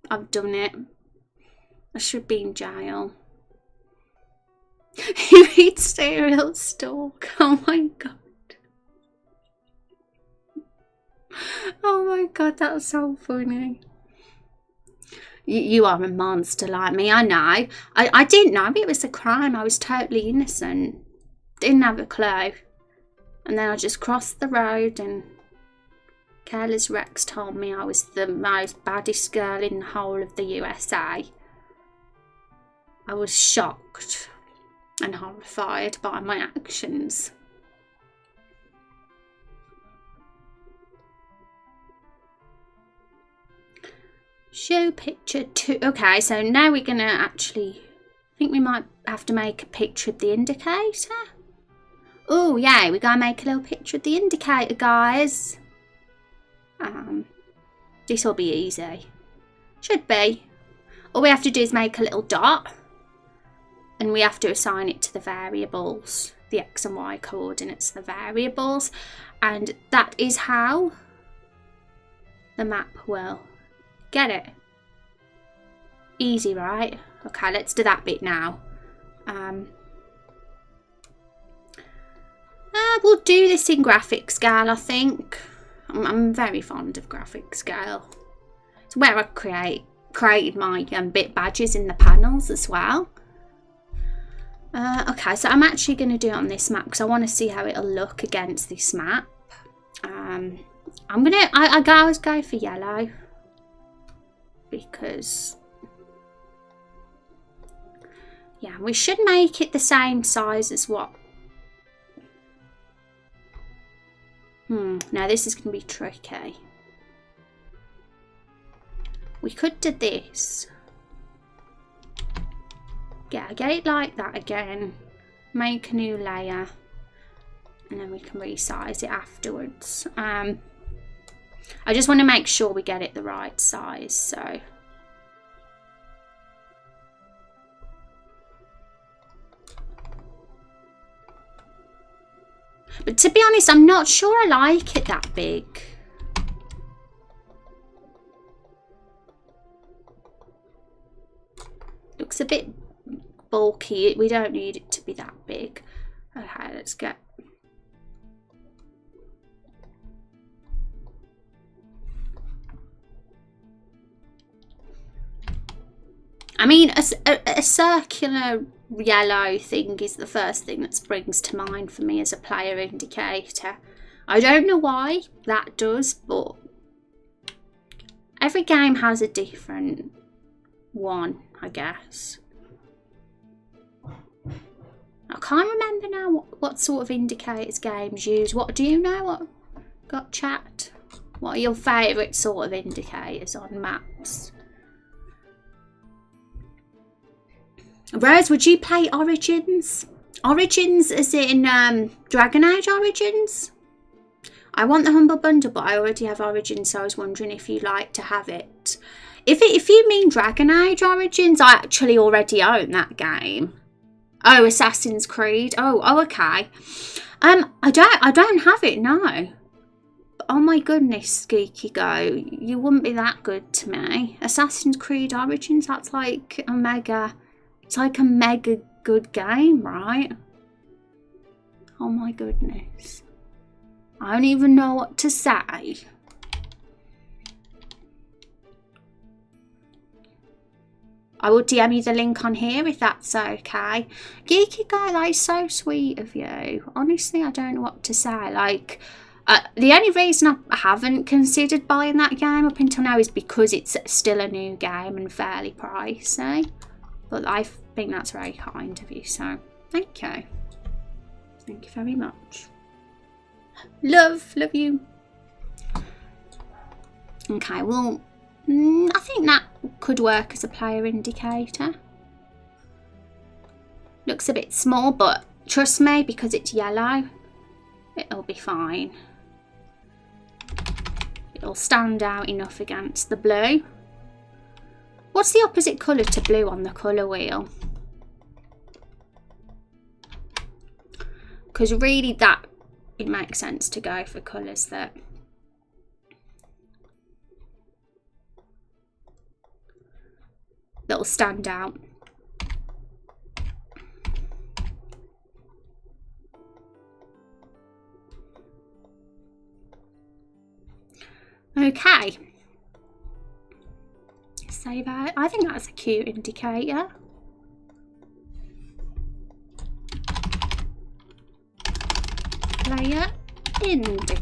I've done it. I should be in jail. You eat serial stalk. Oh my god. Oh my god, that's so funny. You are a monster like me, I know. I didn't know it was a crime. I was totally innocent. Didn't have a clue. And then I just crossed the road and Careless Rex told me I was the most baddest girl in the whole of the USA. I was shocked and horrified by my actions. Show picture 2. Okay, so now we're gonna actually, I think we might have to make a picture of the indicator. Oh yeah, we're gonna make a little picture of the indicator, guys. This will be easy. Should be. All we have to do is make a little dot, and we have to assign it to the variables, the X and Y coordinates, the variables, and that is how the map will get it. Easy, right? Okay, let's do that bit now. We'll do this in graphic scale, I think. I'm very fond of graphic scale. It's where I created my bit badges in the panels as well. Okay, so I'm actually going to do it on this map because I want to see how it'll look against this map. I always go for yellow because yeah, we should make it the same size as what. Now this is going to be tricky. we could do this. Yeah, get it like that again. Make a new layer. And then we can resize it afterwards. I just want to make sure we get it the right size, so. But to be honest, I'm not sure I like it that big. Looks a bit bulky. We don't need it to be that big. Okay, let's get. I mean, a circular yellow thing is the first thing that springs to mind for me as a player indicator. I don't know why that does, but every game has a different one, I guess. I can't remember now what sort of indicators games use. What do you know? What got chat? What are your favourite sort of indicators on maps? Rose, would you play Origins? Origins as in Dragon Age Origins? I want the Humble Bundle, but I already have Origins, so I was wondering if you'd like to have it. If you mean Dragon Age Origins, I actually already own that game. Oh, Assassin's Creed. Oh, okay. I don't have it, no. Oh my goodness, Geeky Go, you wouldn't be that good to me. Assassin's Creed Origins, that's like a mega. It's like a mega good game, right? Oh my goodness. I don't even know what to say. I will DM you the link on here if that's okay. Geeky Guy, that is so sweet of you. Honestly, I don't know what to say. Like, the only reason I haven't considered buying that game up until now is because it's still a new game and fairly pricey. But I think that's very kind of you, so thank you. Thank you very much. Love you. Okay, well, I think that could work as a player indicator. Looks a bit small, but trust me, because it's yellow, it'll be fine. It'll stand out enough against the blue. What's the opposite colour to blue on the colour wheel? Because really it makes sense to go for colours that'll stand out. Okay. Save out. I think that's a cute indicator. Player indicator.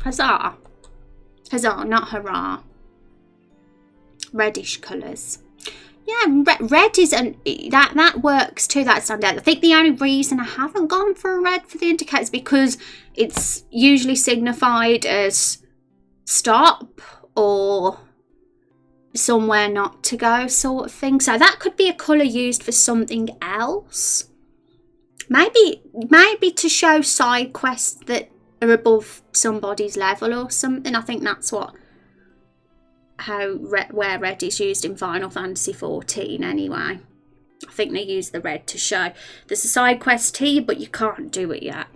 Huzzah. Huzzah, not hurrah. Reddish colours. Yeah, red is that works too. That stands out. I think the only reason I haven't gone for a red for the indicator is because it's usually signified as stop or somewhere not to go sort of thing. So that could be a colour used for something else. Maybe to show side quests that are above somebody's level or something. I think that's where red is used in Final Fantasy 14 anyway. I think they use the red to show there's a side quest here, but you can't do it yet.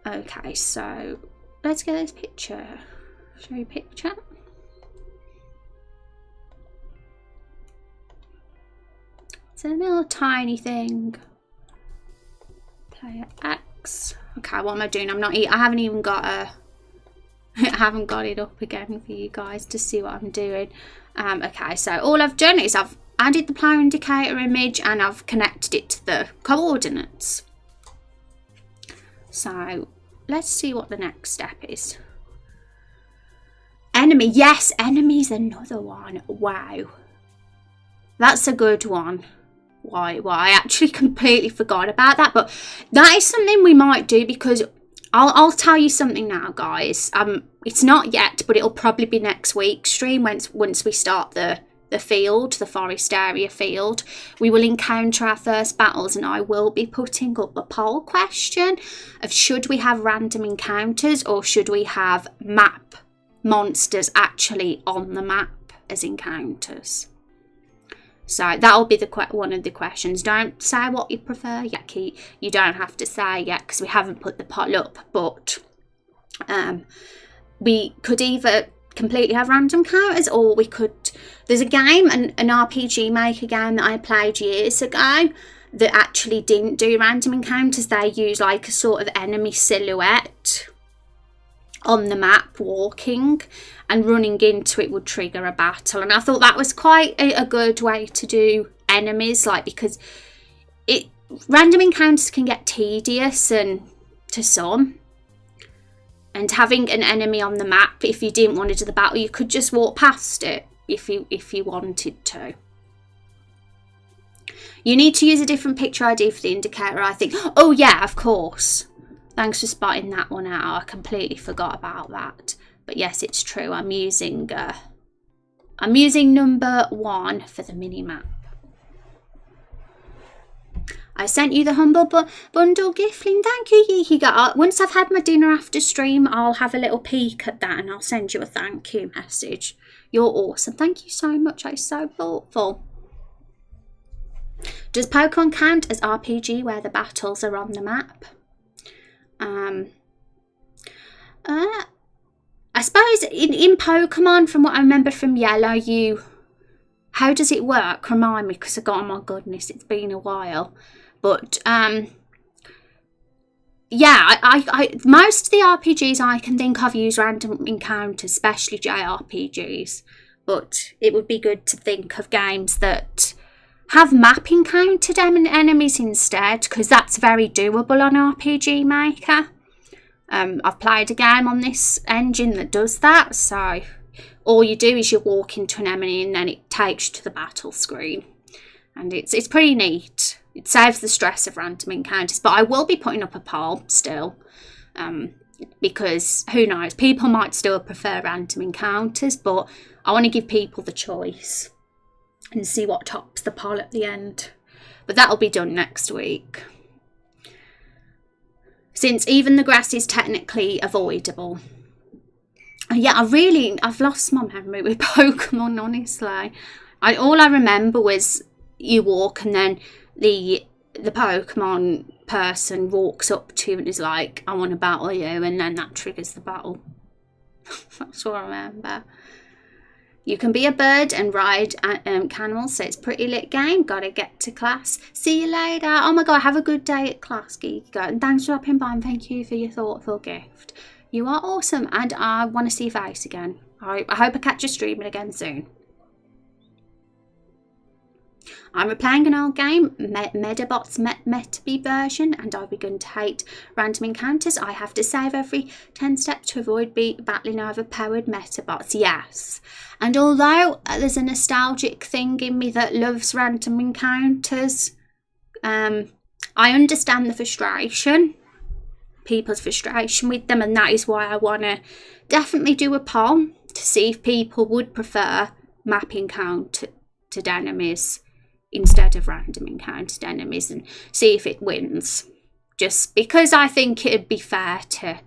Okay, so let's get this picture. Show you a picture. It's a little tiny thing. Player X. Okay, what am I doing? I haven't even got I haven't got it up again for you guys to see what I'm doing. Okay, so all I've done is I've added the player indicator image and I've connected it to the coordinates. So let's see what the next step is. Enemy. Yes, enemy's another one. Wow. That's a good one. why I actually completely forgot about that, but that is something we might do, because I'll tell you something now, guys. It's not yet, but it'll probably be next week's stream once we start the forest area field. We will encounter our first battles, and I will be putting up a poll question of should we have random encounters or should we have map monsters actually on the map as encounters. So that'll be one of the questions. Don't say what you prefer yet. You don't have to say yet because we haven't put the poll up. But we could either completely have random counters, or we could. There's a game, an RPG Maker game that I played years ago that actually didn't do random encounters. They used like a sort of enemy silhouette on the map walking, and running into it would trigger a battle, and I thought that was quite a good way to do enemies, like, because random encounters can get tedious and to some, and having an enemy on the map, if you didn't want to do the battle, you could just walk past it if you wanted to. You need to use a different picture ID for the indicator, I think. Oh yeah, of course. Thanks for spotting that one out. I completely forgot about that. But yes, it's true. I'm using number 1 for the mini map. I sent you the humble bundle giftling. Thank you, Yiki. Once I've had my dinner after stream, I'll have a little peek at that and I'll send you a thank you message. You're awesome. Thank you so much. That is so thoughtful. Does Pokemon count as RPG where the battles are on the map? I suppose in Pokemon, from what I remember from Yellow, how does it work? Remind me, because oh my goodness, it's been a while. But yeah, I most of the RPGs I can think of use random encounters, especially JRPGs. But it would be good to think of games that have map encountered enemies instead, because that's very doable on RPG Maker. I've played a game on this engine that does that, so all you do is you walk into an enemy and then it takes you to the battle screen, and it's pretty neat. It saves the stress of random encounters, but I will be putting up a poll still, because who knows, people might still prefer random encounters, but I want to give people the choice and see what tops the poll at the end. But that'll be done next week, since even the grass is technically avoidable. Yeah, I've lost my memory with Pokemon, honestly. All I remember was you walk and then the Pokemon person walks up to you and is like, I want to battle you, and then that triggers the battle. That's what I remember. You can be a bird and ride camels, so it's a pretty lit game. Gotta get to class. See you later. Oh my god, have a good day at class, Geeky. And thanks for dropping by, and thank you for your thoughtful gift. You are awesome, and I want to see your face again. I hope I catch you streaming again soon. I'm replaying an old game, Medabot's Metabe version, and I've begun to hate random encounters. I have to save every 10 steps to avoid battling overpowered Metabots. Yes. And although there's a nostalgic thing in me that loves random encounters, I understand the frustration, people's frustration with them, and that is why I want to definitely do a poll to see if people would prefer map encountered enemies instead of random encountered enemies, and see if it wins, just because I think it'd be fair to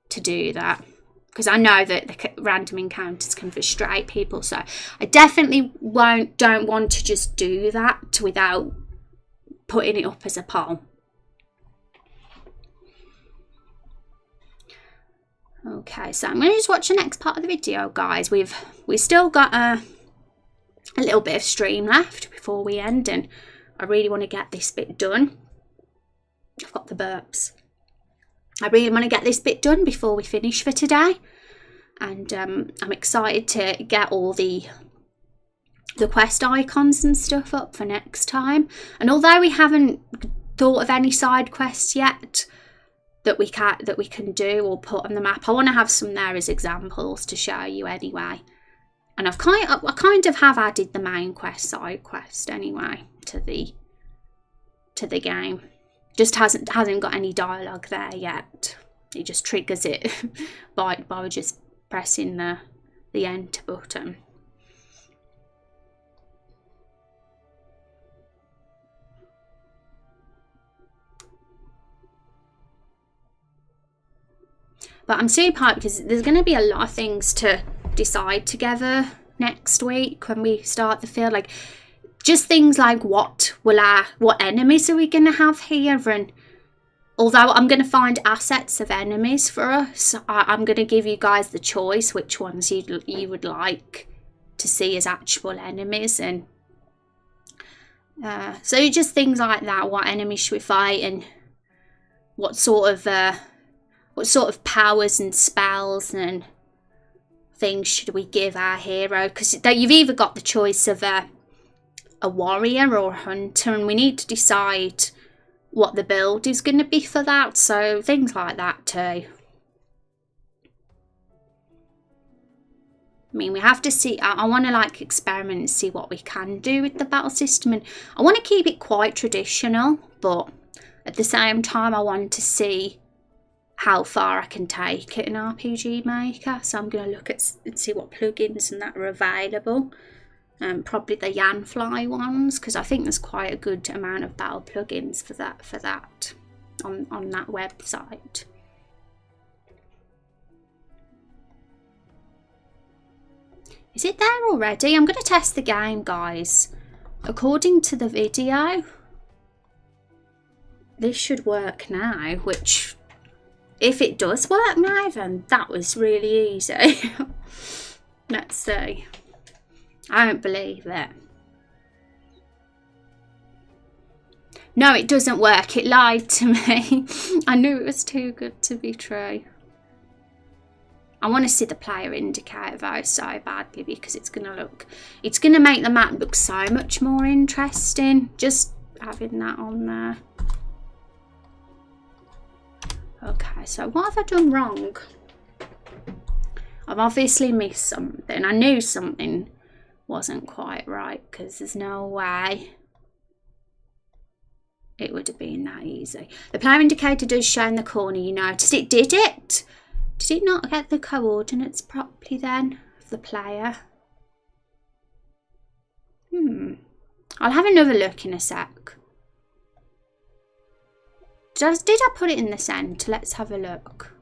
do that, because I know that the random encounters can frustrate people, so I definitely don't want to just do that without putting it up as a poll. Okay, so I'm going to just watch the next part of the video, guys. We've still got a little bit of stream left before we end, and I really want to get this bit done. I've got the burps. I really want to get this bit done before we finish for today, and I'm excited to get all the quest icons and stuff up for next time. And although we haven't thought of any side quests yet that we can do or put on the map, I want to have some there as examples to show you anyway. And I kind of have added the main quest, side quest anyway, to the to the game. Just hasn't got any dialogue there yet. It just triggers it by just pressing the enter button. But I'm super hyped because there's going to be a lot of things to decide together next week when we start the field. Like, just things like what enemies are we going to have here? And although I'm going to find assets of enemies for us, I'm going to give you guys the choice which ones you would like to see as actual enemies. And so just things like that. What enemies should we fight, and what sort of powers and spells and things should we give our hero? Because you've either got the choice of a warrior or a hunter, and we need to decide what the build is going to be for that. So things like that too. I mean, we have to see. I want to like experiment and see what we can do with the battle system, and I want to keep it quite traditional, but at the same time I want to see how far I can take it in RPG Maker. So I'm going to look at and see what plugins and that are available. Probably the Yanfly ones, because I think there's quite a good amount of battle plugins for that on that website. Is it there already? I'm going to test the game, guys. According to the video, this should work now, which, if it does work now, then that was really easy. Let's see. I don't believe it. No, it doesn't work. It lied to me. I knew it was too good to be true. I want to see the player indicator though so badly, because it's going to make the map look so much more interesting. Just having that on there. Okay, so what have I done wrong? I've obviously missed something. I knew something wasn't quite right, because there's no way it would have been that easy. The player indicator does show in the corner, you noticed it. Did it not get the coordinates properly then of the player? I'll have another look in a sec. Did I put it in the centre? Let's have a look.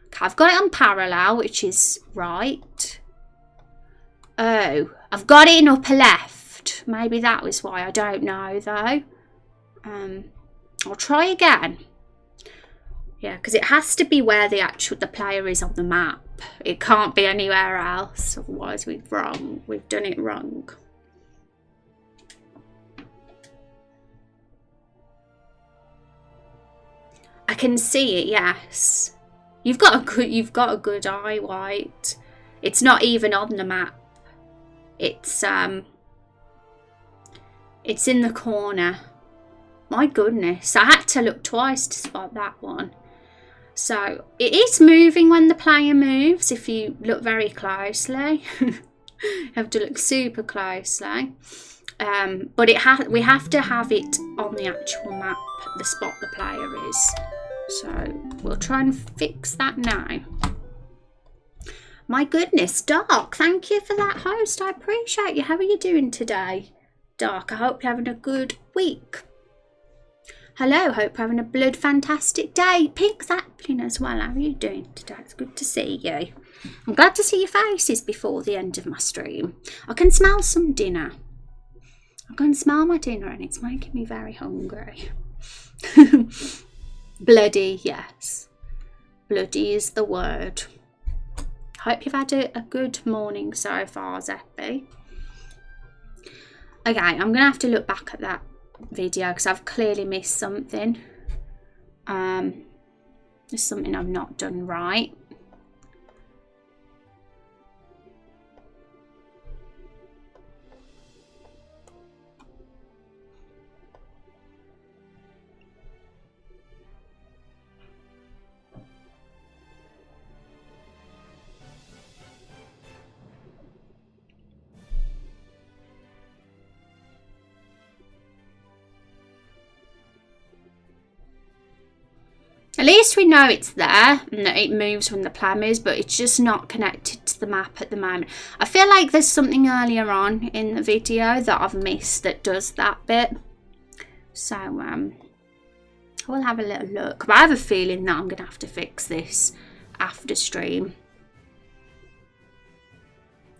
Okay, I've got it on parallel, which is right. Oh, I've got it in upper left. Maybe that was why. I don't know though. I'll try again. Yeah, because it has to be where the player is on the map. It can't be anywhere else. Otherwise we've done it wrong. I can see it. Yes, you've got a good eye, White. It's not even on the map. It's in the corner. My goodness, I had to look twice to spot that one. So it is moving when the player moves. If you look very closely, you have to look super closely. But we have to have it on the actual map, the spot the player is. So we'll try and fix that now. My goodness, Dark, thank you for that host. I appreciate you. How are you doing today, Dark? I hope you're having a good week. Hello, hope you're having a blood fantastic day. Pink Sapling as well. How are you doing today? It's good to see you. I'm glad to see your faces before the end of my stream. I can smell some dinner. I can smell my dinner and it's making me very hungry. Bloody, yes. Bloody is the word. Hope you've had a good morning so far, Zeppy. Okay, I'm going to have to look back at that video because I've clearly missed something. There's something I've not done right. least we know it's there and that it moves when the player moves, but it's just not connected to the map at the moment. I feel like there's something earlier on in the video that I've missed that does that bit. So we'll have a little look. But I have a feeling that I'm going to have to fix this after stream.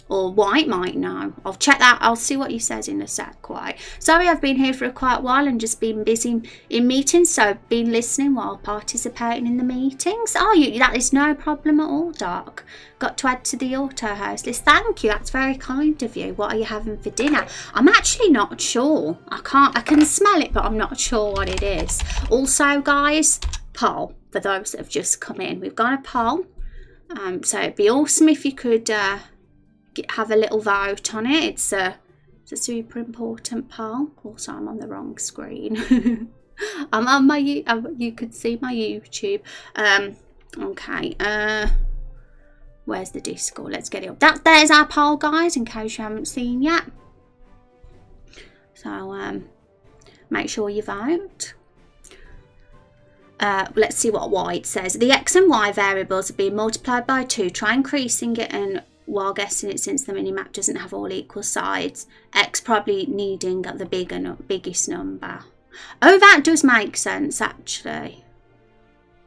Or White might know. I'll check that. I'll see what he says in a sec. White. Sorry, I've been here for quite a while and just been busy in meetings, so been listening while participating in the meetings. Oh, that is no problem at all, Doc. Got to add to the auto host list. Thank you. That's very kind of you. What are you having for dinner? I'm actually not sure. I can smell it, but I'm not sure what it is. Also, guys, poll for those that have just come in. We've got a poll. So it'd be awesome if you could have a little vote on it. It's a super important poll. Also, I'm on the wrong screen. I'm on my you could see my YouTube. Okay. Where's the Discord? Let's get it up. There's our poll, guys, in case you haven't seen yet. So make sure you vote. Let's see what White says. The X and Y variables are being multiplied by 2. Try increasing it and while guessing it, since the minimap doesn't have all equal sides. X probably needing the biggest number. Oh, that does make sense, actually.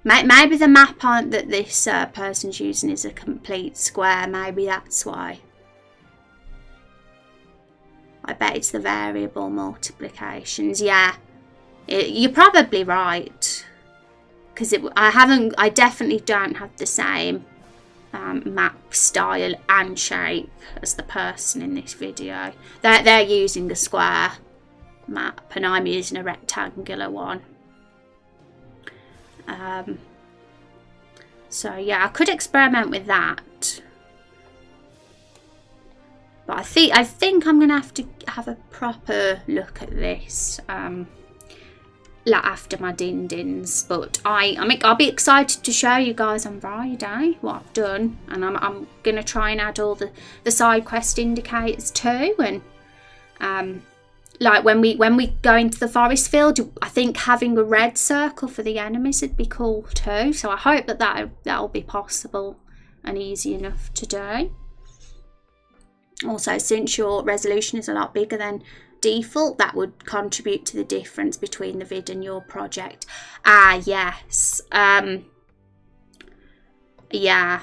Maybe the map that this person's using is a complete square. Maybe that's why. I bet it's the variable multiplications. Yeah, you're probably right. Because I definitely don't have the same map style and shape as the person in this video. They're using a square map and I'm using a rectangular one. So yeah, I could experiment with that, but I think I'm gonna have to have a proper look at this like after my din-dins. But I'll be excited to show you guys on Friday what I've done, and I'm gonna try and add all the side quest indicators too. And like when we go into the forest field, I think having a red circle for the enemies would be cool too. So I hope that'll be possible and easy enough to do. Also, since your resolution is a lot bigger than default, that would contribute to the difference between the vid and your project. Yes. Yeah,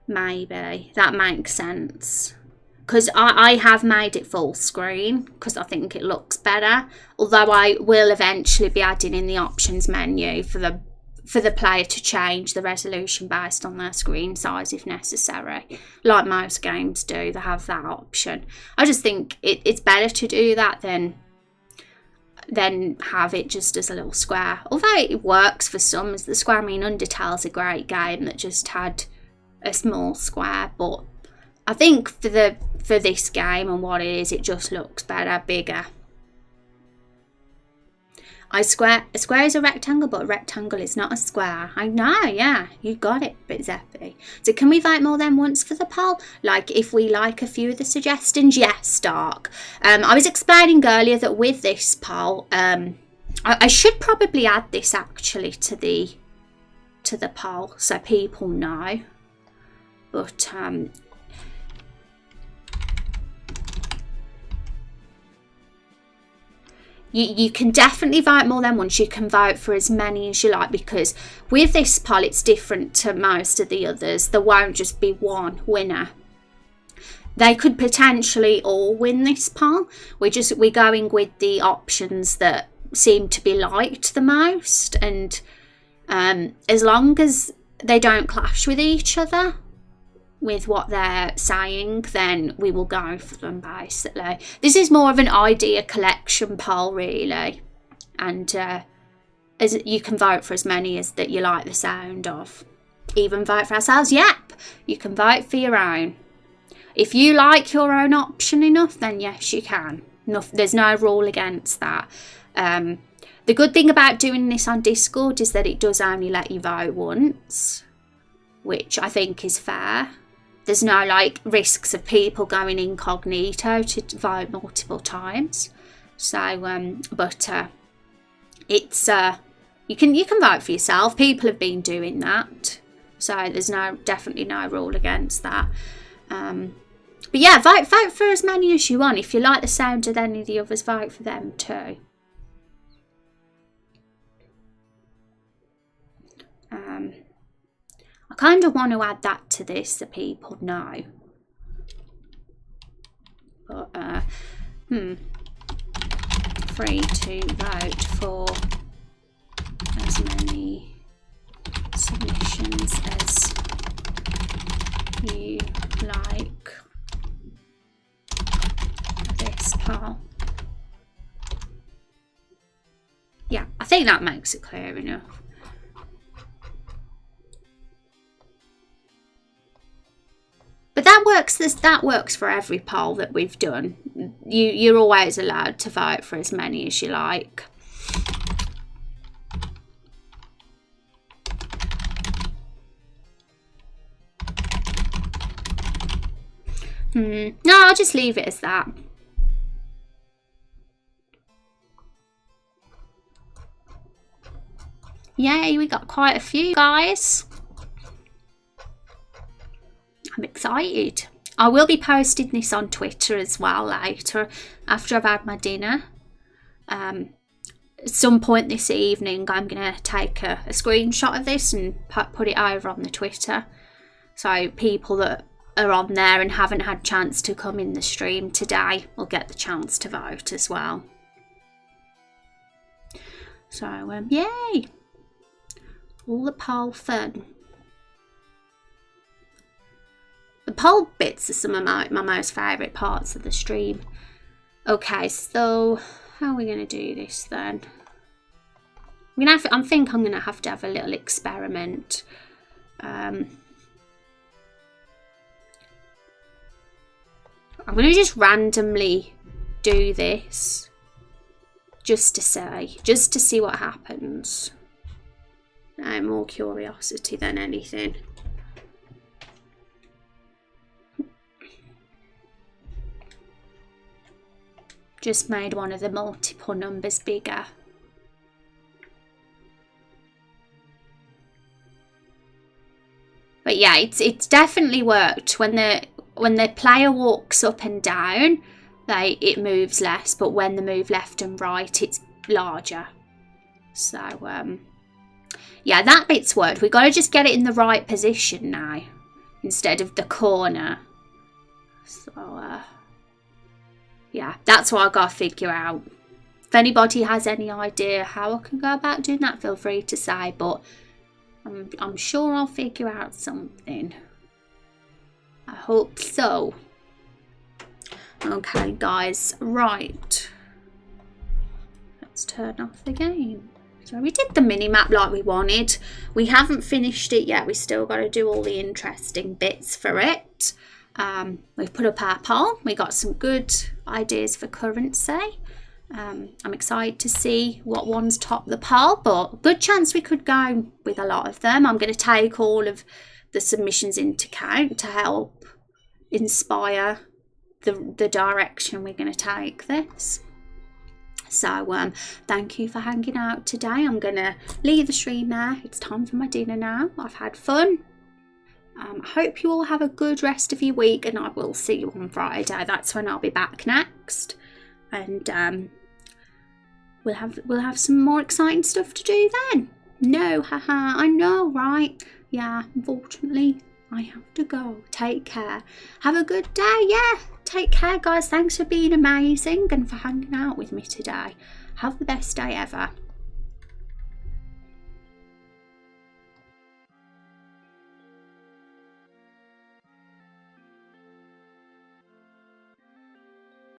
maybe that makes sense, because I have made it full screen because I think it looks better, although I will eventually be adding in the options menu for the player to change the resolution based on their screen size if necessary, like most games do. They have that option. I just think it's better to do that than have it just as a little square, although it works for some as the square. I mean, Undertale's a great game that just had a small square, but I think for this game and what it is, it just looks better, bigger. A square is a rectangle, but a rectangle is not a square. I know, yeah, you got it, but Zeppy. So can we vote more than once for the poll? Like if we like a few of the suggestions? Yes, Dark. I was explaining earlier that with this poll, I should probably add this actually to the poll so people know. But you can definitely vote more than once. You can vote for as many as you like, because with this poll it's different to most of the others. There won't just be one winner. They could potentially all win this poll. We're going with the options that seem to be liked the most, and as long as they don't clash with each other with what they're saying, then we will go for them basically. This is more of an idea collection poll really, and as you can vote for as many as that you like the sound of. Even vote for ourselves. Yep, you can vote for your own. If you like your own option enough, then yes, you can. There's no rule against that. The good thing about doing this on Discord is that it does only let you vote once, which I think is fair. There's no like risks of people going incognito to vote multiple times. So, but it's You can vote for yourself. People have been doing that, so there's definitely no rule against that. But yeah, vote for as many as you want. If you like the sound of any of the others, vote for them too. I kind of want to add that to this so people know. But free to vote for as many submissions as you like this poll. Yeah, I think that makes it clear enough. But that works for every poll that we've done. You're always allowed to vote for as many as you like. No, I'll just leave it as that. Yay, we got quite a few, guys. I'm excited. I will be posting this on Twitter as well later after I've had my dinner. At some point this evening, I'm going to take a screenshot of this and put it over on the Twitter. So people that are on there and haven't had a chance to come in the stream today will get the chance to vote as well. So, yay! All the poll fun. The poll bits are some of my most favourite parts of the stream. Okay, so how are we going to do this then? I think I'm going to have a little experiment. I'm going to just randomly do this just to see what happens. No, more curiosity than anything. Just made one of the multiple numbers bigger. But yeah, it's definitely worked. When the player walks up and down, it moves less, but when they move left and right, it's larger. So yeah, that bit's worked. We've got to just get it in the right position now instead of the corner. So yeah, that's what I've got to figure out. If anybody has any idea how I can go about doing that, feel free to say, but I'm sure I'll figure out something. I hope so. Okay, guys, right. Let's turn off the game. So we did the mini-map like we wanted. We haven't finished it yet. We still got to do all the interesting bits for it. We've put up our poll. We got some good ideas for currency. I'm excited to see what ones top the poll, but good chance we could go with a lot of them. I'm going to take all of the submissions into account to help inspire the direction we're going to take this. So thank you for hanging out today. I'm going to leave the stream there. It's time for my dinner now. I've had fun. I hope you all have a good rest of your week, and I will see you on Friday. That's when I'll be back next, and we'll have some more exciting stuff to do then. No, haha, I know, right? Yeah, unfortunately, I have to go. Take care. Have a good day. Yeah, take care, guys. Thanks for being amazing and for hanging out with me today. Have the best day ever.